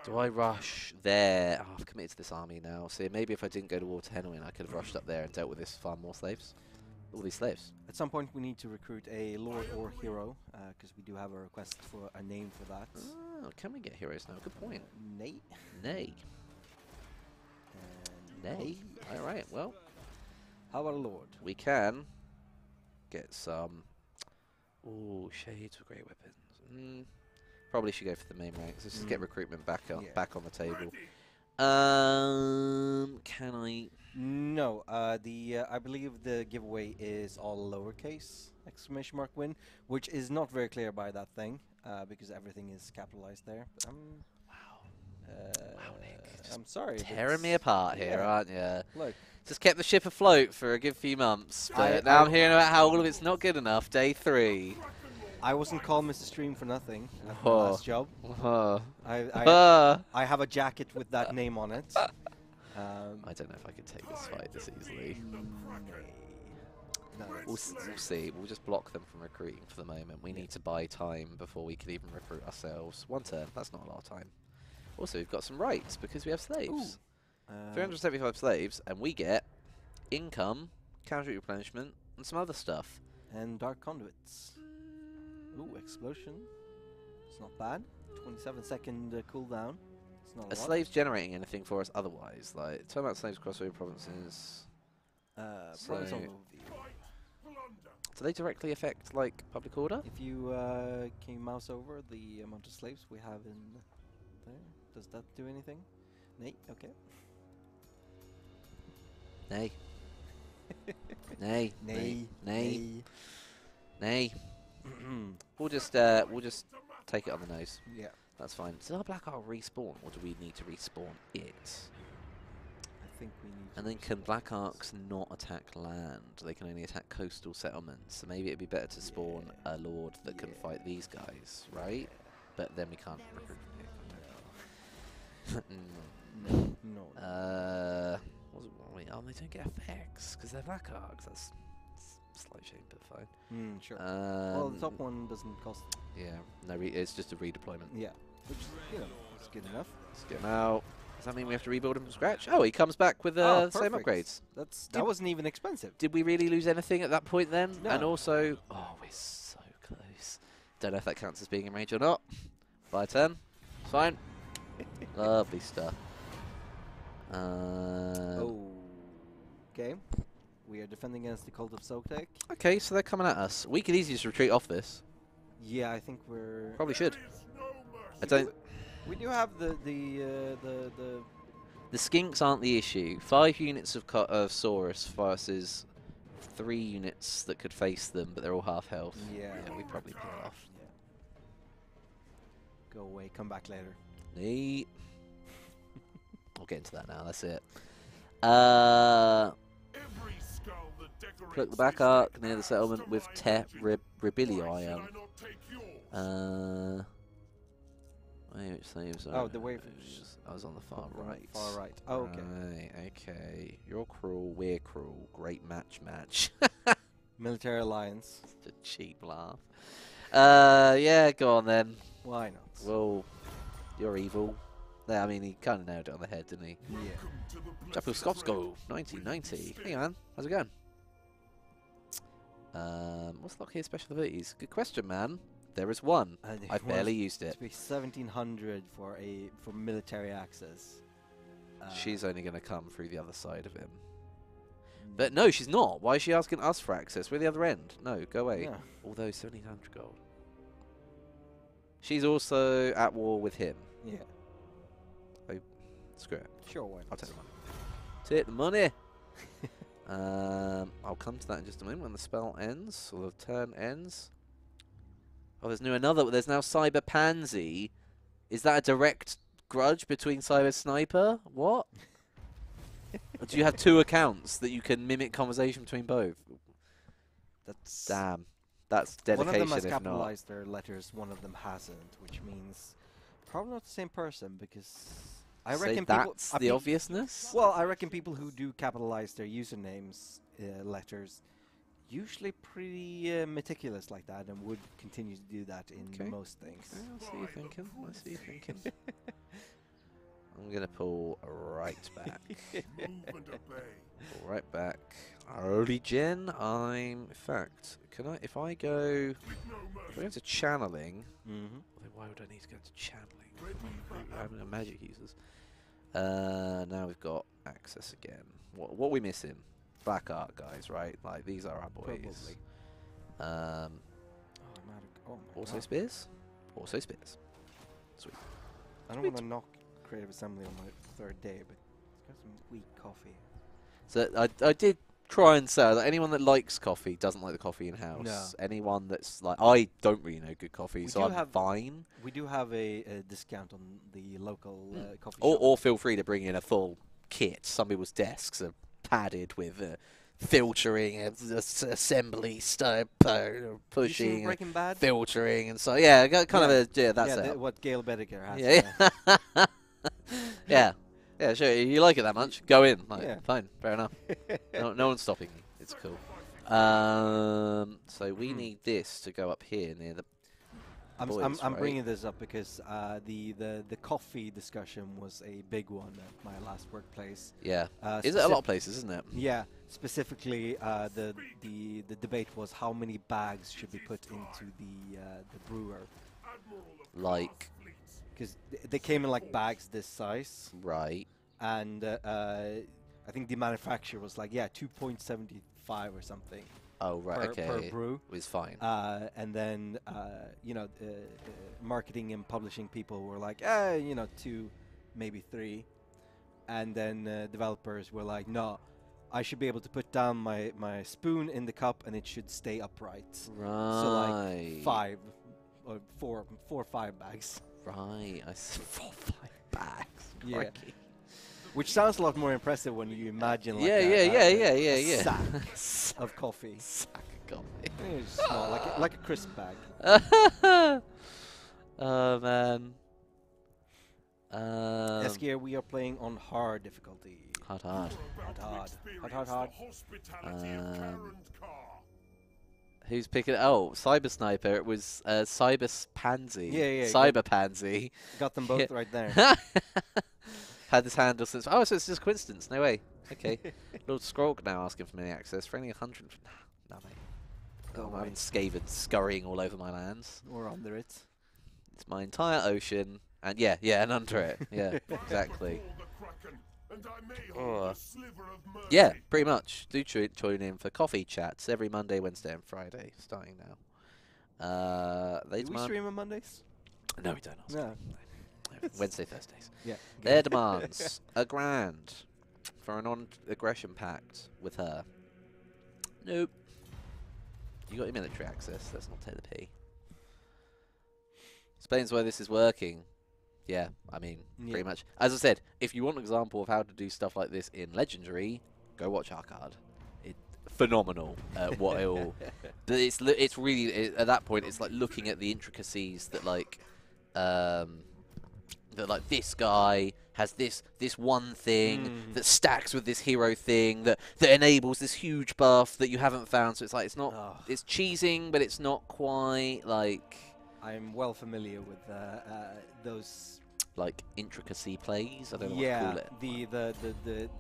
Do I rush there? Oh, I've committed to this army now. See, maybe if I didn't go to war to Henwin, I could have rushed up there and dealt with this far more slaves. All these slaves. At some point, we need to recruit a lord or hero, because we do have a request for a name for that. Oh, can we get heroes now? Good point. Nay. Nay. Nay. All right. Well, how about a lord? We can get some. Ooh, shades of great weapons. Probably should go for the main ranks. Let's just get recruitment back on the table. Can I? No. I believe the giveaway is all lowercase !win, which is not very clear by that thing, because everything is capitalized there. Wow, Nick. I'm sorry. Tearing me apart here, aren't you? Look. Just kept the ship afloat for a good few months, but now I'm hearing about how all of it's not good enough. Day 3. I wasn't called Mr. Stream for nothing at my last job. I have a jacket with that name on it. I don't know if I could take this fight this easily. No, we'll see. We'll just block them from recruiting for the moment. We need to buy time before we can even recruit ourselves. 1 turn, that's not a lot of time. Also, we've got some rights because we have slaves. 375 slaves, and we get income, counter replenishment, and some other stuff. And dark conduits. Ooh, explosion. It's not bad. 27-second cooldown. It's not a lot. Are slaves generating anything for us otherwise? Like, turn out slaves across over provinces. Do they directly affect, like, public order? If you can you mouse over the amount of slaves we have in there, does that do anything? Nay? Okay. Nay. Nay. Nay. Nay. Nay. We'll just take it on the nose. Yeah. That's fine. Does our Black Isle respawn, or do we need to respawn it? I think we need. And then can Black Arcs not attack land? They can only attack coastal settlements. So maybe it'd be better to spawn a lord that can fight these guys, right? But then we can't recruit from here. No. Wait, oh, they don't get effects because they're Black Arcs. That's slight shame, but fine. Sure. Well, the top one doesn't cost. Yeah, no, it's just a redeployment. Yeah, which is good enough. Let's get him out. Does that mean we have to rebuild him from scratch? Oh, he comes back with the same upgrades. That wasn't even expensive. Did we really lose anything at that point then? No. And also, oh, we're so close. Don't know if that counts as being in range or not. By a turn, it's fine. Lovely stuff. Okay. We are defending against the Cult of Sotek. Okay, so they're coming at us. We could easily just retreat off this. Yeah, I think we're. Probably should. No mercy. I don't. We do have the skinks aren't the issue. 5 units of Saurus versus 3 units that could face them, but they're all half health. Yeah, we probably peel off. Yeah. Go away. Come back later. Neat. I'll get into that now. That's it. Every skull that decorates Put the back this arc deck near the has settlement to with lie Te empty. Rebilii. Why should I not take yours? Which saves Oh, the waves. I was on the far right. Far right. Oh, okay. Right, okay. You're cruel, we're cruel. Great match. Military alliance. Just a cheap laugh. Yeah, go on then. Why not? Well, you're evil. Yeah, I mean, he kind of nailed it on the head, didn't he? Yeah. Chapel Skopsko, 1990. Hey man, how's it going? What's Lockheed's special abilities? Good question, man. There is one. I've barely used it. To be 1700 for military access. She's only going to come through the other side of him. But no, she's not. Why is she asking us for access? We're the other end. No, go away. Yeah. Although 1700 gold. She's also at war with him. Yeah. Screw it. Sure, why not? I'll take the money. Take the money. I'll come to that in just a moment when the spell ends or the turn ends. Oh, there's now Cyber Pansy. Is that a direct grudge between Cyber Sniper? What? Do you have 2 accounts that you can mimic conversation between both? That's Damn. That's dedication. One of them has if capitalized their letters, one of them hasn't, which means probably not the same person because I reckon that's the obviousness. Well, I reckon people who do capitalize their usernames letters usually pretty meticulous like that and would continue to do that in most things. Okay, I see you thinking. I'm going to pull right back. Move and obey. Pull right back. Early gen, in fact, if I go into channeling, why would I need to go to channeling? I haven't got magic users. Now we've got access again. What are we missing? Black art guys, right? Like, these are our boys. Probably. Also spears? Also spears. Sweet. I don't want to knock creative assembly on my 3rd day, but it's got some weak coffee. So I did try and say that anyone that likes coffee doesn't like the coffee in house. No. Anyone that's like, I don't really know good coffee, so I'm fine. We do have a discount on the local coffee shop. Or feel free to bring in a full kit. Some people's desks are padded with filtering, assembly, pushing, Breaking Bad? filtering, and so that's it. What Gail Bedecker has. Yeah, sure. If you like it that much, go in. Fine, fair enough. no one's stopping you. It's cool. So we need this to go up here near the. I'm bringing this up because the coffee discussion was a big one at my last workplace. Yeah, is it a lot of places, isn't it? Yeah, specifically the debate was how many bags should be put into the brewer. Like, because they came in like bags this size. Right. And I think the manufacturer was like, 2.75 or something. Oh, right, per brew. Is fine. And then, marketing and publishing people were like, 2, maybe 3. And then developers were like, no, I should be able to put down my spoon in the cup and it should stay upright. Right. So like 5 or 4 or 5 bags. Right. I see 4 or 5 bags. Yeah. Crikey. Which sounds a lot more impressive when you imagine like Yeah, a sack of coffee. Sack of coffee. It's small, like a crisp bag. Oh man. Eskier, we are playing on hard difficulty. Hard. Hard. Hospitality of Clarent Car. Who's picking? Oh, Cyber Sniper. It was Cyber Pansy. Yeah. Cyber Pansy. Got them both right there. Had this handle since. Oh, so it's just coincidence. No way. Okay. Lord Skrog now asking for mini access for only 100. No, mate. Go I'm away. Skaven scurrying all over my lands. Or under it. It's my entire ocean, and and under it. Yeah, exactly. Oh. Yeah, pretty much. Do tune in for coffee chats every Monday, Wednesday, and Friday, starting now. Do we stream on Mondays? No, we don't. No. Wednesday, Thursdays. Yeah. Their demands $1,000 for a non-aggression pact with her. Nope. You got your military access. Let's not take the P. Explains why this is working. Yeah, I mean, pretty much. As I said, if you want an example of how to do stuff like this in Legendary, go watch our card. Phenomenal what it'll. But it's really at that point it's like looking at the intricacies that like this guy has this one thing that stacks with this hero thing that enables this huge buff that you haven't found. So it's like it's cheesing, but it's not quite like. I'm well familiar with those. Like intricacy plays, I don't know what to call it.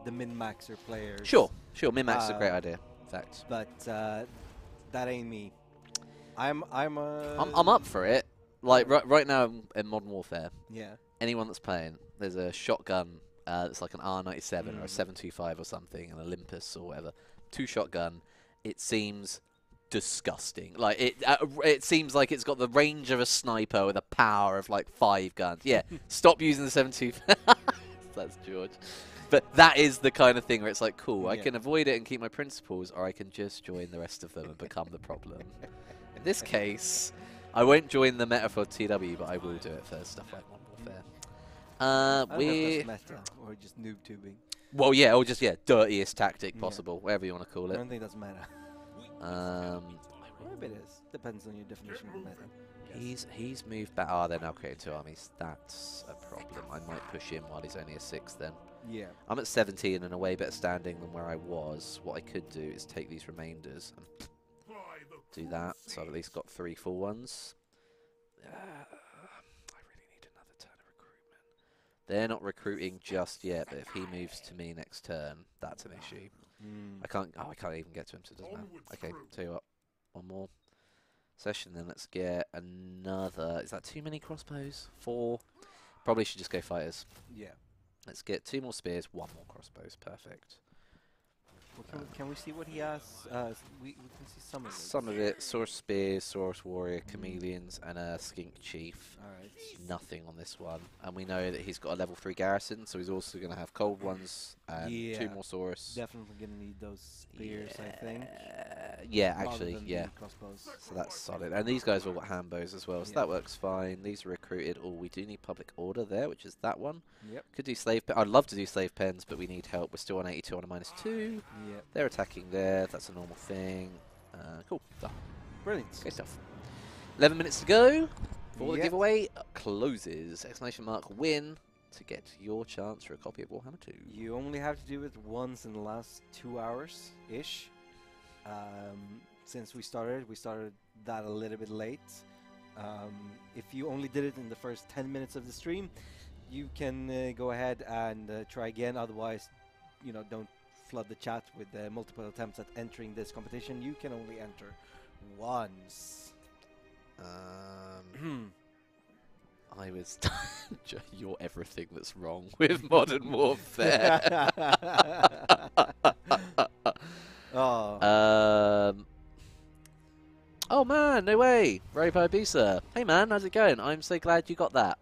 The min-maxer players. Sure, min-max is a great idea. In fact, but that ain't me. I'm up for it. Like right now in Modern Warfare. Yeah. Anyone that's playing, there's a shotgun that's like an R97 or a 725 or something, an Olympus or whatever. 2-shotgun. It seems disgusting. Like it seems like it's got the range of a sniper with a power of like 5 guns. Yeah, stop using the 725. That's George. But that is the kind of thing where it's like, cool, I can avoid it and keep my principles, or I can just join the rest of them and become the problem. In this case, I won't join the meta for TW, but I will do it for stuff like Modern Warfare. I don't know if that's meta or just noob tubing. Well, yeah, or just dirtiest tactic possible, whatever you want to call it. I don't think that's meta. Maybe it is. Depends on your definition of meta. He's moved back. They're now creating 2 armies. That's a problem. I might push him while he's only a 6 then. Yeah. I'm at 17 and a way better standing than where I was. What I could do is take these remainders and do that. So I've at least got 3 full ones. I really need another turn of recruitment. They're not recruiting just yet, but if he moves to me next turn, that's an issue. I can't even get to him, so it doesn't matter. Okay, tell you what. One more session, then let's get another. Is that too many crossbows? 4. Probably should just go fighters. Yeah. Let's get 2 more spears, 1 more crossbows. Perfect. Well, can we see what he has? We can see some of it. Some of it. Source Spears, Source Warrior, Chameleons, and a Skink Chief. Alright. Nothing on this one. And we know that he's got a level 3 garrison, so he's also going to have cold ones and 2 more Source. Definitely going to need those spears, I think. Yeah, actually, yeah. Crossbows. So that's solid. And these guys all got hand bows as well, so that works fine. These are recruited. Oh, we do need public order there, which is that one. Yep. Could do slave pen. I'd love to do slave pens, but we need help. We're still on 82 on a -2. Yep. They're attacking there. That's a normal thing. Cool. Done. Brilliant. Great stuff. 11 minutes to go before the giveaway closes. Exclamation mark win to get your chance for a copy of Warhammer 2. You only have to do it once in the last 2 hours-ish. Since we started that a little bit late. If you only did it in the first 10 minutes of the stream, you can go ahead and try again. Otherwise, don't flood the chat with multiple attempts at entering this competition. You can only enter once. I was you're everything that's wrong with Modern Warfare. Oh man, no way. Robo Bisa. Hey man, how's it going? I'm so glad you got that.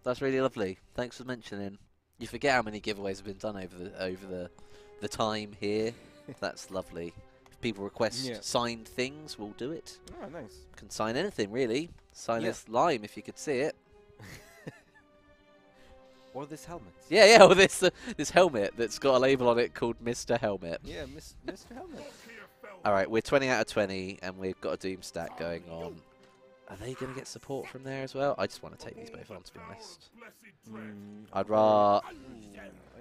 That's really lovely. Thanks for mentioning. You forget how many giveaways have been done over the time here. That's lovely. If people request signed things, we'll do it. Oh, nice. Can sign anything really. Sign this lime if you could see it. Or this helmet. Yeah, or this helmet that's got a label on it called Mr. Helmet. Yeah, Mr. Helmet. All right, we're 20 out of 20, and we've got a Doom stack going on. Are they going to get support from there as well? I just want to take these both on, to be honest. I'd rather...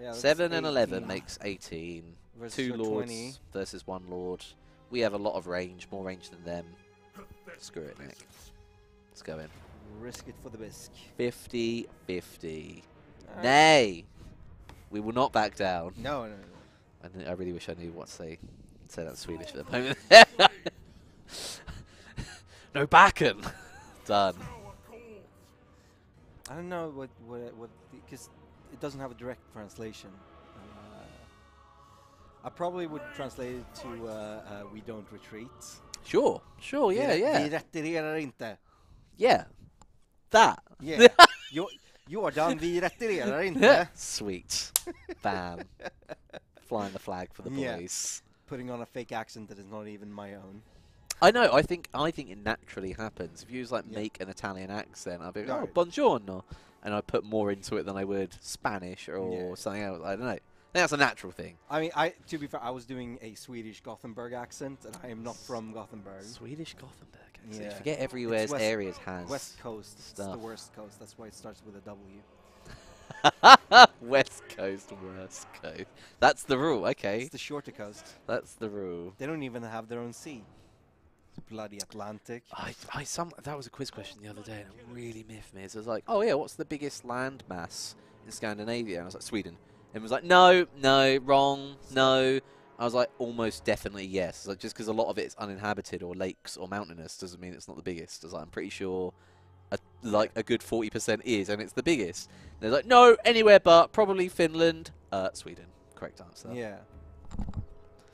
Yeah, 7 and 11 makes 18. Versus 2 your lords 20. versus 1 lord. We have a lot of range, more range than them. Screw it, Nick. Let's go in. Risk it for the bisque. 50-50. Nay! We will not back down. No. I really wish I knew what to say that in Swedish for the moment. No backen! Done. I don't know what because it doesn't have a direct translation. I probably would translate it to we don't retreat. Sure, yeah. Vi retirerar inte. Yeah. That. Yeah. You're done, vi retirerar inte. Sweet. Bam. Flying the flag for the boys. Putting on a fake accent that is not even my own. I know. I think it naturally happens. If you use make an Italian accent, I'd be like, oh, buongiorno, and I'd put more into it than I would Spanish or something else. I don't know. I think that's a natural thing. I mean, to be fair, I was doing a Swedish Gothenburg accent, and I am not from Gothenburg. Swedish Gothenburg accent. Yeah. You forget everywhere's areas has West Coast. Stuff. It's the worst coast. That's why it starts with a W. West Coast, worst coast. That's the rule. Okay. It's the shorter coast. That's the rule. They don't even have their own sea. Bloody Atlantic. That was a quiz question the other day, and it really miffed me. So I was like, oh yeah, what's the biggest land mass in Scandinavia? And I was like, Sweden. And it was like, no, wrong, no. I was like, almost definitely yes. Like, just because a lot of it is uninhabited or lakes or mountainous doesn't mean it's not the biggest. I was like, I'm pretty sure a good 40% is, and it's the biggest. And they're like, no, anywhere but probably Finland. Sweden. Correct answer. Yeah.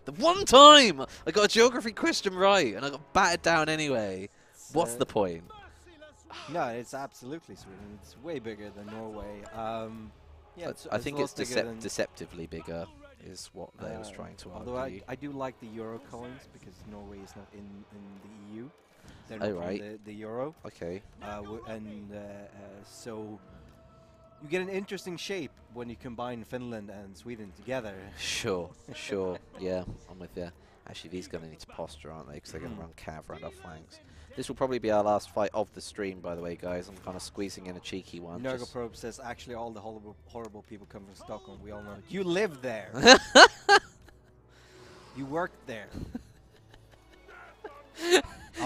The one time I got a geography question right, and I got battered down anyway. What's the point? No, it's absolutely Sweden. It's way bigger than Norway. Yeah, I think it's deceptively bigger, is what they was trying to argue. Although I do like the euro coins because Norway is not in the EU. They're not on the euro. Okay. So you get an interesting shape when you combine Finland and Sweden together. Sure. Yeah, I'm with you. Actually, these are going to need to posture, aren't they? Because they're going to run cav around our flanks. This will probably be our last fight of the stream, by the way, guys. I'm kind of squeezing in a cheeky one. Nergoprobe says, actually, all the horrible people come from Stockholm. We all know it. You live there. You worked there.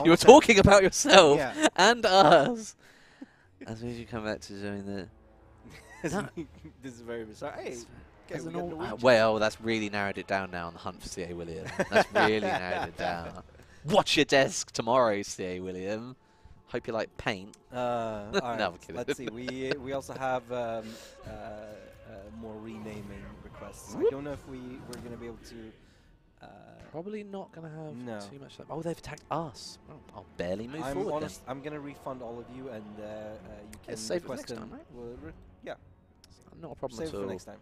You were talking about yourself and us. As soon as you come back to doing the... This is very bizarre. Hey, well, that's really narrowed it down now on the hunt for C.A. William. That's really narrowed it down. Watch your desk tomorrow, C.A. William. Hope you like paint. All right, no, I'm kidding. Let's see. We also have more renaming requests. I don't know if we're going to be able to... Probably not going to have too much. Oh, they've attacked us. Well, I'll barely move I'm forward honest, I'm going to refund all of you, and you can save it for request next time, right? Yeah. Not a problem Save at it all. for next time.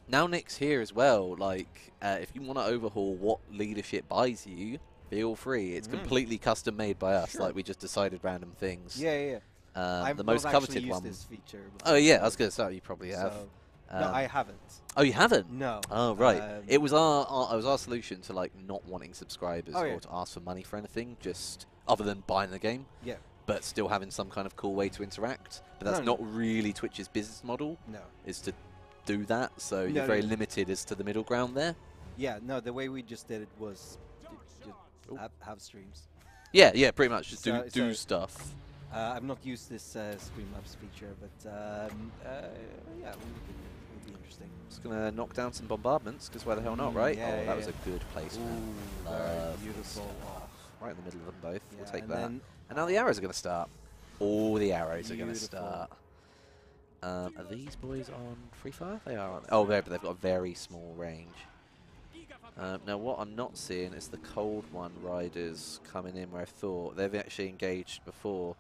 Now Nick's here as well. Like, if you want to overhaul what leadership buys you, feel free. It's completely custom made by us. Like, we just decided random things. Yeah. The most coveted one. This feature. Oh yeah, I was going to say you probably have. No, I haven't. Oh, you haven't? No. Oh, right. It was our solution to like not wanting subscribers or to ask for money for anything, just other than buying the game. Yeah. But still having some kind of cool way to interact. But that's not really Twitch's business model. No. Is to do that. So you're very limited as to the middle ground there. Yeah. No, the way we just did it was have streams. Yeah. Pretty much just do stuff. I've not used this Streamlabs feature, but yeah, it would be interesting. Just gonna knock down some bombardments, because why the hell not, right? Yeah, that was a good placement. Very beautiful. Right in the middle of them both. Yeah, we'll take that. And now the arrows are gonna start. All the arrows are gonna start. Are these boys on free fire? They are. Oh, but they've got a very small range. Now, what I'm not seeing is the Cold One riders coming in where I thought. They've actually engaged before.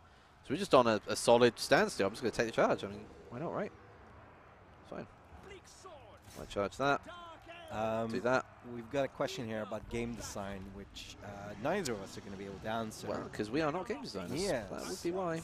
So we're just on a solid standstill. I'm just going to take the charge. I mean, why not, right? Fine. Might charge that. Do that. We've got a question here about game design, which neither of us are going to be able to answer. Well, because we are not game designers. Yeah. That would be why.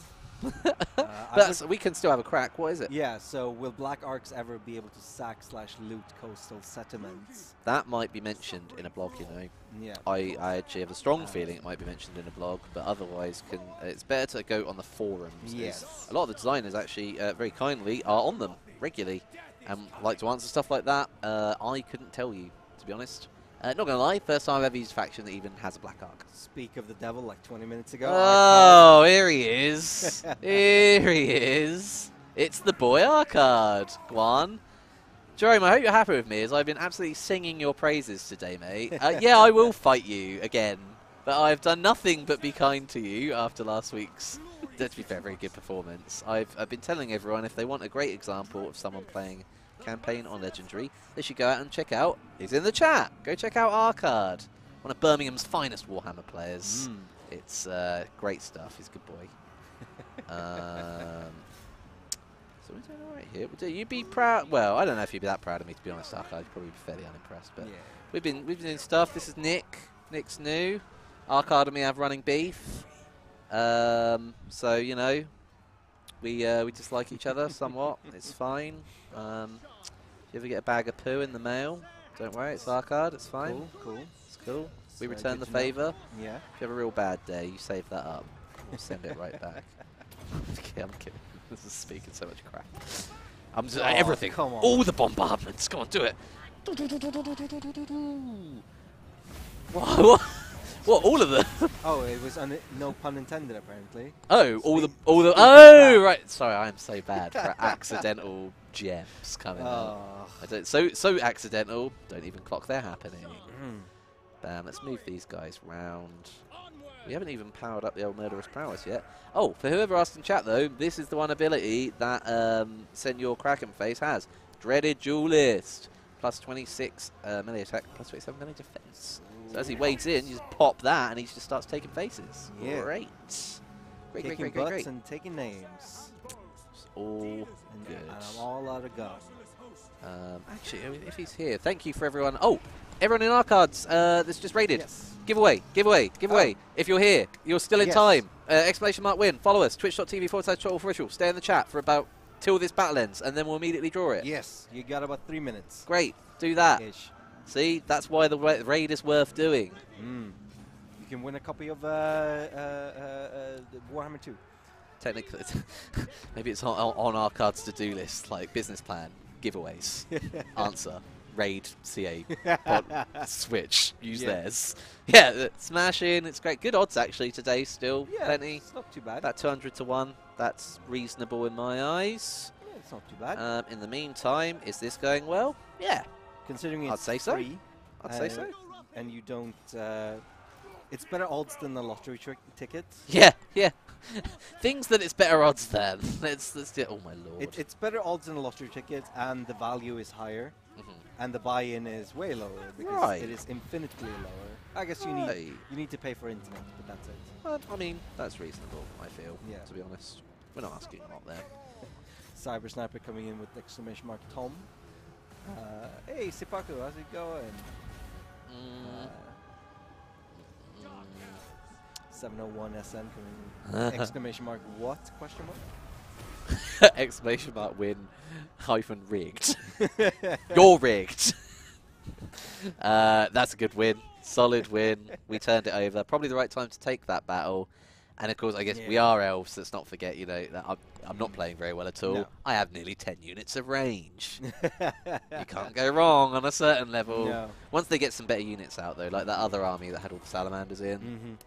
But we can still have a crack. What is it? Yeah, so will Black Arcs ever be able to sack/loot coastal settlements? That might be mentioned in a blog, you know. Yeah. I actually have a strong feeling it might be mentioned in a blog, but otherwise it's better to go on the forums. Yes. A lot of the designers actually very kindly are on them regularly and like to answer stuff like that. I couldn't tell you, to be honest. Not going to lie, first time I've ever used a faction that even has a Black Arc. Speak of the devil, like 20 minutes ago. Oh, here he is. Here he is. It's the boy Arcard, Guan. Jerome, I hope you're happy with me, as I've been absolutely singing your praises today, mate. Yeah, I will fight you again, but I've done nothing but be kind to you after last week's, to be fair, very good performance. I've been telling everyone if they want a great example of someone playing campaign on Legendary, they should go out and check out. He's in the chat. Go check out Arcard, one of Birmingham's finest Warhammer players. It's great stuff. He's a good boy. So we're doing all right here. You'd be proud. Well, I don't know if you'd be that proud of me, to be honest, Arcard. You'd probably be fairly unimpressed. But yeah. we've been doing stuff. This is Nick. Nick's new. Arcard and me have running beef. So you know, we dislike each other somewhat. It's fine. If you ever get a bag of poo in the mail, don't worry, it's Arcard, it's fine. Cool, cool. It's cool. We So return the good to know. favour. Yeah. If you have a real bad day, you save that up. We'll send it right back. I'm kidding. This is speaking so much crap. I'm just, everything. Come on. All the bombardments. Come on, do it. What? What? All of them? Oh, it was no pun intended, apparently. Oh, all the. Oh, right. Sorry, I am so bad for accidental gems coming out. I don't. So accidental. Don't even clock they're happening. Bam. Let's move these guys round. We haven't even powered up the old murderous prowess yet. Oh, for whoever asked in chat though, this is the one ability that Senor Krakenface has. Dreaded Duelist. Plus 26 melee attack, plus 27 melee defense. So as he wades in, you just pop that and he just starts taking faces. Yeah. Great. Taking butts and taking names. It's all good. And I'm all out of gun. Actually, if he's here, thank you for everyone. Oh, everyone in our cards that's just raided. Yes. Giveaway. If you're here, you're still in Yes. time. Exclamation mark win. Follow us. Twitch.tv/official. Stay in the chat for about till this battle ends, and then we'll immediately draw it. Yes, you got about 3 minutes. Great. Do that. Ish. See, that's why the raid is worth doing. You can win a copy of Warhammer 2. Technically, maybe it's on our cards to-do list, like business plan, giveaways, answer, raid, CA, switch, use theirs. Yeah, smash in. It's great. Good odds actually today. Still plenty. It's not too bad. About 200 to 1. That's reasonable in my eyes. Yeah, it's not too bad. In the meantime, is this going well? Yeah. Considering it's I'd say so. free, I'd say so. And you don't. It's better odds than the lottery ticket. Yeah, yeah. Things that it's better odds than. Let's do. Oh my lord. It's better odds than a lottery ticket, and the value is higher, and the buy-in is way lower because it is infinitely lower. I guess you need to pay for internet, but that's it. I mean, that's reasonable. I feel. Yeah. To be honest, we're not asking a lot there. Cyber Sniper coming in with exclamation mark Tom. Hey Sipaku, how's it going? 701 SN coming in. Exclamation mark what? Question mark? Exclamation mark win hyphen rigged. You're rigged. That's a good win. Solid win. We turned it over. Probably the right time to take that battle. And of course, I guess we are elves. Let's not forget, you know, that I'm not playing very well at all. No. I have nearly 10 units of range. You can't go wrong on a certain level. No. Once they get some better units out, though, like that other army that had all the salamanders in,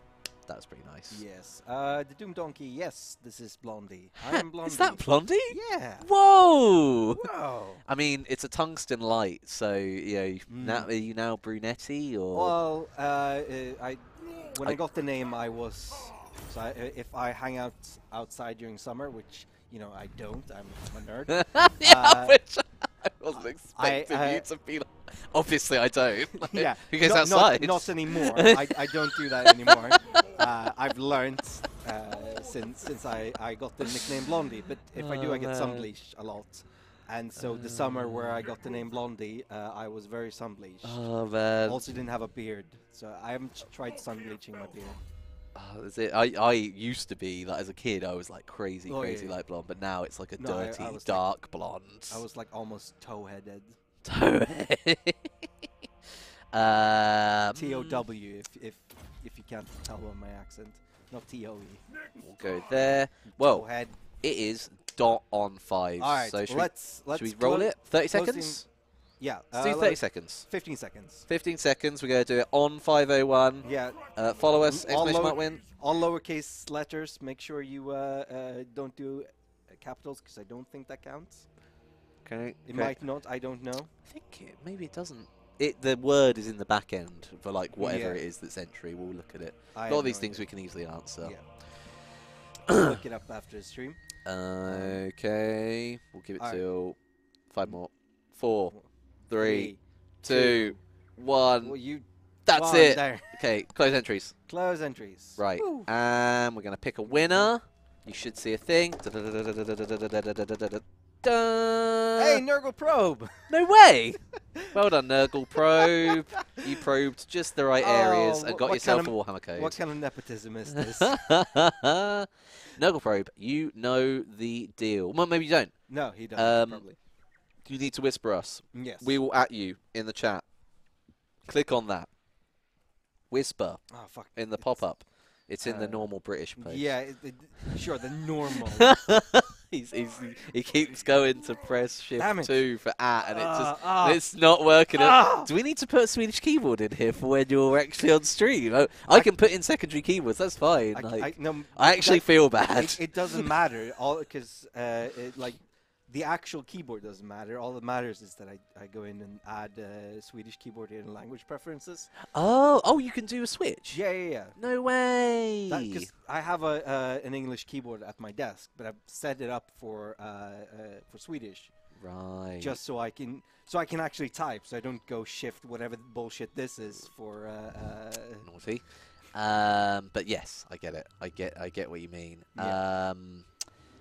that was pretty nice. Yes. The Doom Donkey, yes, this is Blondie. I am Blondie. Is that Blondie? Yeah. Whoa! Whoa. I mean, it's a tungsten light, so, you know, are you now brunetti, or...? Well, when I got the name, I was... So if I hang out outside during summer, which, you know, I don't, I'm a nerd. Yeah, which I wasn't expecting you to be like, obviously I don't. Like, yeah. Who goes outside? Not anymore. I don't do that anymore. I've learned since I got the nickname Blondie. But if I do, I get sunbleached a lot. And so the summer where I got the name Blondie, I was very sunbleached. Oh, man. Also didn't have a beard. So I haven't tried sunbleaching my beard. Is it? I used to be like as a kid. I was like crazy yeah. light blonde, but now it's like a No, dirty, I was dark blonde. I was like almost toe-headed. T-O-W if you can't tell on my accent. Not T-O-E. We'll go there. Well, Toe-head. it is dot on 5. All right, so should let's we roll it? 30 closing- seconds? Yeah. Let's do 30 seconds. 15 seconds. 15 seconds. We're going to do it on 501. Yeah. Follow us, All exclamation lower- mark win. All lowercase letters. Make sure you don't do capitals because I don't think that counts. Okay. It might not. I don't know. I think maybe it doesn't. The word is in the back end for like whatever Yeah. it is that's entry. We'll look at it. I A lot have of these no things idea. we can easily answer. Yeah. Look it up after the stream. Okay. We'll give it Alright. till 5 more. 4, 3, 3, 2, 1. Well, you. That's one it. There. Okay, close entries. Close entries. Right. Woo. And we're going to pick a winner. You should see a thing. Hey, Nurgle Probe. No way! Well done, Nurgle Probe. You probed just the right areas and wh- got what yourself kind a of- Warhammer code. What kind of nepotism is this? Nurgle Probe, you know the deal. Well, maybe you don't. No, he doesn't. Probably. You need to whisper us. Yes. We will at you in the chat. Click on that. Whisper Oh fuck. in the It's- pop-up. It's in the normal British place. Yeah. Sure. The normal. He keeps going to press Damn shift it. 2 for at, and it's not working. Do we need to put a Swedish keyboard in here for when you're actually on stream? I can put in secondary keyboards. That's fine. I actually feel bad. It doesn't matter. All because like the actual keyboard doesn't matter. All that matters is that I go in and add Swedish keyboard in language preferences. Oh, you can do a switch. Yeah. No way. Because I have an English keyboard at my desk, but I've set it up for Swedish. Right. Just so I can actually type, so I don't go shift whatever bullshit this is for. Naughty. But yes, I get it. I get what you mean. Yeah.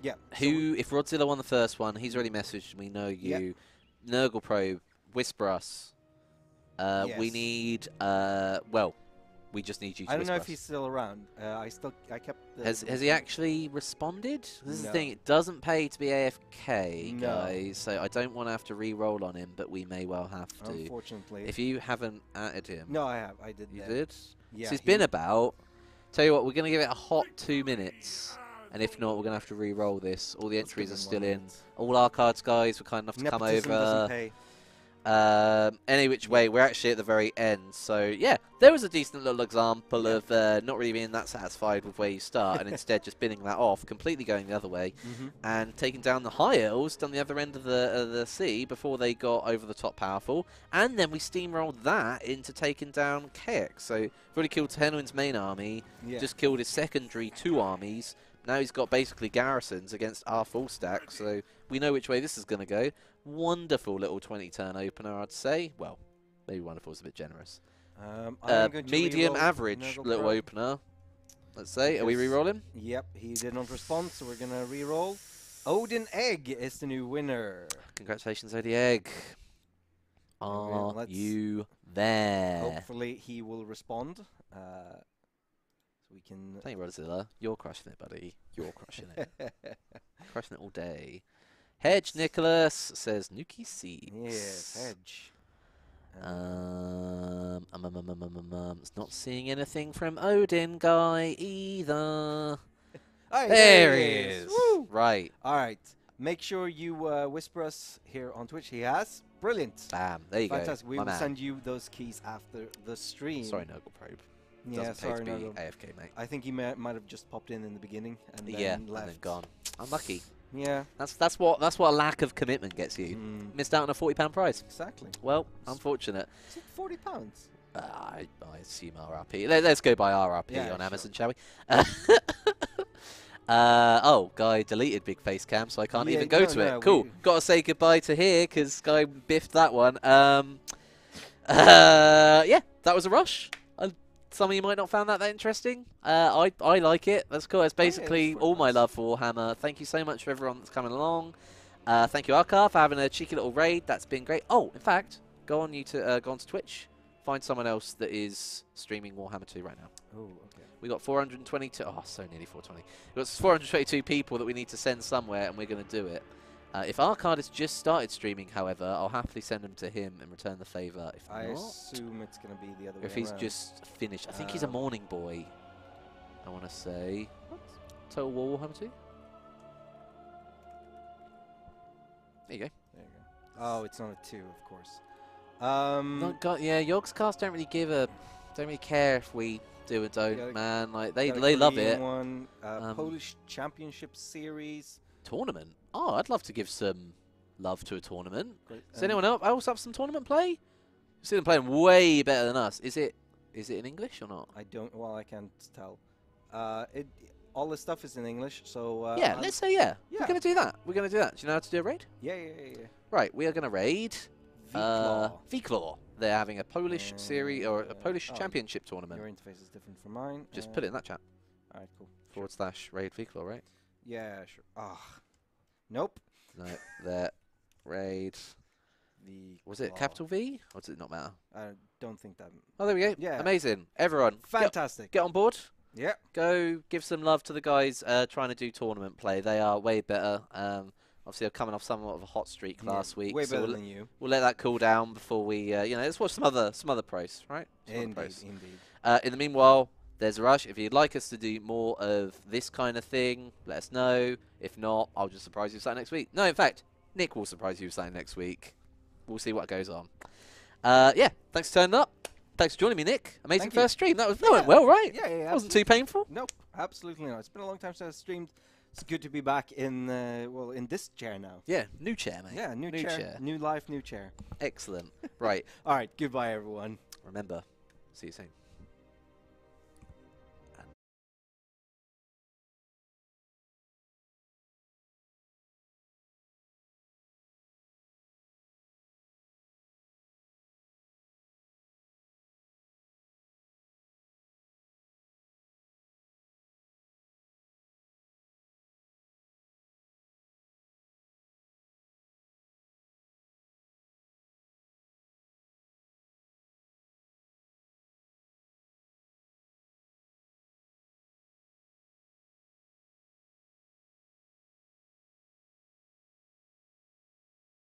Yeah. If Rodzilla won the first one, he's already messaged. We know you. Nurgle Probe, whisper us. We Yes. need. We just need you to I don't know whisper if us. he's still around. I kept. Has he actually responded? This is the No. thing. It doesn't pay to be AFK, No. guys. So I don't want to have to re-roll on him, but we may well have to. Unfortunately. If you haven't added him. No, I have. I did. You that. did? Yeah. So he's been about. Tell you what, we're going to give it a hot 2 minutes. And if not, we're going to have to re-roll this. All the Let's entries give are him still 1 in. minute. All our cards, guys, were kind enough to come Nepotism doesn't over. pay. Any which way, we're actually at the very end. So, yeah, there was a decent little example of not really being that satisfied with where you start and instead just binning that off, completely going the other way and taking down the high elves down the other end of the sea before they got over the top powerful. And then we steamrolled that into taking down KX. So, we've already killed Tenwin's main army, just killed his secondary 2 armies. Now he's got basically garrisons against our full stack, so we know which way this is going to go. Wonderful little 20-turn opener, I'd say. Well, maybe wonderful is a bit generous. I'm going to Medium re-roll average Nurgle little Probe. opener, let's say. Are we Yes. re-rolling? Yep, he did not respond, so we're going to re-roll. Odin Egg is the new winner. Congratulations, Odie Egg. Well, Are let's- you there? Hopefully he will respond. So we can... Thank you, Rodzilla. You're crushing it, buddy. You're crushing it. Crushing it all day. Hedge Nicholas says Nuki Seeds. Yes, Hedge. It's not seeing anything from Odin guy either. Hey, There he is. Woo! Right. All right. Make sure you whisper us here on Twitch. He has. Brilliant. Bam. There you Fantastic. go. We My will man. send you those keys after the stream. Sorry, Nurgle Probe. Yeah, Doesn't pay sorry, to be Nurgle. AFK, mate. I think he might have just popped in the beginning and then Yeah, left. and then gone. Unlucky. Yeah. That's what a lack of commitment gets you. Mm, Missed out on a £40 prize. exactly. Well, unfortunate. Is it £40? I assume RRP. Let's go by RRP Yeah, on sure. Amazon, shall we? Guy deleted Big Face Cam, so I can't Yeah, even go no, to no, it. Cool. we- Got to say goodbye to here because Guy biffed that one. Yeah, that was a rush. Some of you might not found that interesting. I like it. That's cool. It's basically it's all my nice. love for Warhammer. Thank you so much for everyone that's coming along. Thank you, Arkar, for having a cheeky little raid. That's been great. Oh, in fact, go on to Twitch. find someone else that is streaming Warhammer 2 right now. Oh, okay. We got 422. Oh, so nearly 420. We got 422 people that we need to send somewhere, and we're going to do it. If Arcade has just started streaming, however, I'll happily send them to him and return the favour. If I not, assume it's going to be the other way if he's around. just finished, I think he's a morning boy. I want to say. What? Total War Warhammer 2. There you go. There you go. Oh, it's not a 2, of course. Yeah, Yogscast don't really don't really care if we do or don't, man. Like they got a love Korean it. One, Polish Championship Series. Tournament. Oh, I'd love to give some love to a tournament. Great. Does anyone else have some tournament play? You see them playing way better than us. Is it in English or not? I don't. Well, I can't tell. All this stuff is in English, so yeah, let's say yeah. Yeah. We're gonna do that. We're gonna do that. Do you know how to do a raid? Yeah. Right, we are gonna raid V-Claw. V-Claw. They're having a Polish series or a Polish championship tournament. Your interface is different from mine. Just put it in that chat. All right, cool. / raid V-Claw, right? Yeah, sure. Nope. No, there. Raid. Was it capital V? Or does it not matter? I don't think that. Oh, there we go. Yeah. Amazing. Everyone. Fantastic. Get on board. Yeah. Go give some love to the guys trying to do tournament play. They are way better. Obviously, they're coming off somewhat of a hot streak last week. Way so better than you. We'll let that cool down before we, let's watch some other pros, right? Indeed. In the meanwhile, there's a rush. If you'd like us to do more of this kind of thing, let us know. If not, I'll just surprise you with something next week. No, in fact, Nick will surprise you with something next week. We'll see what goes on. Yeah, thanks for turning up. Thanks for joining me, Nick. Amazing first stream. That went well, right? Yeah. Wasn't too painful. Nope, absolutely not. It's been a long time since I streamed. It's good to be back in in this chair now. Yeah, new chair, mate. Yeah, new chair. New life, new chair. Excellent. Right. All right, goodbye, everyone. Remember, see you soon.